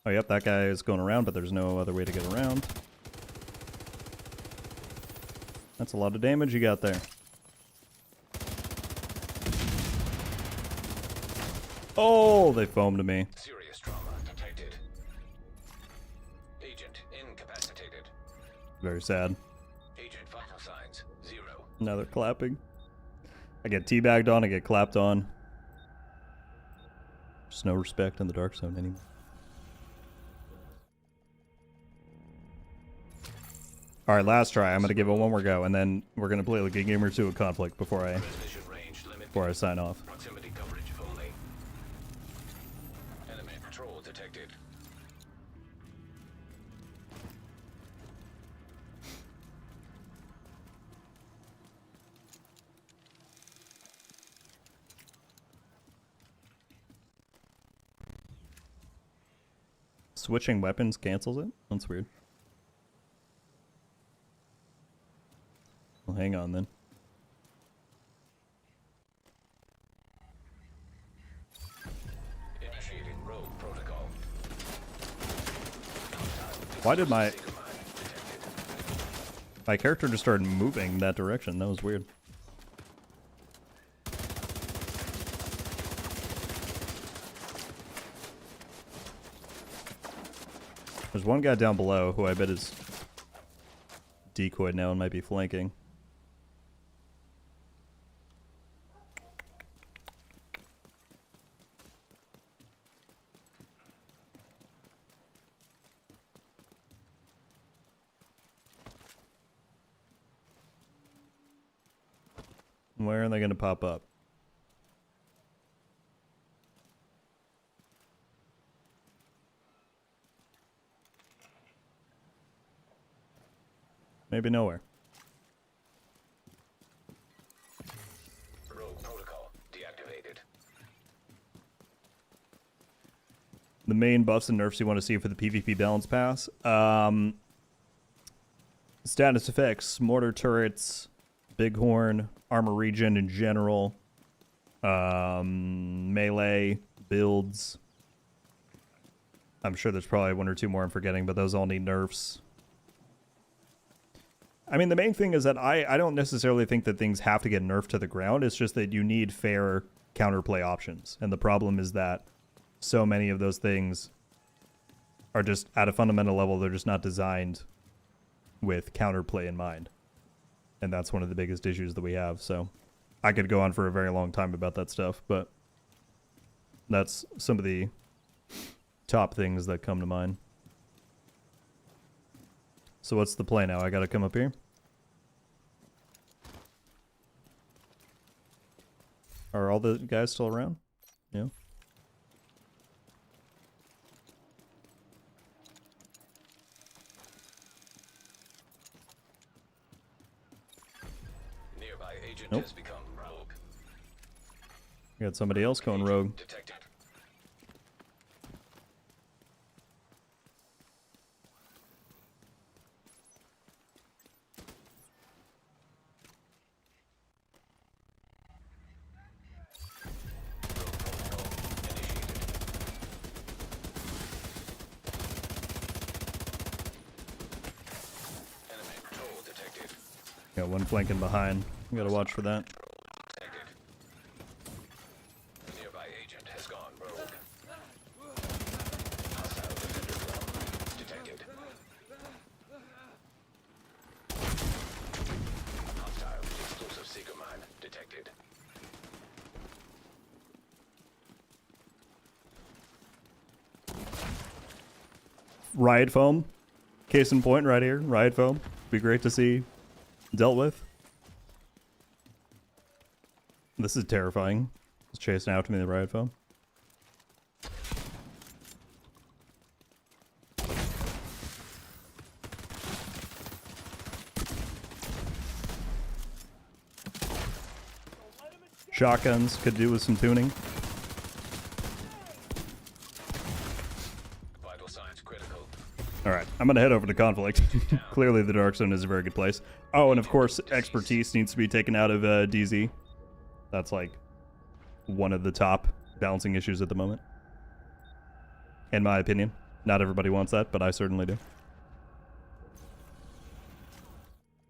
Oh, yep, that guy is going around, but there's no other way to get around. That's a lot of damage you got there. Oh, they foamed me. Serious trauma detected. Agent incapacitated. Very sad. Agent vital signs 0. Now they're clapping. I get teabagged on, I get clapped on. There's no respect in the dark zone anymore. Alright, last try. I'm gonna give it one more go, and then we're gonna play like a game or two of Conflict before Transmission range limit. I sign off. Proximity coverage only. Enemy patrol detected. Switching weapons cancels it? That's weird. Well, hang on then. Initiating rogue protocol. Why did my character just started moving that direction? That was weird. There's one guy down below who I bet is decoyed now and might be flanking. Where are they going to pop up? Maybe nowhere. Rogue protocol deactivated. The main buffs and nerfs you want to see for the PvP balance pass. Status effects, mortar turrets, bighorn, armor regen in general, melee, builds. I'm sure there's probably one or two more I'm forgetting, but those all need nerfs. I mean, the main thing is that I don't necessarily think that things have to get nerfed to the ground. It's just that you need fair counterplay options. And the problem is that so many of those things are just, at a fundamental level, they're just not designed with counterplay in mind. And that's one of the biggest issues that we have. So I could go on for a very long time about that stuff, but that's some of the top things that come to mind. So what's the play now? I gotta come up here? Are all the guys still around? Yeah. Nearby agent Nope. has become rogue. We got somebody else going rogue. Detected. Got one flanking behind. We gotta watch for that. Detected. Nearby agent has gone rogue. Hostile defender drone detected. Hostile explosive seeker mine detected. Riot foam. Case in point right here. Riot foam. Be great to see dealt with. This is terrifying. It's chasing after me, the riot foam. Shotguns could do with some tuning. Vital signs critical. Alright, I'm gonna head over to Conflict. Clearly the Dark Zone is a very good place. Oh, and of course, expertise needs to be taken out of DZ. That's like one of the top balancing issues at the moment. In my opinion. Not everybody wants that, but I certainly do.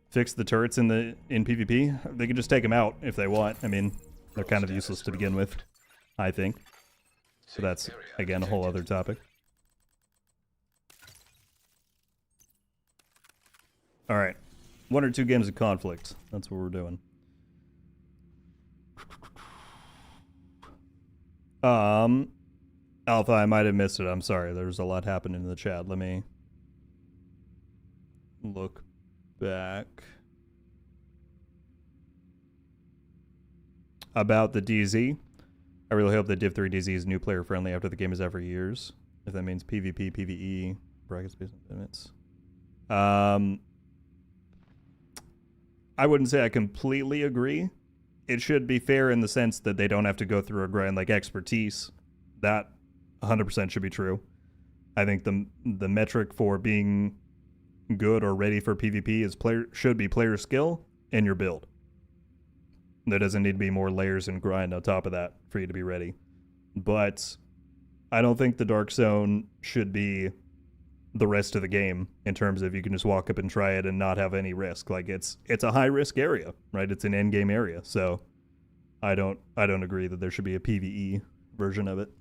Fix the turrets in PvP. They can just take them out if they want. I mean, they're kind of useless to begin with, I think. So that's, again, a whole other topic. All right. 1 or 2 games of conflict. That's what we're doing. Alpha, I might have missed it. I'm sorry. There's a lot happening in the chat. Let me look back. About the DZ. I really hope that Div 3 DZ is new player friendly after the game is out for years. If that means PvP, PvE, brackets, based on limits. I wouldn't say I completely agree. It should be fair in the sense that they don't have to go through a grind like expertise. That 100% should be true. I think the metric for being good or ready for PvP is should be player skill and your build. There doesn't need to be more layers and grind on top of that for you to be ready. But I don't think the Dark Zone should be the rest of the game in terms of you can just walk up and try it and not have any risk. Like it's a high risk area, right? It's an end game area. So I don't agree that there should be a PvE version of it.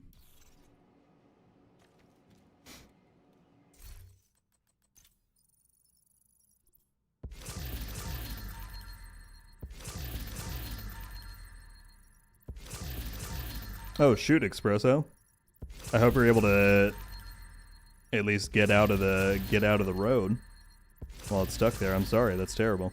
Oh shoot, Espresso. I hope you're able to at least get out of the road while it's stuck there. I'm sorry, that's terrible.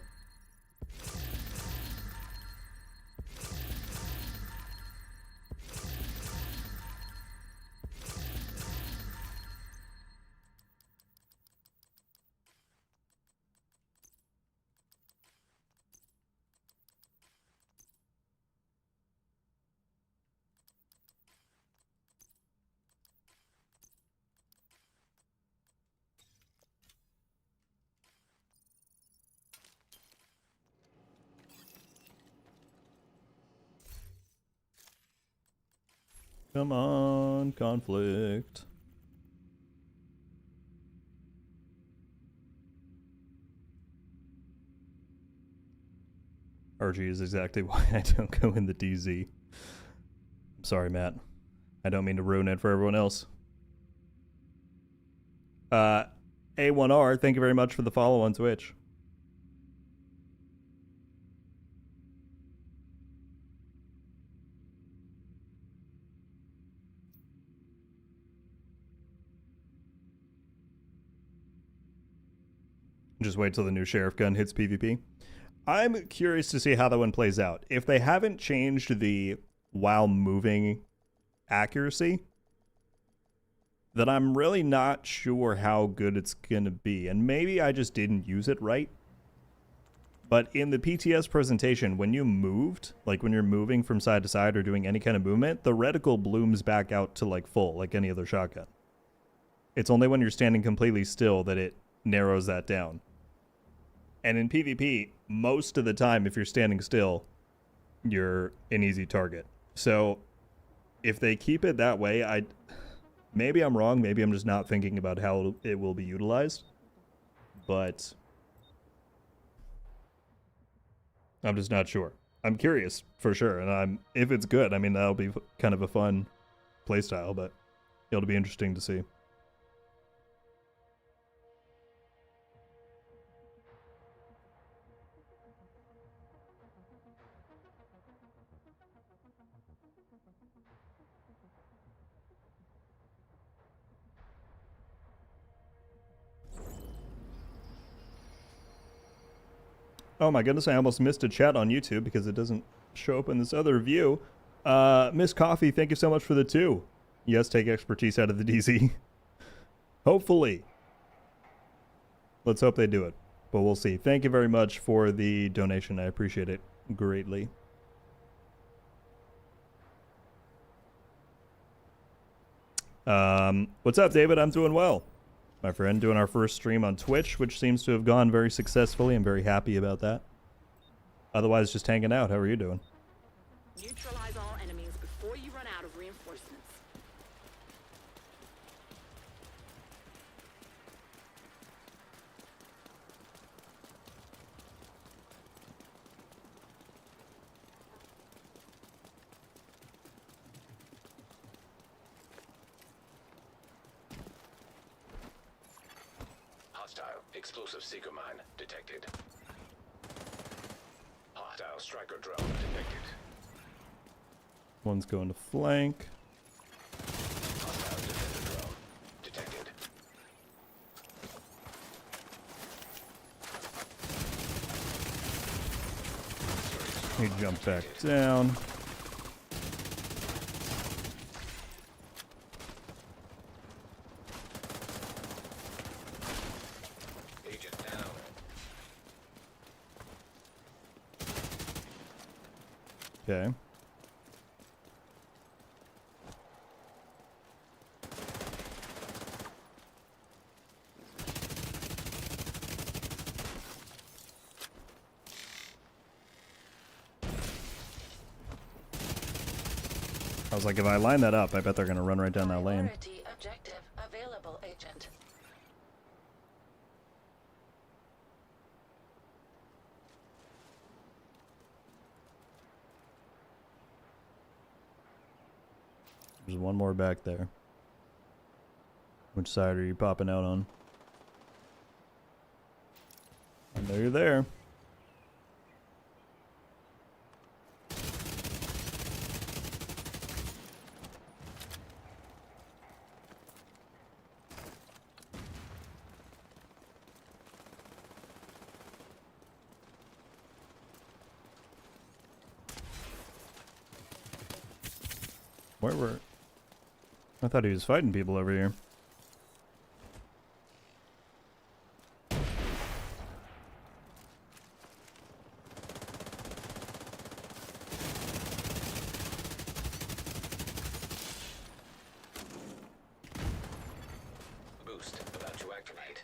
Come on, conflict. RG is exactly why I don't go in the DZ. I'm sorry, Matt. I don't mean to ruin it for everyone else. A1R, thank you very much for the follow on Twitch. Just wait till the new sheriff gun hits PvP. I'm curious to see how that one plays out. If they haven't changed the while moving accuracy, then I'm really not sure how good it's going to be. And maybe I just didn't use it right. But in the PTS presentation, when you moved, like when you're moving from side to side or doing any kind of movement, the reticle blooms back out to like full, like any other shotgun. It's only when you're standing completely still that it narrows that down. And in PvP, most of the time, if you're standing still, you're an easy target. So if they keep it that way, maybe I'm wrong. Maybe I'm just not thinking about how it will be utilized. But I'm just not sure. I'm curious for sure. And if it's good, I mean, that'll be kind of a fun playstyle, but it'll be interesting to see. Oh my goodness, I almost missed a chat on YouTube because it doesn't show up in this other view. Miss Coffee, thank you so much for the 2. Yes, take expertise out of the DZ. Hopefully. Let's hope they do it, but we'll see. Thank you very much for the donation. I appreciate it greatly. What's up, David? I'm doing well. My friend, doing our first stream on Twitch, which seems to have gone very successfully. I'm very happy about that. Otherwise, just hanging out. How are you doing? Neutralize all enemies before you run out of reinforcements. Hostile explosive seeker mine detected. Hostile striker drone detected. One's going to flank. Hostile defender drone detected. He jumped back down. Agent down. Okay. I was like, if I line that up, I bet they're gonna run right down that lane. Priority objective available, Agent. There's one more back there. Which side are you popping out on? I know you're there. Where were... I thought he was fighting people over here. Boost about to activate.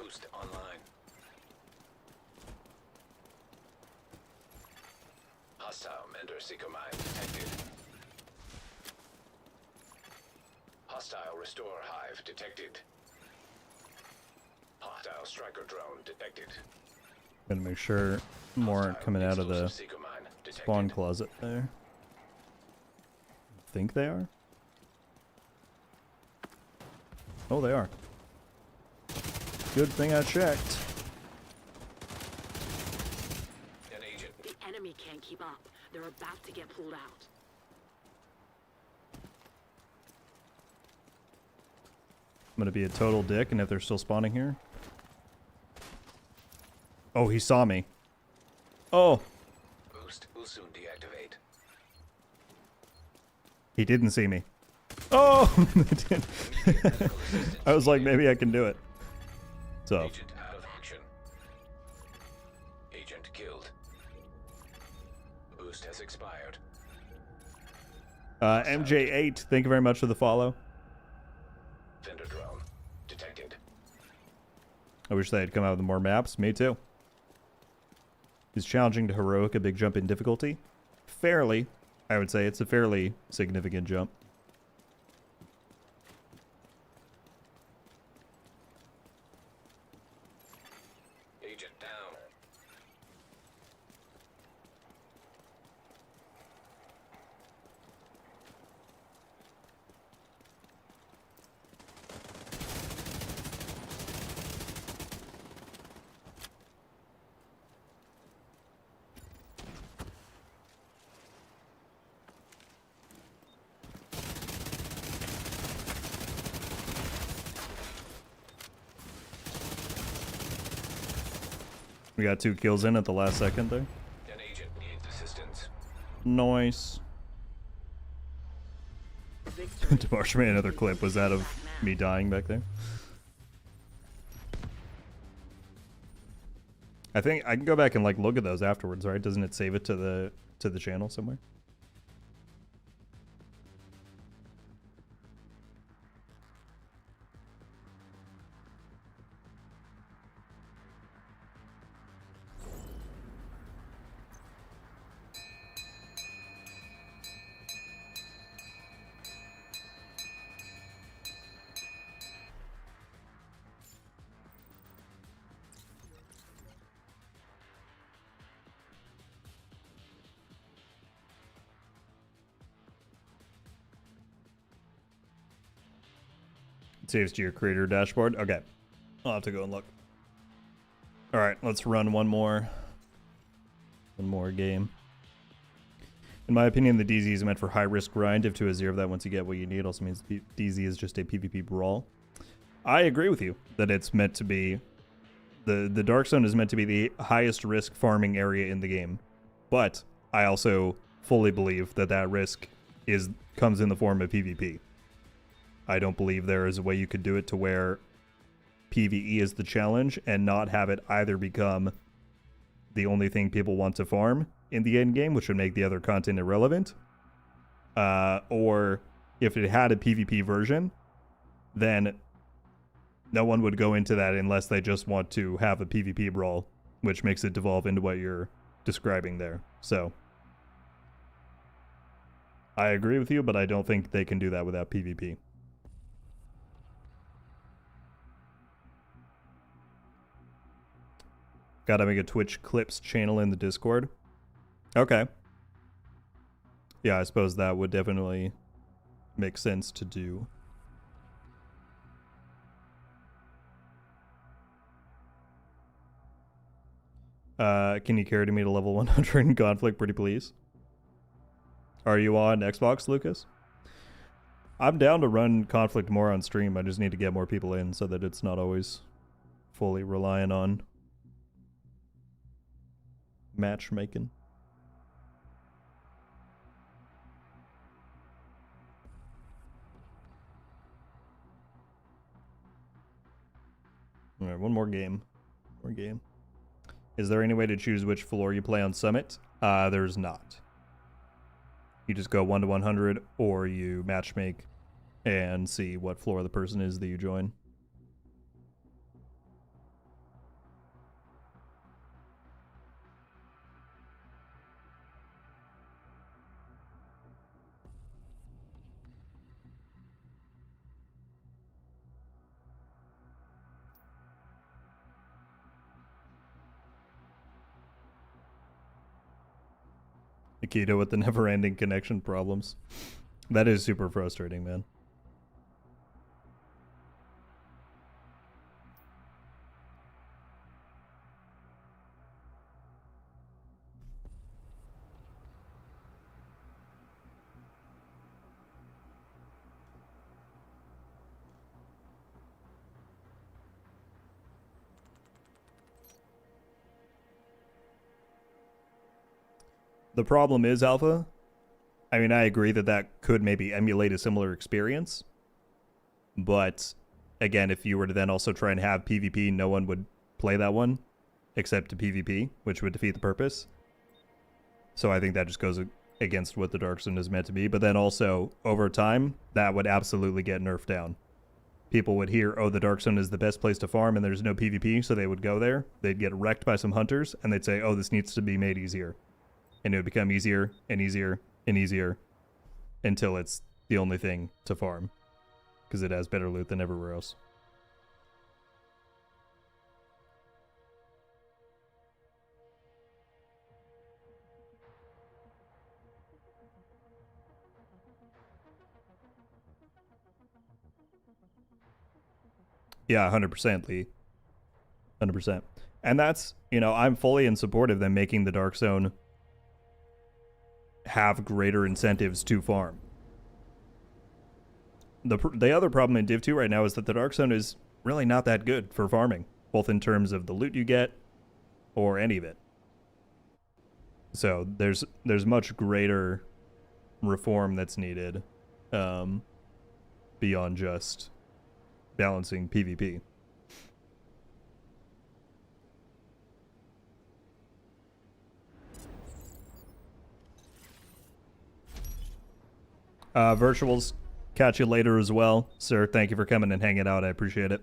Boost online. Hostile Mender Seeker mine detected. Hostile Restore Hive detected. Hostile Striker drone detected. Gotta make sure more aren't coming out of the Explosive seeker mine detected. spawn closet there. Think they are? Oh, they are. Good thing I checked. An agent. The enemy can't keep up. They're about to get pulled out. I'm gonna be a total dick, and if they're still spawning here... Oh, he saw me. Oh! Boost will soon deactivate. He didn't see me. Oh! I was like, maybe I can do it. So, Agent out of action. Agent killed. Boost has expired. MJ8, thank you very much for the follow. Fender drone detected. I wish they had come out with more maps. Me too. Is challenging to heroic a big jump in difficulty? Fairly. I would say it's a fairly significant jump. Agent down. We got 2 kills in at the last second there. An agent needs assistance. Nice. Victory. DeMarsh made another clip. Was that of me dying back there? I think I can go back and like look at those afterwards, right? Doesn't it save it to the channel somewhere? It saves to your creator dashboard. Okay. I'll have to go and look. Alright, let's run one more game. In my opinion, the DZ is meant for high-risk grind. If to a 0 that once you get what you need also means DZ is just a PvP brawl. I agree with you that it's meant to be... The Dark Zone is meant to be the highest risk farming area in the game. But I also fully believe that that risk comes in the form of PvP. I don't believe there is a way you could do it to where PvE is the challenge and not have it either become the only thing people want to farm in the end game, which would make the other content irrelevant. Or if it had a PvP version, then no one would go into that unless they just want to have a PvP brawl, which makes it devolve into what you're describing there. So I agree with you, but I don't think they can do that without PvP. Gotta make a Twitch Clips channel in the Discord. Okay. Yeah, I suppose that would definitely make sense to do. Can you carry me to level 100 in Conflict, pretty please? Are you on Xbox, Lucas? I'm down to run Conflict more on stream. I just need to get more people in so that it's not always fully reliant on matchmaking. Alright, one more game. Is there any way to choose which floor you play on Summit? There's not. You just go 1 to 100, or you matchmake and see what floor the person is that you join. Nikita with the never-ending connection problems. That is super frustrating, man. The problem is, Alpha, I mean, I agree that that could maybe emulate a similar experience. But, again, if you were to then also try and have PvP, no one would play that one except to PvP, which would defeat the purpose. So I think that just goes against what the Dark Zone is meant to be. But then also, over time, that would absolutely get nerfed down. People would hear, oh, the Dark Zone is the best place to farm and there's no PvP, so they would go there. They'd get wrecked by some hunters, and they'd say, oh, this needs to be made easier. And it would become easier and easier and easier until it's the only thing to farm, because it has better loot than everywhere else. Yeah, 100%, Lee. 100%. And that's, you know, I'm fully in support of them making the Dark Zone have greater incentives to farm. The other problem in Div 2 right now is that the Dark Zone is really not that good for farming, both in terms of the loot you get or any of it. So there's much greater reform that's needed beyond just balancing PvP. Virtuals, catch you later as well. Sir, thank you for coming and hanging out. I appreciate it.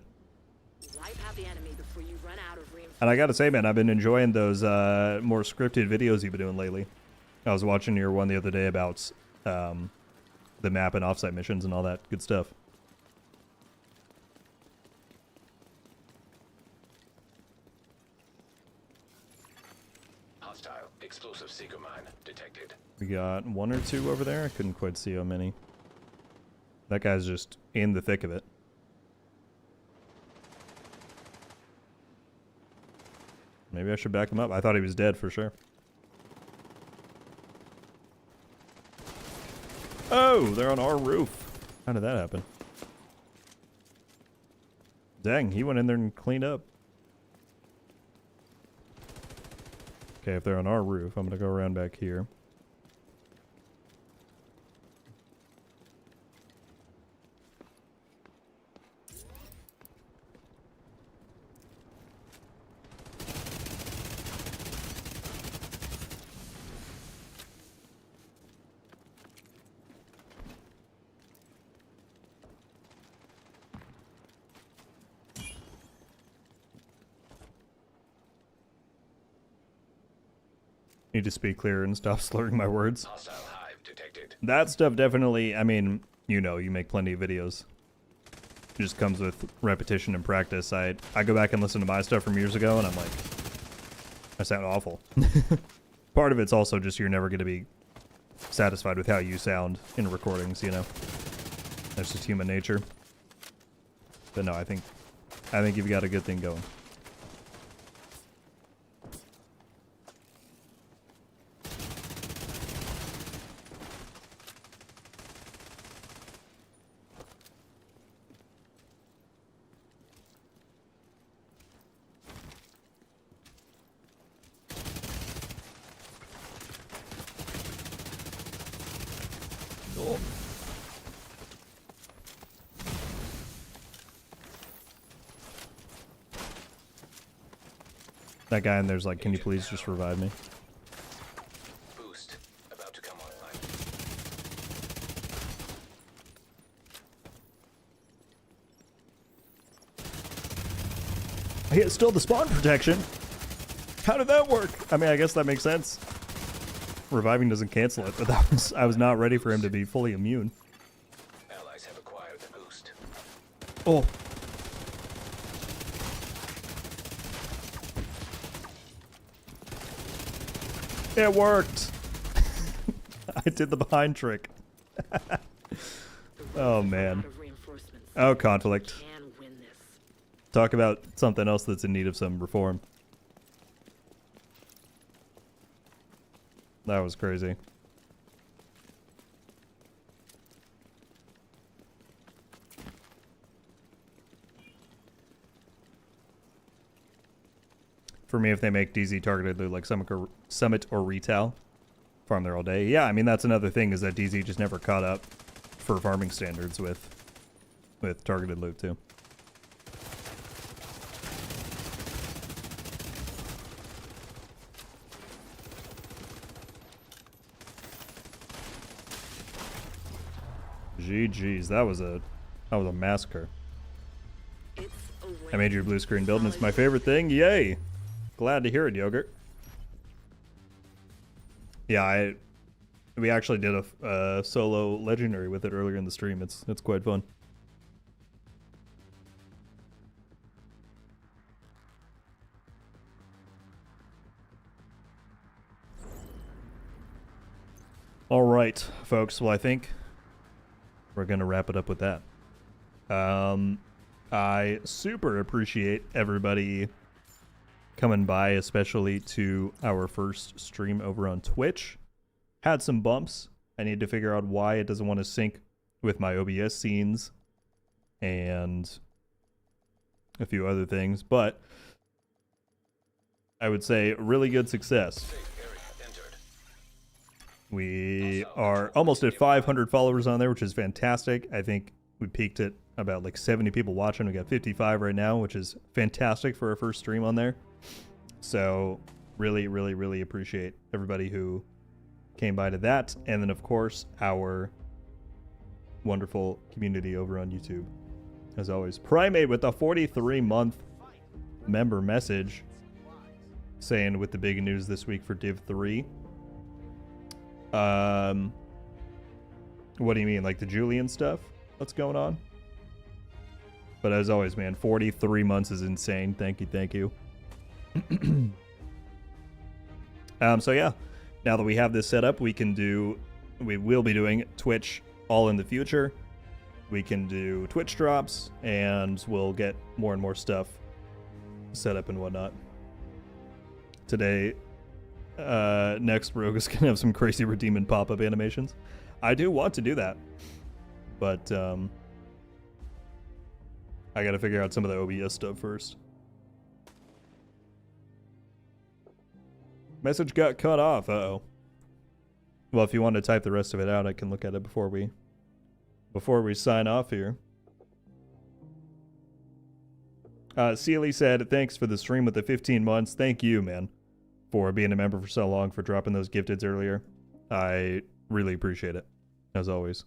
Wipe out the enemy before you run out of reinforcements. And I gotta say, man, I've been enjoying those more scripted videos you've been doing lately. I was watching your one the other day about the map and offsite missions and all that good stuff. Hostile explosive seeker mine detected. We got 1 or 2 over there. I couldn't quite see how many. That guy's just in the thick of it. Maybe I should back him up. I thought he was dead for sure. Oh, they're on our roof. How did that happen? Dang, he went in there and cleaned up. Okay, if they're on our roof, I'm gonna go around back here. Need to speak clearer and stop slurring my words. Hostile hive detected. That stuff definitely, I mean, you know, you make plenty of videos. It just comes with repetition and practice. I go back and listen to my stuff from years ago and I'm like, I sound awful. Part of it's also just you're never going to be satisfied with how you sound in recordings, you know. That's just human nature. But no, I think you've got a good thing going. That guy in there's like, can you please just revive me? Boost about to come online. Hey, it's still the spawn protection. How did that work? I mean, I guess that makes sense. Reviving doesn't cancel it, but I was not ready for him to be fully immune. Allies have acquired the boost. Oh. It worked. I did the behind trick. Oh man. Oh, conflict. Talk about something else that's in need of some reform. That was crazy. For me, if they make DZ targeted loot like Summit or Retail, farm there all day. Yeah, I mean, that's another thing, is that DZ just never caught up for farming standards with targeted loot too. GG's, that was a massacre. I made your blue screen build and it's my favorite thing. Yay! Glad to hear it, Yogurt. Yeah, we actually did a solo legendary with it earlier in the stream. It's quite fun. All right, folks. Well, I think we're gonna wrap it up with that. I super appreciate everybody coming by, especially to our first stream over on Twitch. Had some bumps. I need to figure out why it doesn't want to sync with my OBS scenes and a few other things, but I would say really good success. We are almost at 500 followers on there, which is fantastic. I think we peaked at about like 70 people watching. We got 55 right now, which is fantastic for our first stream on there. So really, really, really appreciate everybody who came by to that. And then, of course, our wonderful community over on YouTube. As always, Primate with a 43-month member message saying with the big news this week for Div 3. What do you mean? Like the Julian stuff? What's going on? But as always, man, 43 months is insane. Thank you, thank you. So yeah, now that we have this set up, we will be doing Twitch all in the future. We can do Twitch drops, and we'll get more and more stuff set up and whatnot. today. Next, Rogue is gonna have some crazy redeeming pop-up animations. I do want to do that, but I gotta figure out some of the OBS stuff first. Message got cut off. Uh-oh. Well, if you want to type the rest of it out, I can look at it before we sign off here. Sealy said, thanks for the stream with the 15 months. Thank you, man, for being a member for so long, for dropping those gifteds earlier. I really appreciate it, as always.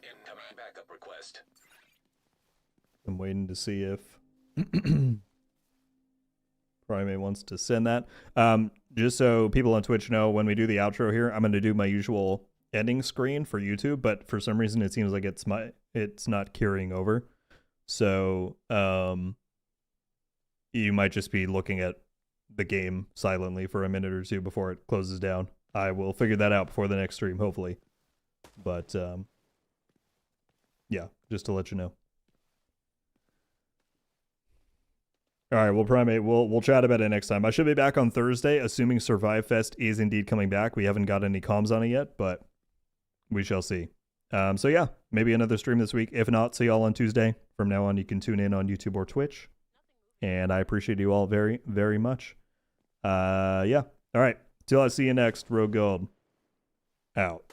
Incoming backup request. I'm waiting to see if Primate wants to send that. Just so people on Twitch know, when we do the outro here, I'm going to do my usual ending screen for YouTube, but for some reason it seems like it's not carrying over. So you might just be looking at the game silently for a minute or two before it closes down. I will figure that out before the next stream, hopefully. But yeah, just to let you know. All right, well, Primate, we'll chat about it next time. I should be back on Thursday, assuming Survive Fest is indeed coming back. We haven't got any comms on it yet, but we shall see. So yeah, maybe another stream this week. If not, see y'all on Tuesday. From now on, you can tune in on YouTube or Twitch. And I appreciate you all very, very much. Yeah. All right. Till I see you next, RogueGold. Out.